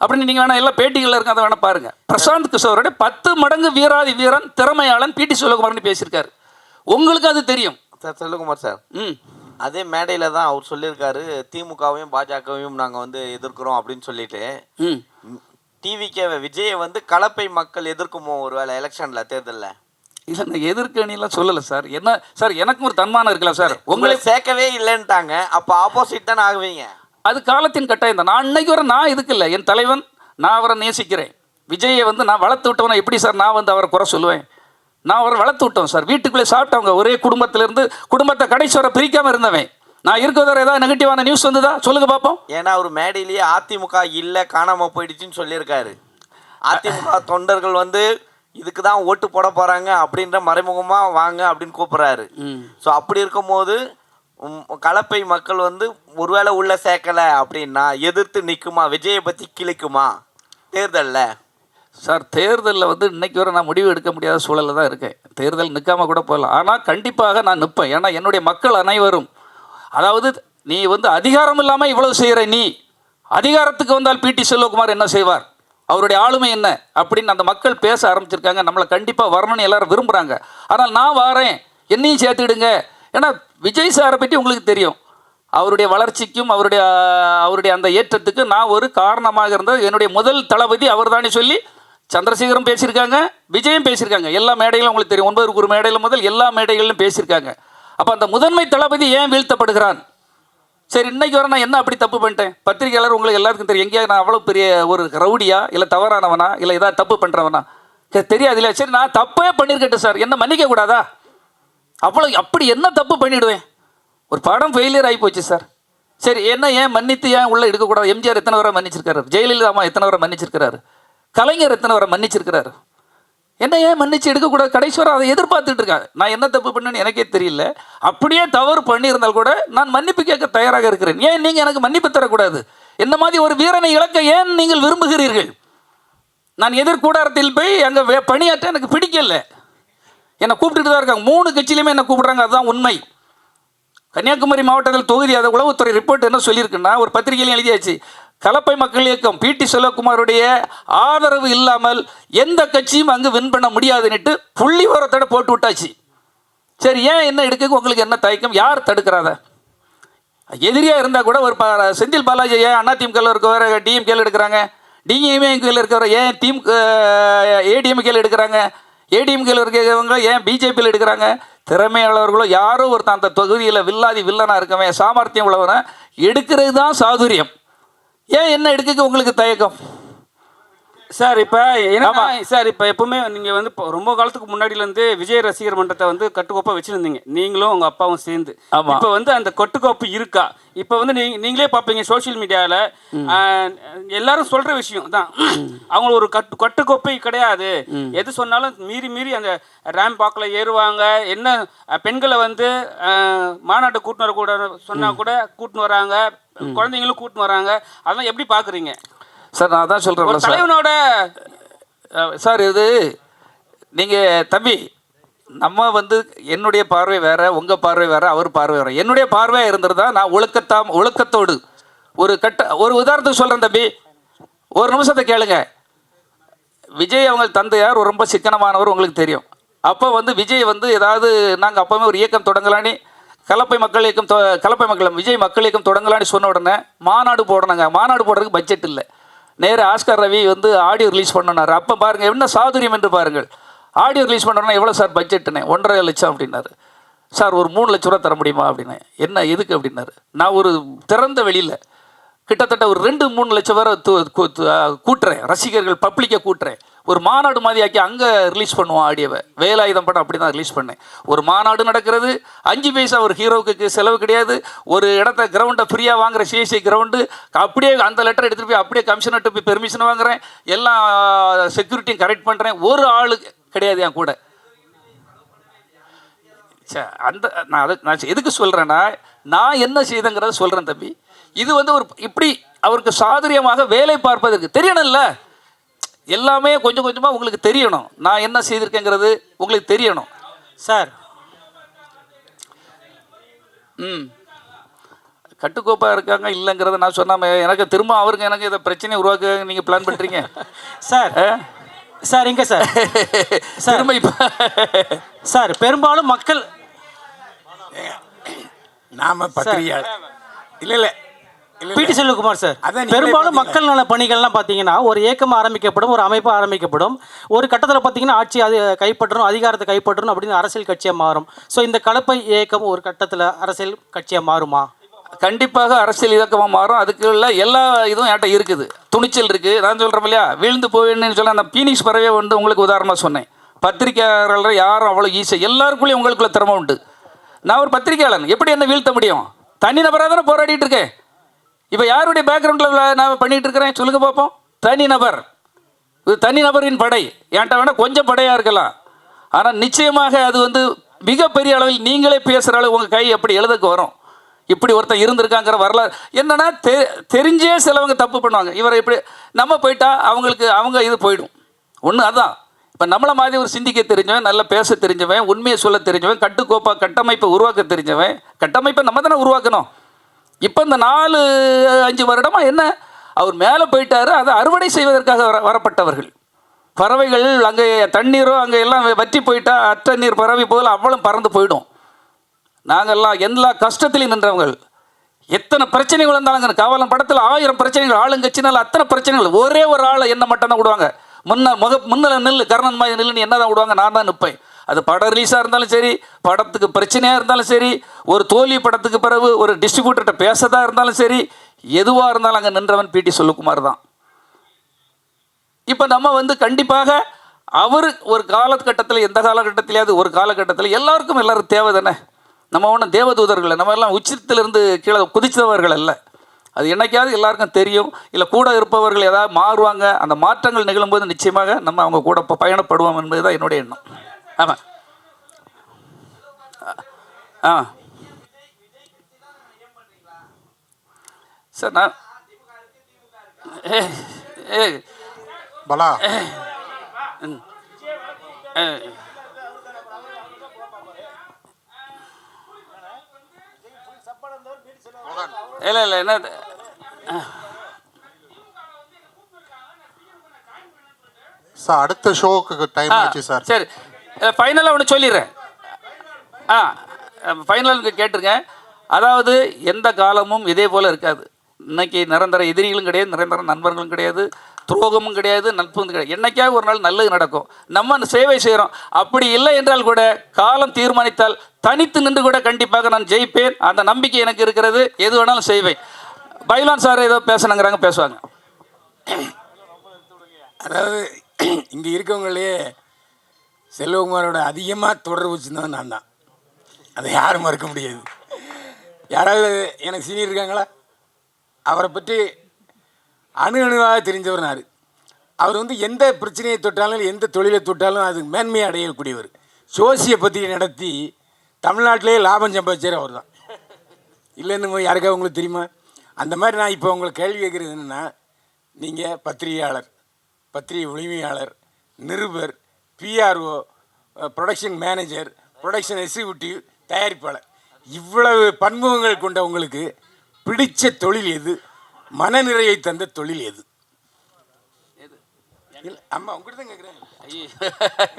அப்படின்னு. நீங்கள் வேணால் எல்லாம் பேட்டிகளில் இருக்க அதை வேணால் பாருங்கள். பிரசாந்த் கிஷோரோட 10 மடங்கு வீராதி வீரன், திறமையாளன் பிடி செல்வகுமார்னு பேசியிருக்காரு. உங்களுக்கு அது தெரியும் சார். செல்வகுமார் சார், அதே மேடையில் தான் அவர் சொல்லியிருக்காரு, திமுகவையும் பாஜகவையும் நாங்கள் வந்து எதிர்க்கிறோம் அப்படின்னு சொல்லிட்டு. டிவிகே விஜயை வந்து கலப்பை மக்கள் எதிர்க்குமோ ஒரு வேளை எலெக்ஷனில், தேர்தலில்? இல்லை, நான் எதிர்க்கணிலாம் சொல்லலை சார். என்ன சார், எனக்கும் ஒரு தன்மானம் இருக்கலாம் சார். உங்களை சேர்க்கவே இல்லைன்ட்டாங்க, அப்போ ஆப்போசிட் தானே ஆகுவீங்க. அது காலத்தின் கட்டாயம் தான். நான் இன்னைக்கு வர நான் இதுக்கு இல்லை, என் தலைவன், நான் அவரை நேசிக்கிறேன். விஜயை வந்து நான் வளர்த்து விட்டவனை எப்படி சார் நான் வந்து அவரை குறை சொல்லுவேன்? நான் அவரை வளர்த்து விட்டோம் சார். வீட்டுக்குள்ளே சாப்பிட்டவங்க, ஒரே குடும்பத்திலேருந்து குடும்பத்தை கடைசி வரை பிரிக்காமல் இருந்தவன். நான் இருக்கிறத ஏதாவது நெகட்டிவான நியூஸ் வந்ததா சொல்லுங்க பார்ப்போம். ஏன்னா அவர் மேடையிலேயே அதிமுக இல்லை, காணாமல் போயிடுச்சுன்னு சொல்லியிருக்காரு. அதிமுக தொண்டர்கள் வந்து இதுக்கு தான் ஓட்டு போட போகிறாங்க அப்படின்ற மறைமுகமாக வாங்க அப்படின்னு கூப்பிட்றாரு. ஸோ அப்படி இருக்கும்போது கலப்பை மக்கள் வந்து ஒருவேளை உள்ள சேர்க்கலை அப்படின்னா எதிர்த்து நிற்குமா? விஜயை பற்றி கிழிக்குமா தேர்தலில்? சார், தேர்தலில் வந்து இன்றைக்கி வரை நான் முடிவு எடுக்க முடியாத சூழலில் தான் இருக்கேன். தேர்தல் நிற்காமல் கூட போகலாம், ஆனால் கண்டிப்பாக நான் நிற்பேன். ஏன்னா என்னுடைய மக்கள் அனைவரும், அதாவது நீ வந்து அதிகாரம் இல்லாமல் இவ்வளவு செய்கிற, நீ அதிகாரத்துக்கு வந்தால் பிடி செல்வகுமார் என்ன செய்வார், அவருடைய ஆளுமை என்ன அப்படின்னு அந்த மக்கள் பேச ஆரம்பிச்சிருக்காங்க. நம்மளை கண்டிப்பாக வரணும்னு எல்லாரும் விரும்புகிறாங்க. ஆனால் நான் வாரேன், என்னையும் சேர்த்துடுங்க. ஏன்னா விஜய் சாரை பற்றி உங்களுக்கு தெரியும், அவருடைய வளர்ச்சிக்கும் அவருடைய அந்த ஏற்றத்துக்கு நான் ஒரு காரணமாக இருந்தது. என்னுடைய முதல் தளபதி அவர் தானே சொல்லி சந்திரசேகரும் பேசியிருக்காங்க, விஜயும் பேசியிருக்காங்க. எல்லா மேடைகளும் உங்களுக்கு தெரியும், 9 மேடையில் முதல் எல்லா மேடைகளிலும் பேசியிருக்காங்க. அப்போ அந்த முதன்மை தளபதி ஏன் வீழ்த்தப்படுகிறான்? சரி, இன்னைக்கு வர நான் என்ன அப்படி தப்பு பண்ணிட்டேன்? பத்திரிகையாளர் உங்களுக்கு எல்லாருக்கும் தெரியும், எங்கேயா நான் அவ்வளோ பெரிய ஒரு ரவுடியா, இல்லை தவறானவனா, இல்லை ஏதாவது தப்பு பண்ணுறவனா தெரியாது இல்லையா? சரி, நான் தப்பே பண்ணியிருக்கேன் சார், என்ன மன்னிக்க கூடாதா? அப்படி என்ன தப்பு பண்ணிவிடுவேன்? ஒரு படம் ஃபெயிலியர் ஆகி போச்சு சார். சரி, ஏன் மன்னித்து ஏன் உள்ளே எடுக்கக்கூடாது? எம்ஜிஆர் எத்தனை வரை மன்னிச்சிருக்காரு, ஜெயலலிதா அம்மா எத்தனை வரை மன்னிச்சிருக்கிறாரு, கலைஞர் எத்தனை வரை மன்னிச்சிருக்கிறாரு, என்ன ஏன் மன்னிச்சு எடுக்கக்கூடாது? கடைசி வரை அதை எதிர்பார்த்துட்டு இருக்காங்க. நான் என்ன தப்பு பண்ணேன்னு எனக்கே தெரியல. அப்படியே தவறு பண்ணியிருந்தால் கூட நான் மன்னிப்பு கேட்க தயாராக இருக்கிறேன். ஏன் நீங்கள் எனக்கு மன்னிப்பு தரக்கூடாது? என்ன மாதிரி ஒரு வீரனை இழக்க ஏன் நீங்கள் விரும்புகிறீர்கள்? நான் எதிர்கூடாரத்தில் போய் அங்கே பணியாற்ற எனக்கு பிடிக்கல. என்னை கூப்பிட்டுட்டு தான் இருக்காங்க, 3 கட்சியிலையுமே என்னை கூப்பிட்றாங்க, அதுதான் உண்மை. கன்னியாகுமரி மாவட்டத்தில் தொகுதி அதை உளவுத்துறை ரிப்போர்ட் என்ன சொல்லியிருக்குன்னா, ஒரு பத்திரிகையிலையும் எழுதியாச்சு, கலப்பை மக்கள் இயக்கம் பிடி செல்வகுமாருடைய ஆதரவு இல்லாமல் எந்த கட்சியும் அங்கு வின் பண்ண முடியாதுன்னுட்டு புள்ளி விவரத்தோட போட்டு விட்டாச்சு. சரி, ஏன் என்ன எடுக்க உங்களுக்கு என்ன தயக்கம்? யார் தடுக்கிறாத? எதிரியாக இருந்தால் கூட ஒரு செந்தில் பாலாஜி ஏன் அதிமுகவில் இருக்கவர டிஎம்கேல எடுக்கிறாங்க, டிஎம்கேல இருக்கிறவர ஏன் ஏடிஎம்கேல எடுக்கிறாங்க, ஏடிஎம்கேல இருக்கிறவங்க ஏன் பிஜேபியில் எடுக்கிறாங்க? திறமையாளர்களோ யாரோ ஒருத்தன் அந்த தொகுதியில் வில்லனாக இருக்கவன், சாமர்த்தியம் உள்ளவனை எடுக்கிறது தான் சாதுரியம். ஏன் என்ன எடுக்க உங்களுக்கு தயக்கம்? சார், இப்போ என்ன சார், இப்போ எப்பவுமே நீங்கள் வந்து இப்போ ரொம்ப காலத்துக்கு முன்னாடியிலேருந்து விஜய் ரசிகர் மன்றத்தை வந்து கட்டுக்கோப்பாக வச்சுருந்தீங்க, நீங்களும் உங்கள் அப்பாவும் சேர்ந்து. இப்போ வந்து அந்த கட்டுக்கோப்பு இருக்கா? இப்போ வந்து நீங்களே பார்ப்பீங்க சோஷியல் மீடியாவில் எல்லாரும் சொல்கிற விஷயம் தான், அவங்க ஒரு கட்டுக்கோப்பை கிடையாது, எது சொன்னாலும் மீறி அந்த ரேம்ப் வாக்கில் ஏறுவாங்க. என்ன பெண்களை வந்து மாநாட்டை கூட்டின்னு வரக்கூட சொன்னால் கூட கூட்டின்னு வராங்க, குழந்தைங்களும் கூட்டின்னு வராங்க. அதெல்லாம் எப்படி பார்க்குறீங்க சார்? நான் தான் சொல்கிறேன் தலைவனோட சார், இது நீங்கள் தம்பி, நம்ம வந்து என்னுடைய பார்வை வேறு, உங்கள் பார்வை வேறு, அவர் பார்வை வேறு. என்னுடைய பார்வையாக இருந்திருந்தா நான் ஒழுக்கத்தோடு ஒரு உதாரணத்துக்கு சொல்கிறேன் தம்பி, ஒரு நிமிஷத்தை கேளுங்க. விஜய் அவங்க தந்தையார் ரொம்ப சிக்கனமானவர், உங்களுக்கு தெரியும். அப்போ வந்து விஜய் வந்து ஏதாவது நாங்கள் அப்போவுமே ஒரு இயக்கம் தொடங்கலான்னு, கலப்பை மக்கள் விஜய் மக்கள் இயக்கம் தொடங்கலான்னு சொன்ன உடனே மாநாடு போடணுங்க. மாநாடு போடுறதுக்கு பட்ஜெட் இல்லை. நேர ஆஸ்கர் ரவி வந்து ஆடியோ ரிலீஸ் பண்ணனார். அப்போ பாருங்கள் என்ன சாதுரியம் என்று பாருங்கள். ஆடியோ ரிலீஸ் பண்ணோன்னா எவ்வளோ சார் பட்ஜெட்டுன்னு? 1.5 லட்சம் அப்படின்னாரு. சார், ஒரு 3 லட்ச ரூபா தர முடியுமா அப்படின்னு. என்ன எதுக்கு அப்படின்னாரு. நான் ஒரு திறந்த வெளியில் கிட்டத்தட்ட ஒரு 2-3 லட்சம் பேரை கூட்டுறேன், ரசிகர்கள் பப்ளிக்கை கூட்டுறேன். ஒரு மாநாடு மாதிரி ஆக்கி அங்கே ரிலீஸ் பண்ணுவோம் ஆடியோவை. வேலாயுதம் படம் அப்படி தான் ரிலீஸ் பண்ணேன். ஒரு மாநாடு நடக்கிறது, 5 பைசா ஒரு ஹீரோவுக்கு செலவு கிடையாது. ஒரு இடத்த கிரவுண்டை ஃப்ரீயாக வாங்குற சிஎஸ்சி கிரவுண்டு, அப்படியே அந்த லெட்டர் எடுத்துகிட்டு போய் அப்படியே கமிஷனர்கிட்ட போய் பெர்மிஷன் வாங்குறேன், எல்லாம் செக்யூரிட்டியும் கரெக்ட் பண்ணுறேன். ஒரு ஆள் கிடையாது என் கூட. நான் எதுக்கு சொல்கிறேன்னா, நான் என்ன செய்தேங்கிறத சொல்கிறேன் தம்பி. இது வந்து ஒரு இப்படி அவருக்கு சாதுரியமாக வேலை பார்ப்பதற்கு தெரியணும்ல, எல்லாமே கொஞ்சம் கொஞ்சமாக உங்களுக்கு தெரியணும். நான் என்ன செய்திருக்கேங்கிறது உங்களுக்கு தெரியணும் சார். கட்டுக்கோப்பாக இருக்காங்க இல்லைங்கிறத நான் சொன்னாம எனக்கு திரும்ப அவருக்கு எனக்கு இதை பிரச்சனையை உருவாக்க நீங்கள் பிளான் பண்ணுறீங்க சார். சார் எங்கே சார்? திரும்ப இப்போ சார், பெரும்பாலும் மக்கள் நாம பத்திரிகையாளர் இல்லை பிடி செல்வகுமார் சார், பெரும்பாலும் மக்கள் நல பணிகள்லாம் பார்த்தீங்கன்னா ஒரு இயக்கம் ஆரம்பிக்கப்படும், ஒரு அமைப்பு ஆரம்பிக்கப்படும், ஒரு கட்டத்தில் பார்த்தீங்கன்னா ஆட்சி அது கைப்பற்றணும், அதிகாரத்தை கைப்பற்றணும் அப்படின்னு அரசியல் கட்சியாக மாறும். ஸோ இந்த கலப்பை இயக்கம் ஒரு கட்டத்தில் அரசியல் கட்சியாக மாறுமா? கண்டிப்பாக அரசியல் இயக்கமாக மாறும். அதுக்குள்ள எல்லா இதுவும் என்கிட்ட இருக்குது, துணிச்சல் இருக்குது. நான் சொல்கிறேன் இல்லையா, வீழ்ந்து போவேன்னு சொல்ல அந்த பீனிக்ஸ் பறவை வந்து உங்களுக்கு உதாரணமாக சொன்னேன். பத்திரிகையாளர்கள் யாரும் அவ்வளோ ஈஸியாக எல்லாருக்குள்ளேயும் உங்களுக்குள்ள திறமை உண்டு. நான் ஒரு பத்திரிகையாளன், எப்படி என்ன வீழ்த்த முடியும்? தனிநபராக தானே போராடிட்டு இருக்கேன். இப்போ யாருடைய பேக்ரவுண்டில் நான் பண்ணிகிட்டு இருக்கிறேன் சொல்லுங்கள் பார்ப்போம். தனிநபர், இது தனிநபரின் படை. என்கிட்ட வேணால் கொஞ்சம் படையாக இருக்கலாம், ஆனால் நிச்சயமாக அது வந்து மிகப்பெரிய அளவில் நீங்களே பேசுகிற அளவு உங்கள் கை அப்படி எழுதுக்கு வரும். இப்படி ஒருத்தன் இருந்திருக்காங்கிற வரலாறு என்னென்னா தெரிஞ்சே சிலவங்க தப்பு பண்ணுவாங்க. இவரை இப்படி நம்ம போயிட்டா அவங்களுக்கு அவங்க இது போயிடும். ஒன்று அதான். இப்போ நம்மளை மாதிரி ஒரு சிந்திக்க தெரிஞ்சவன், நல்லா பேச தெரிஞ்சவன், உண்மையை சொல்ல தெரிஞ்சவன், கட்டமைப்பை உருவாக்க தெரிஞ்சவன், கட்டமைப்பை நம்ம தானே உருவாக்கணும். இப்போ இந்த 4-5 வருடமாக என்ன அவர் மேலே போயிட்டார், அதை அறுவடை செய்வதற்காக வரப்பட்டவர்கள். பறவைகள் அங்கே தண்ணீரோ அங்கே எல்லாம் வற்றி போயிட்டா அற்ற நீர் பறவை போல் அவ்வளோ பறந்து போயிடும். நாங்கள்லாம் எல்லா கஷ்டத்திலையும் நின்றவங்க. எத்தனை பிரச்சனைகள் வந்தாலும் காவலன் படத்தில் 1000 பிரச்சனைகள், ஆளுங்கட்சினால அத்தனை பிரச்சனைகள். ஒரே ஒரு ஆளை என்ன மட்டும் தான் விடுவாங்க, முன்னில் நில்லு, கர்ணன் மாதிரி நில்லுன்னு என்ன தான் விடுவாங்க, நான் தான் நிற்பேன். அது படம் ரிலீஸாக இருந்தாலும் சரி, படத்துக்கு பிரச்சனையாக இருந்தாலும் சரி, ஒரு தோல்வி படத்துக்கு பிறகு ஒரு டிஸ்ட்ரிபியூட்டர்கிட்ட பேசதாக இருந்தாலும் சரி, எதுவாக இருந்தாலும் அங்கே நின்றவன் பிடி செல்வகுமார் தான். இப்போ நம்ம வந்து கண்டிப்பாக அவர் ஒரு காலகட்டத்தில், எந்த காலகட்டத்திலேயாவது ஒரு காலகட்டத்தில் எல்லாருக்கும் எல்லோரும் தேவை தானே. நம்ம ஒன்றும் தேவதூதர்கள், நம்ம எல்லாம் உச்சத்திலிருந்து கீழே குதித்தவர்கள் அல்ல. அது என்னைக்காவது எல்லாருக்கும் தெரியும். இல்லை கூட இருப்பவர்கள் ஏதாவது மாறுவாங்க, அந்த மாற்றங்கள் நிகழும்போது நிச்சயமாக நம்ம அவங்க கூட பயணப்படுவோம் என்பது தான் என்னுடைய எண்ணம். ஆமாம். சார் நான் பலா இல்லை என்ன சார், அடுத்த ஷோக்கு டைம் ஆச்சு சார். சரி, ஃபைனலாக ஒன்று சொல்லிடுறேன். ஃபைனலுக்கு கேட்டுருங்க. அதாவது எந்த காலமும் இதே போல் இருக்காது. இன்னைக்கு நிரந்தர எதிரிகளும் கிடையாது, நிரந்தர நண்பர்களும் கிடையாது, துரோகமும் கிடையாது, நட்பும் கிடையாது. என்னைக்காவது ஒரு நாள் நல்லது நடக்கும். நம்ம அந்த சேவை செய்கிறோம். அப்படி இல்லை என்றால் கூட காலம் தீர்மானித்தால் தனித்து நின்று கூட கண்டிப்பாக நான் ஜெயிப்பேன். அந்த நம்பிக்கை எனக்கு இருக்கிறது. எது வேணாலும் செய்வேன். பைலான் சார் ஏதோ பேசணுங்கிறாங்க, பேசுவாங்க. அதாவது இங்கே இருக்கவங்களே செல்வகுமாரோட அதிகமாக தொடர்பு வச்சுருந்தவன் நான் தான். அதை யாரும் மறுக்க முடியாது. யாராவது எனக்கு சீனியர் இருக்காங்களா? அவரை பற்றி அணுவாக தெரிஞ்சவர் நான். அவர் வந்து எந்த பிரச்சனையை தொட்டாலும், எந்த தொழிலை தொட்டாலும் அது மேன்மையை அடையக்கூடியவர். சோசியை பற்றி நடத்தி தமிழ்நாட்டிலே லாபம் சம்பாதிச்சார் அவர் தான். இல்லைன்னு யாருக்காவது உங்களுக்கு தெரியுமா? அந்த மாதிரி நான் இப்போ உங்களுக்கு கேள்வி கேட்குறது என்னென்னா, நீங்கள் பத்திரிகையாளர், பத்திரிகை உரிமையாளர், நிருபர், PRO, production manager, production executive, தயாரிப்பாளர், இவ்வளவு பன்முகங்கள் கொண்ட உங்களுக்கு பிடித்த தொழில் எது? மனநிறைவை தந்த தொழில் எது? இல்லை அம்மா உங்கள்கிட்ட தான் கேட்குறேன்.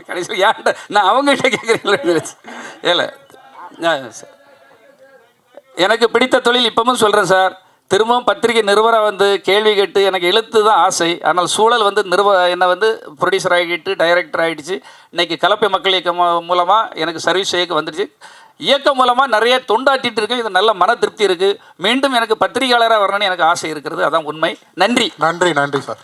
கடைசியில் ஏன்ட்ட நான் அவங்ககிட்ட கேட்குறேன். இல்லை, எனக்கு பிடித்த தொழில் இப்பவும் சொல்கிறேன் சார். திரும்பவும் பத்திரிகை நிறுவனம் வந்து கேள்வி கேட்டு எனக்கு எழுத்து தான் ஆசை. ஆனால் சூழல் வந்து என்னை வந்து ப்ரொடியூசர் ஆகிட்டு டைரக்டர் ஆகிடுச்சு. இன்றைக்கி கலப்பை மக்கள் இயக்கம் மூலமாக எனக்கு சர்வீஸ் செய்ய வந்துடுச்சு. இயக்கம் மூலமாக நிறைய தொண்டாட்டிட்டு இருக்கேன். இது நல்ல மன திருப்தி இருக்குது. மீண்டும் எனக்கு பத்திரிகையாளராக வரணும்னு எனக்கு ஆசை இருக்கிறது. அதான் உண்மை. நன்றி. நன்றி நன்றி சார்.